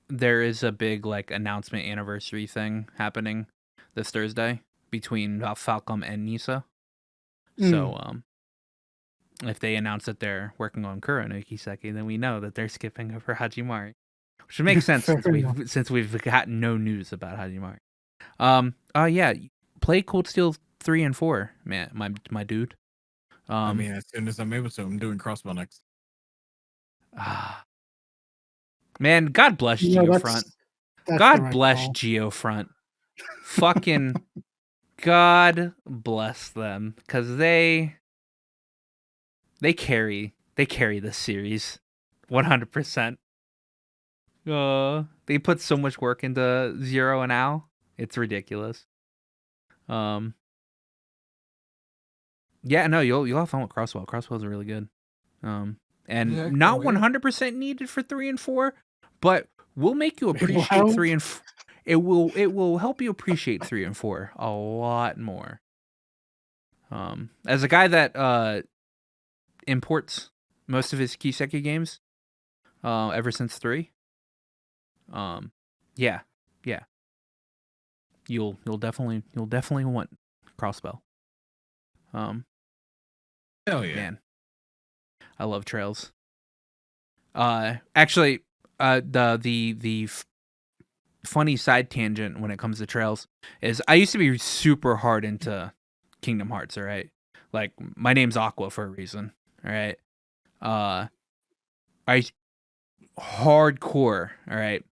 there is a big like announcement anniversary thing happening this Thursday between Falcom and Nisa. So if they announce that they're working on Kuro no Kiseki, then we know that they're skipping over Hajimari, which would make sense Fair enough. since we've gotten no news about Hajimari. Yeah, play Cold Steel 3 and 4, man, my dude. I mean, as soon as I'm able to, I'm doing Crossbow next. Man, God bless You know, Geofront. that's the God right bless call. Geofront. Fucking God bless them, because they carry this series 100%. They put so much work into Zero and Al. It's ridiculous. Yeah, no, you'll have fun with Crosswell. Crosswell's really good. And Yeah, not oh, yeah. 100% needed for 3 and 4, but will make you It will appreciate help. 3 and 4. It will help you appreciate 3 and 4 a lot more. As a guy that imports most of his Kiseki games ever since 3, yeah. You'll definitely want Crossbow. Hell yeah. Man, I love Trails. Actually, the funny side tangent when it comes to Trails is I used to be super hard into Kingdom Hearts. All right, like my name's Aqua for a reason. All right, I hardcore. All right,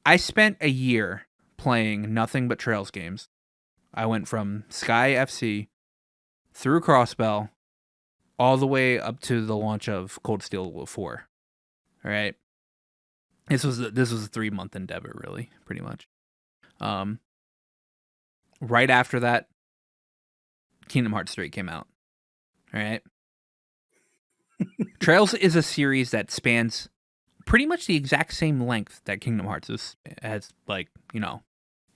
I spent a year playing nothing but Trails games. I went from Sky FC through Crossbell all the way up to the launch of Cold Steel 4. All right. This was a 3-month endeavor, really, pretty much. Right after that, Kingdom Hearts 3 came out. All right. Trails is a series that spans pretty much the exact same length that Kingdom Hearts has, like,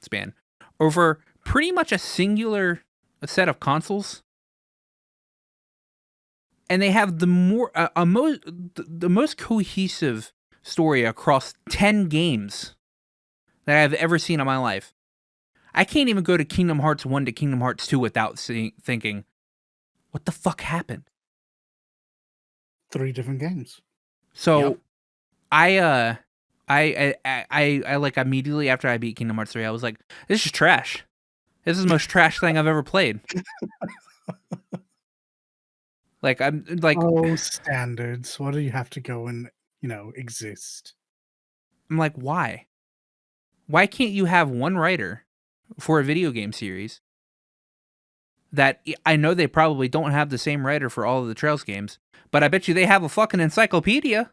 span over pretty much a singular set of consoles. And they have the most cohesive story across 10 games that I've ever seen in my life. I can't even go to Kingdom Hearts 1 to Kingdom Hearts 2 without thinking, what the fuck happened? 3 different games. So, Yep. I like immediately after I beat Kingdom Hearts 3, I was like, this is trash. This is the most trash thing I've ever played. Like, I'm like, Oh, standards. Why do you have to go and, exist? I'm like, why? Why can't you have one writer for a video game series that I know they probably don't have the same writer for all of the Trails games, but I bet you they have a fucking encyclopedia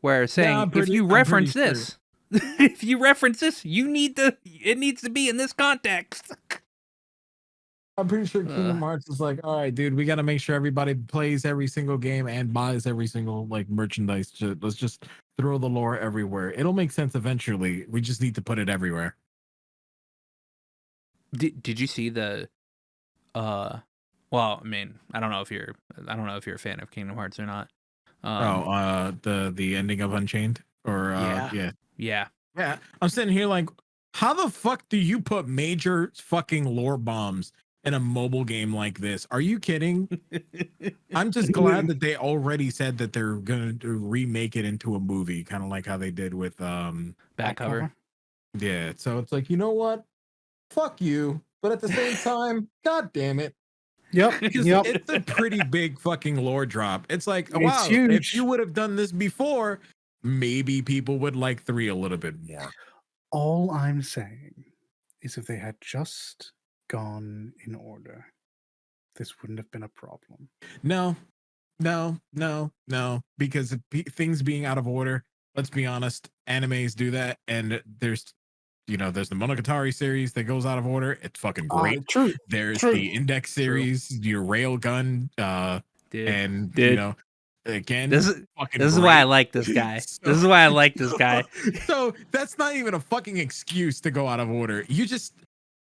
where saying, if you reference this, if you reference this, it needs to be in this context. I'm pretty sure Kingdom Hearts is like, all right, dude, we got to make sure everybody plays every single game and buys every single like merchandise. Let's just throw the lore everywhere. It'll make sense eventually. We just need to put it everywhere. Did you see the Well, I mean, I don't know if you're a fan of Kingdom Hearts or not. The ending of Unchained, or yeah. yeah. I'm sitting here like, how the fuck do you put major fucking lore bombs in a mobile game like this? Are you kidding? I'm just glad that they already said that they're gonna remake it into a movie, kind of like how they did with Back cover. Yeah, so it's like, you know what? Fuck you. But at the same time, god damn it. Yep. Because Yep. it's a pretty big fucking lore drop. It's like, It's wow, if huge. you would have done this before, maybe people would like 3 a little bit more. All I'm saying is if they had just gone in order, this wouldn't have been a problem. No, because things being out of order, let's be honest, animes do that, and there's the Monogatari series that goes out of order. It's fucking great. True. There's True. the Index series, your Railgun, and Dude. again, This is fucking this is great. why I like this guy. This is why I like this guy. So that's not even a fucking excuse to go out of order. You just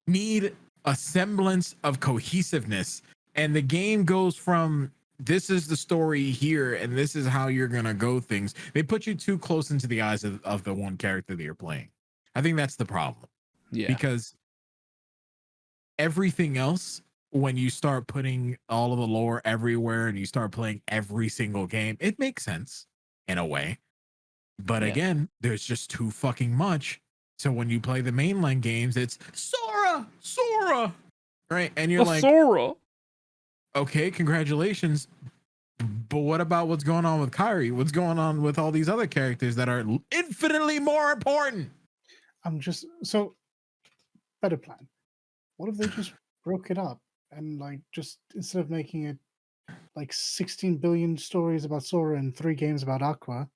need a semblance of cohesiveness, and the game goes from this is the story here and this is how you're gonna go things. They put you too close into the eyes of the one character that you're playing. I think that's the problem. Yeah. Because everything else, when you start putting all of the lore everywhere and you start playing every single game, it makes sense in a way. But Yeah. again, there's just too fucking much. So when you play the mainline games, it's Sora, right? And you're like, Sora. okay, congratulations. But what about what's going on with Kairi? What's going on with all these other characters that are infinitely more important? I'm just so better plan. What if they just broke it up and like just instead of making it like 16 billion stories about Sora and 3 games about Aqua?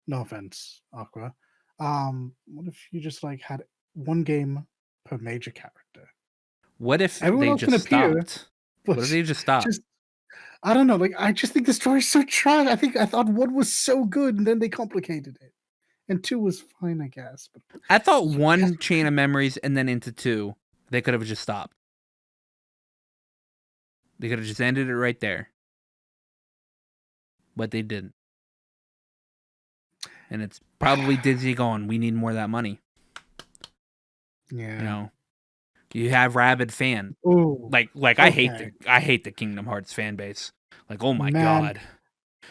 No offense, Aqua. What if you just like had 1 game per major character? What if Everyone they else can just appear, stopped? but What if they just stopped? I don't know. Like I just think the story's so trash. I thought 1 was so good, and then they complicated it, and 2 was fine, I guess. But I thought 1 chain of memories and then into 2, they could have just stopped. They could have just ended it right there. But they didn't. And it's probably Disney going, we need more of that money. yeah, You know, you have rabid fan. Ooh, Like I hate the Kingdom Hearts fan base. Like, oh my god.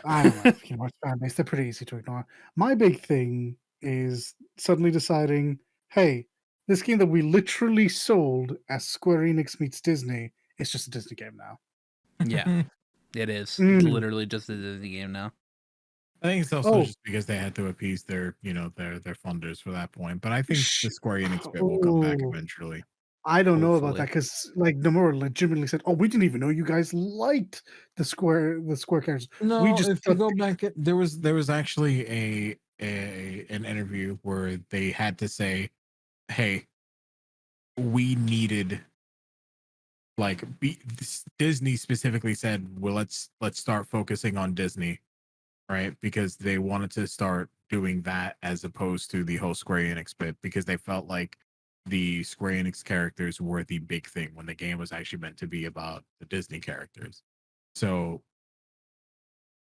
I don't like the Kingdom Hearts fan base. They're pretty easy to ignore. My big thing is suddenly deciding, hey, this game that we literally sold as Square Enix meets Disney is just a Disney game now. Yeah, it is. It's Mm. literally just a Disney game now. I think it's also just because they had to appease their funders for that point. But I think the Square Enix bit will come back eventually. I don't know about Hopefully. that because like Nomura legitimately said, "Oh, we didn't even know you guys liked the Square characters." No, We just if you go back, there was actually an interview where they had to say, "Hey, we needed." Like Disney specifically said, "Well, let's start focusing on Disney." Right, because they wanted to start doing that as opposed to the whole Square Enix bit, because they felt like the Square Enix characters were the big thing when the game was actually meant to be about the Disney characters. So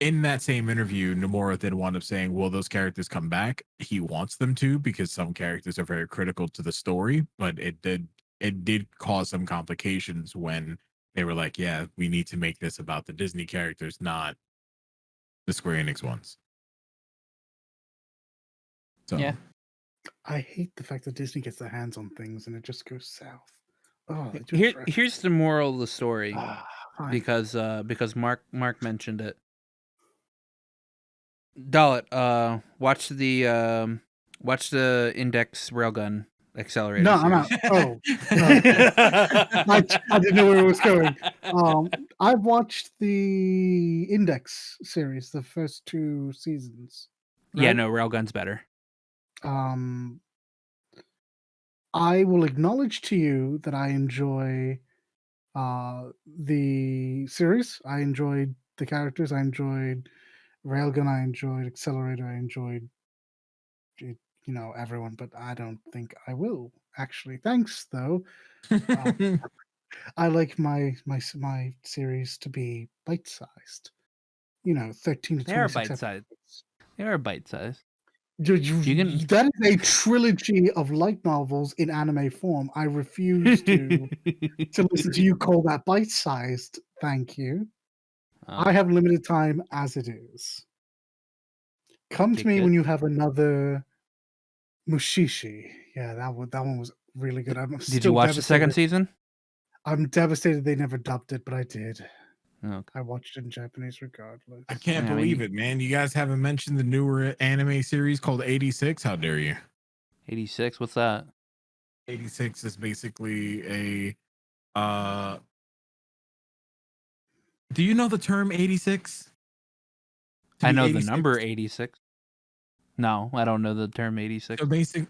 in that same interview, Nomura did wind up saying, will those characters come back? He wants them to, because some characters are very critical to the story, but it did cause some complications when they were like, yeah, we need to make this about the Disney characters, not the Square Enix ones. So Yeah. I hate the fact that Disney gets their hands on things and it just goes south. Oh, they do it forever. Here's the moral of the story, Fine. because Marc mentioned it. Dalit, watch the Index Railgun Accelerator. No, I'm out. Oh, I didn't know where it was going. I've watched the Index series, the first 2 seasons. Yeah, right? no, Railgun's better. I will acknowledge to you that I enjoy the series. I enjoyed the characters. I enjoyed Railgun. I enjoyed Accelerator. I enjoyed everyone, but I don't think I will actually. Thanks though. I like my series to be bite-sized. 13 to They are 26 bite-sized. episodes. They are bite-sized. You can- That is a trilogy of light novels in anime form. I refuse to listen to you call that bite-sized. Thank you. I Oh, have limited time as it is. Come to okay, me good. when you have another Mushishi. Yeah, that one was really good. I'm Did still you watch the second devastated. season? I'm devastated they never dubbed it, but I did. Okay. I watched it in Japanese regardless. I can't Yeah, I believe mean- it, man. You guys haven't mentioned the newer anime series called 86. How dare you? 86. What's that? 86 is basically a do you know the term 86? I know the number 86. No, I don't know the term 86.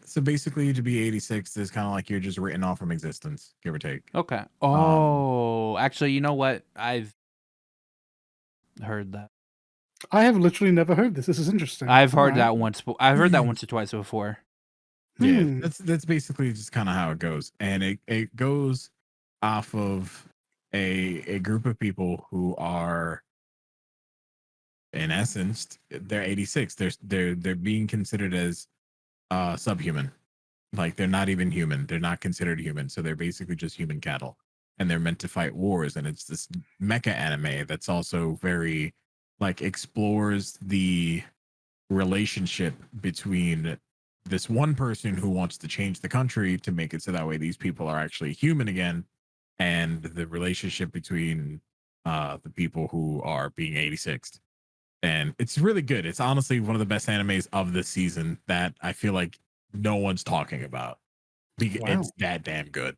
So basically, to be 86 is kind of like you're just written off from existence, give or take. Okay. Oh, actually, you know what? I've heard that. I have literally never heard this. This is interesting. I've heard Alright. that once. I've heard that once or twice before. Yeah, Hmm. that's basically just kind of how it goes, and it goes off of a group of people who are, in essence, they're 86. They're being considered as subhuman, like they're not even human. They're not considered human, so they're basically just human cattle, and they're meant to fight wars. And it's this mecha anime that's also very like explores the relationship between this one person who wants to change the country to make it so that way these people are actually human again, and the relationship between the people who are being 86th. And it's really good. It's honestly one of the best animes of the season that I feel like no one's talking about. Wow. It's that damn good.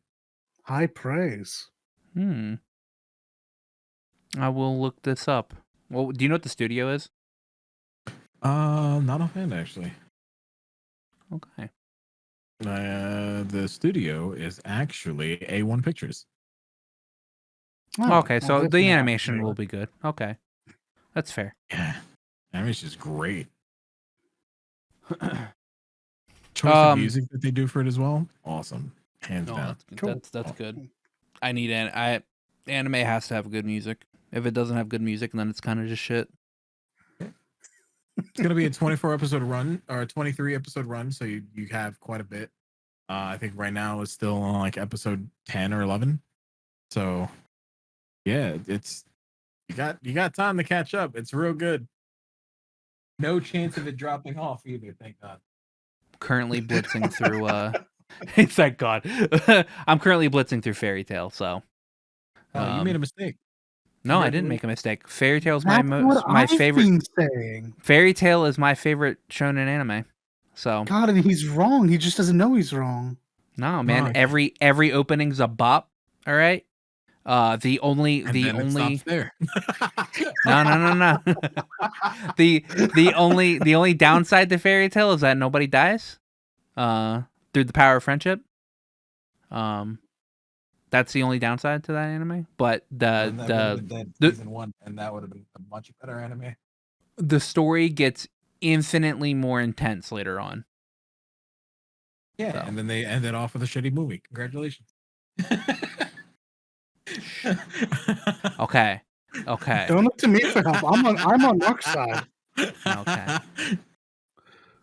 High praise. I will look this up. Well, do you know what the studio is? Not offhand actually. Okay. The studio is actually A1 Pictures. Oh, Okay, well, so they've the been out animation anyway. will be good. Okay. That's fair. Yeah, animation is great. Choice of music that they do for it as well, awesome, hands No, down. Cool. that's good. I need anime has to have good music. If it doesn't have good music, then it's kind of just shit. It's gonna be a 24 episode run or a 23 episode run, so you have quite a bit. I think right now it's still on like episode 10 or 11. So yeah, it's you got time to catch up. It's real good. No chance of it dropping off either. Thank God. Currently blitzing through. Thank God. I'm currently blitzing through Fairy Tail. So. Oh, you made a mistake. No, I didn't make a mistake. Fairy Tail is That's what my I've favorite. been saying. Fairy Tail is my favorite shonen anime. So God, and he's wrong. He just doesn't know he's wrong. no, man. No, Every opening's a bop. All right. The only and then it stops there. no. the only downside to Fairy Tail is that nobody dies. Through the power of friendship. That's the only downside to that anime. But season 1, and that would have been a much better anime. The story gets infinitely more intense later on. Yeah, So. and then they end it off with a shitty movie. Congratulations. Okay. Don't look to me for help. I'm on Marc's side. Okay.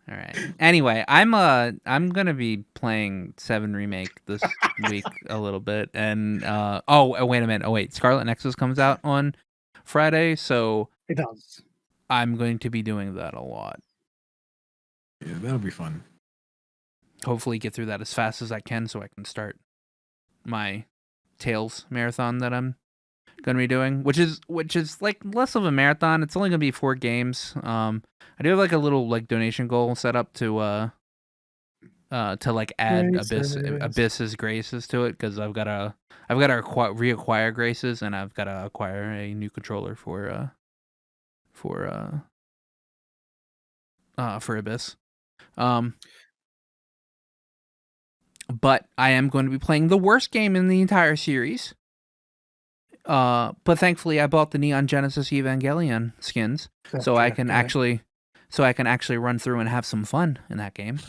All right. Anyway, I'm gonna be playing 7 Remake this week a little bit, and wait a minute. Oh wait, Scarlet Nexus comes out on Friday, so It does. I'm going to be doing that a lot. Yeah, that'll be fun. Hopefully, get through that as fast as I can, so I can start my Tales marathon that I'm gonna be doing, which is like less of a marathon. It's only gonna be 4 games. I do have like a little like donation goal set up to like add Abyss's Graces to it, because I've got to reacquire Graces, and I've got to acquire a new controller for Abyss. But I am going to be playing the worst game in the entire series. But thankfully I bought the Neon Genesis Evangelion skins, so I can actually run through and have some fun in that game.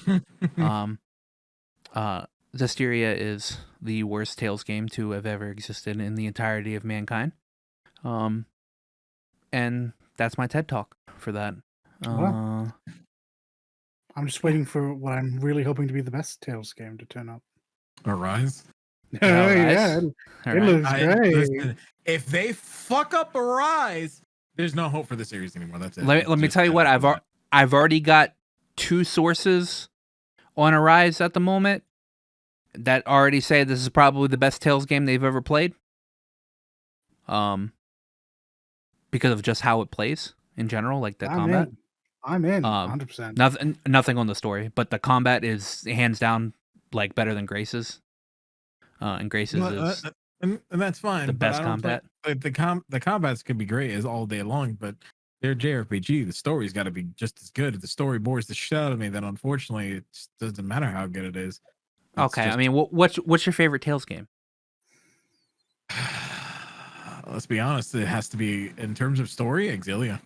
Zestiria is the worst Tales game to have ever existed in the entirety of mankind. And that's my TED Talk for that. Well, I'm just waiting for what I'm really hoping to be the best Tales game to turn up. Arise. Yeah, it looks great. Listen, if they fuck up Arise, there's no hope for the series anymore. That's it. Let me tell you what, I've already got 2 sources on Arise at the moment that already say this is probably the best Tales game they've ever played. Because of just how it plays in general, like the combat. I'm in 100%. Nothing on the story, but the combat is hands down like better than Grace's. And Grace's is and that's fine. The best combat. The combats could be great as all day long, but they're JRPG. The story's got to be just as good. If the story bores the shit out of me, then unfortunately it just doesn't matter how good it is. Okay, I mean, what's your favorite Tales game? Let's be honest. It has to be, in terms of story, Exilia.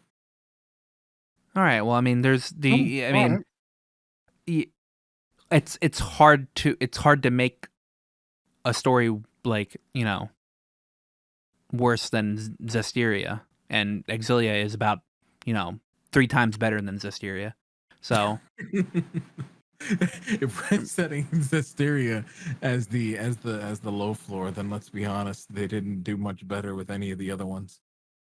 All right. Well, I mean, there's the. It's hard to make a story like, you know, worse than Zestiria, and Exilia is about, you know, 3 times better than Zestiria. So if we're setting Zestiria as the low floor, then let's be honest, they didn't do much better with any of the other ones.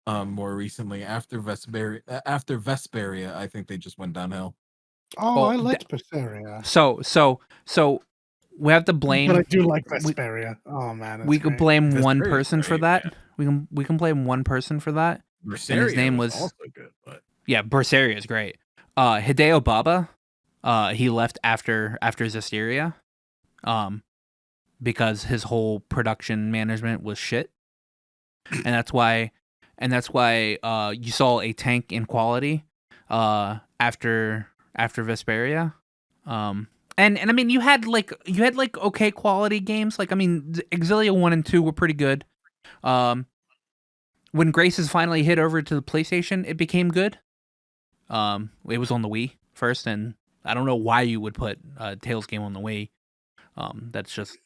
More recently, after Vesperia, I think they just went downhill. Oh, I liked Vesperia. So we have to blame. But I do like Vesperia. Oh man, we could blame one person for that. Yeah. We can blame one person for that. Berseria, and his name was also good, but yeah, Berseria is great. Hideo Baba, he left after Zestiria, because his whole production management was shit, and that's why you saw a tank in quality after Vesperia. And I mean, you had like okay quality games. Like, I mean, Exilia 1 and 2 were pretty good. When Graces finally hit over to the PlayStation, it became good. It was on the Wii first, and I don't know why you would put a Tales game on the Wii. That's just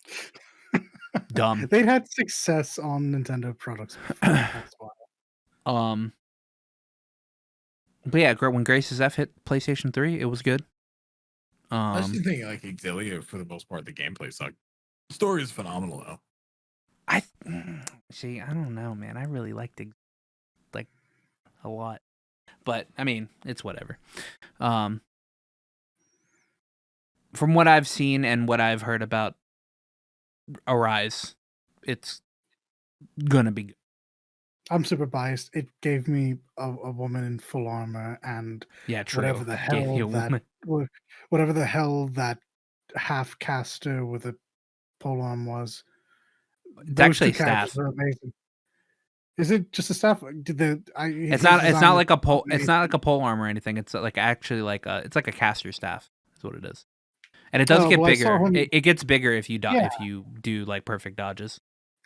dumb. They'd had success on Nintendo products before, that's why. But yeah, when Graces F hit PlayStation 3, it was good. I just think like Exilia, for the most part, the gameplay sucked. The story is phenomenal though. I don't know, man. I really liked it like a lot, but I mean, it's whatever. From what I've seen and what I've heard about Arise, it's gonna be good. I'm super biased. It gave me a woman in full armor and whatever the hell that half caster with a polearm was. It's actually a staff. Are amazing. Is it just a staff? It's not like a pole. It's not like a polearm or anything. It's like actually like it's like a caster staff. Is what it is. And it does get bigger. It gets bigger if you if you do like perfect dodges.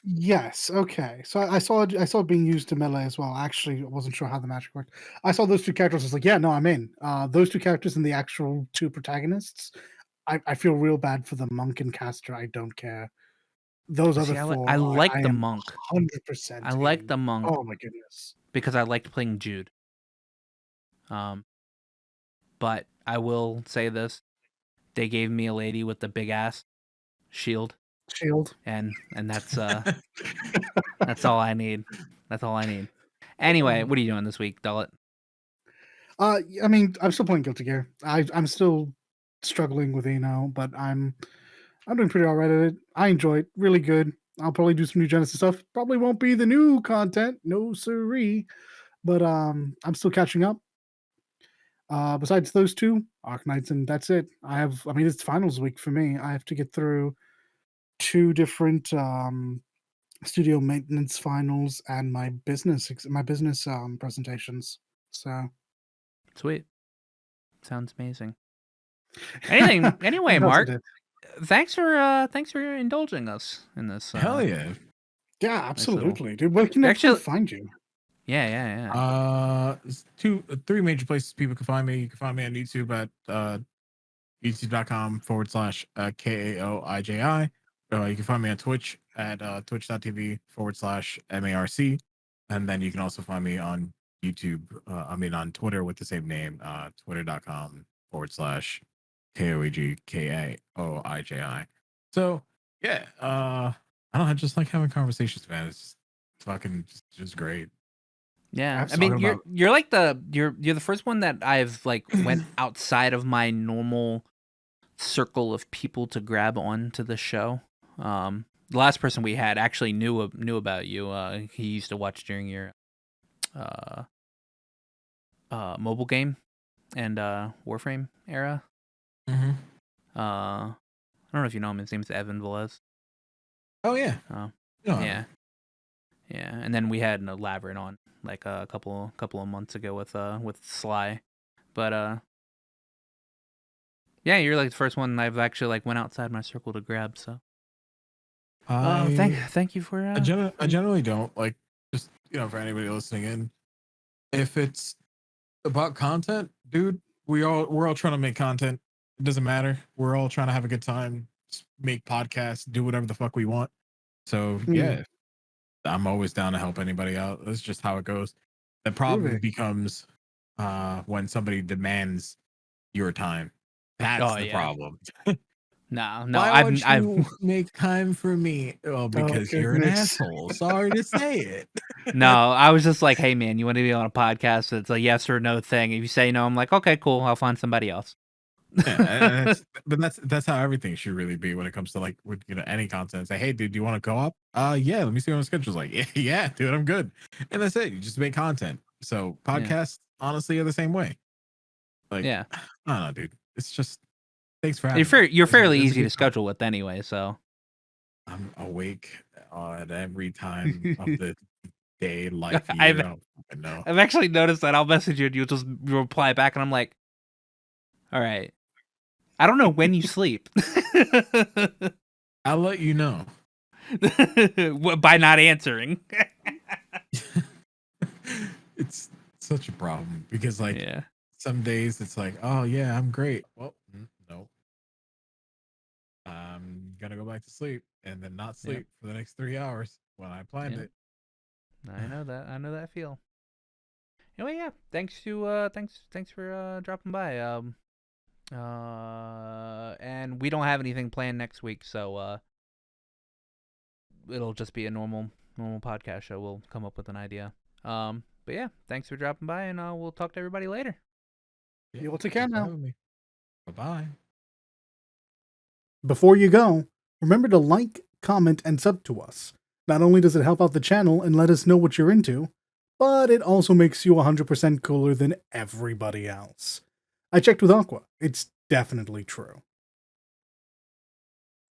Yes. Okay. So I saw it being used to melee as well. Actually, I wasn't sure how the magic worked. I saw those 2 characters. I was like, yeah, no, I'm in. Those 2 characters and the actual 2 protagonists. I feel real bad for the monk and caster. I don't care. Those other 4. I like the monk. 100%. I like the monk. Oh my goodness. Because I liked playing Jude. But I will say this: they gave me a lady with the big ass shield, and that's that's all I need. That's all I need. Anyway, what are you doing this week, Dullet? I mean, I'm still playing Guilty Gear. I'm still struggling with Eno, but I'm doing pretty all right at it. I enjoy it. Really good. I'll probably do some new Genesis stuff. Probably won't be the new content, no siree. But I'm still catching up. Besides those 2, Arknights, and that's it. It's finals week for me. I have to get through 2 different studio maintenance finals and my business presentations. So sweet. Sounds amazing. Anyway, Marc, thanks for indulging us in this. Hell yeah. Yeah, absolutely. Dude, where can actually find you? Yeah. 3 major places people can find me. You can find me on YouTube at youtube.com/KAOIJI. You can find me on Twitch at twitch.tv/MARC. And then you can also find me on YouTube, on Twitter with the same name, twitter.com/KOEG KAOIJI. So yeah, I don't know, I just like having conversations, man. It's just fucking just great. Yeah, I mean, you're like you're the first one that I've like went outside of my normal circle of people to grab on to the show. The last person we had actually knew about you. He used to watch during your mobile game and Warframe era. Mm-hmm. I don't know if you know him. His name's Evan Velez. Oh yeah. Yeah. Yeah, and then we had Labyrinth on like a couple of months ago with Sly, but yeah, you're like the first one I've actually like went outside my circle to grab. So thank you for. I generally don't like, just for anybody listening in, if it's about content, dude, we're all trying to make content. It doesn't matter. We're all trying to have a good time, make podcasts, do whatever the fuck we want. So yeah. I'm always down to help anybody out. That's just how it goes. The problem becomes when somebody demands your time. That's the problem. No. Why would you make time for me? Well, because you're an asshole. Sorry to say it. No, I was just like, hey man, you want to be on a podcast? It's a yes or no thing. If you say no, I'm like, okay, cool. I'll find somebody else. Yeah, but that's how everything should really be when it comes to like any content. Say, hey dude, do you want to go up? Yeah, let me see what my schedule's like. Yeah, dude, I'm good. And that's it. You just make content. So podcasts honestly are the same way. Like, I don't know, dude. It's just, thanks for having me. You're fairly easy to schedule with anyway, so I'm awake at every time of the day, life, year. I don't know. I've actually noticed that I'll message you and you'll just reply back and I'm like, all right. I don't know when you sleep. I'll let you know. By not answering. It's such a problem because some days it's like, oh yeah, I'm great. Well, no. I'm gonna go back to sleep and then not sleep for the next 3 hours when I planned it. I know that. I know that feel. Anyway, yeah. Thanks for dropping by. And we don't have anything planned next week, so it'll just be a normal podcast show. We'll come up with an idea. But yeah, thanks for dropping by, and we'll talk to everybody later. You will take care now. Bye-bye. Before you go, remember to like, comment, and sub to us. Not only does it help out the channel and let us know what you're into, but it also makes you 100% cooler than everybody else. I checked with Aqua. It's definitely true.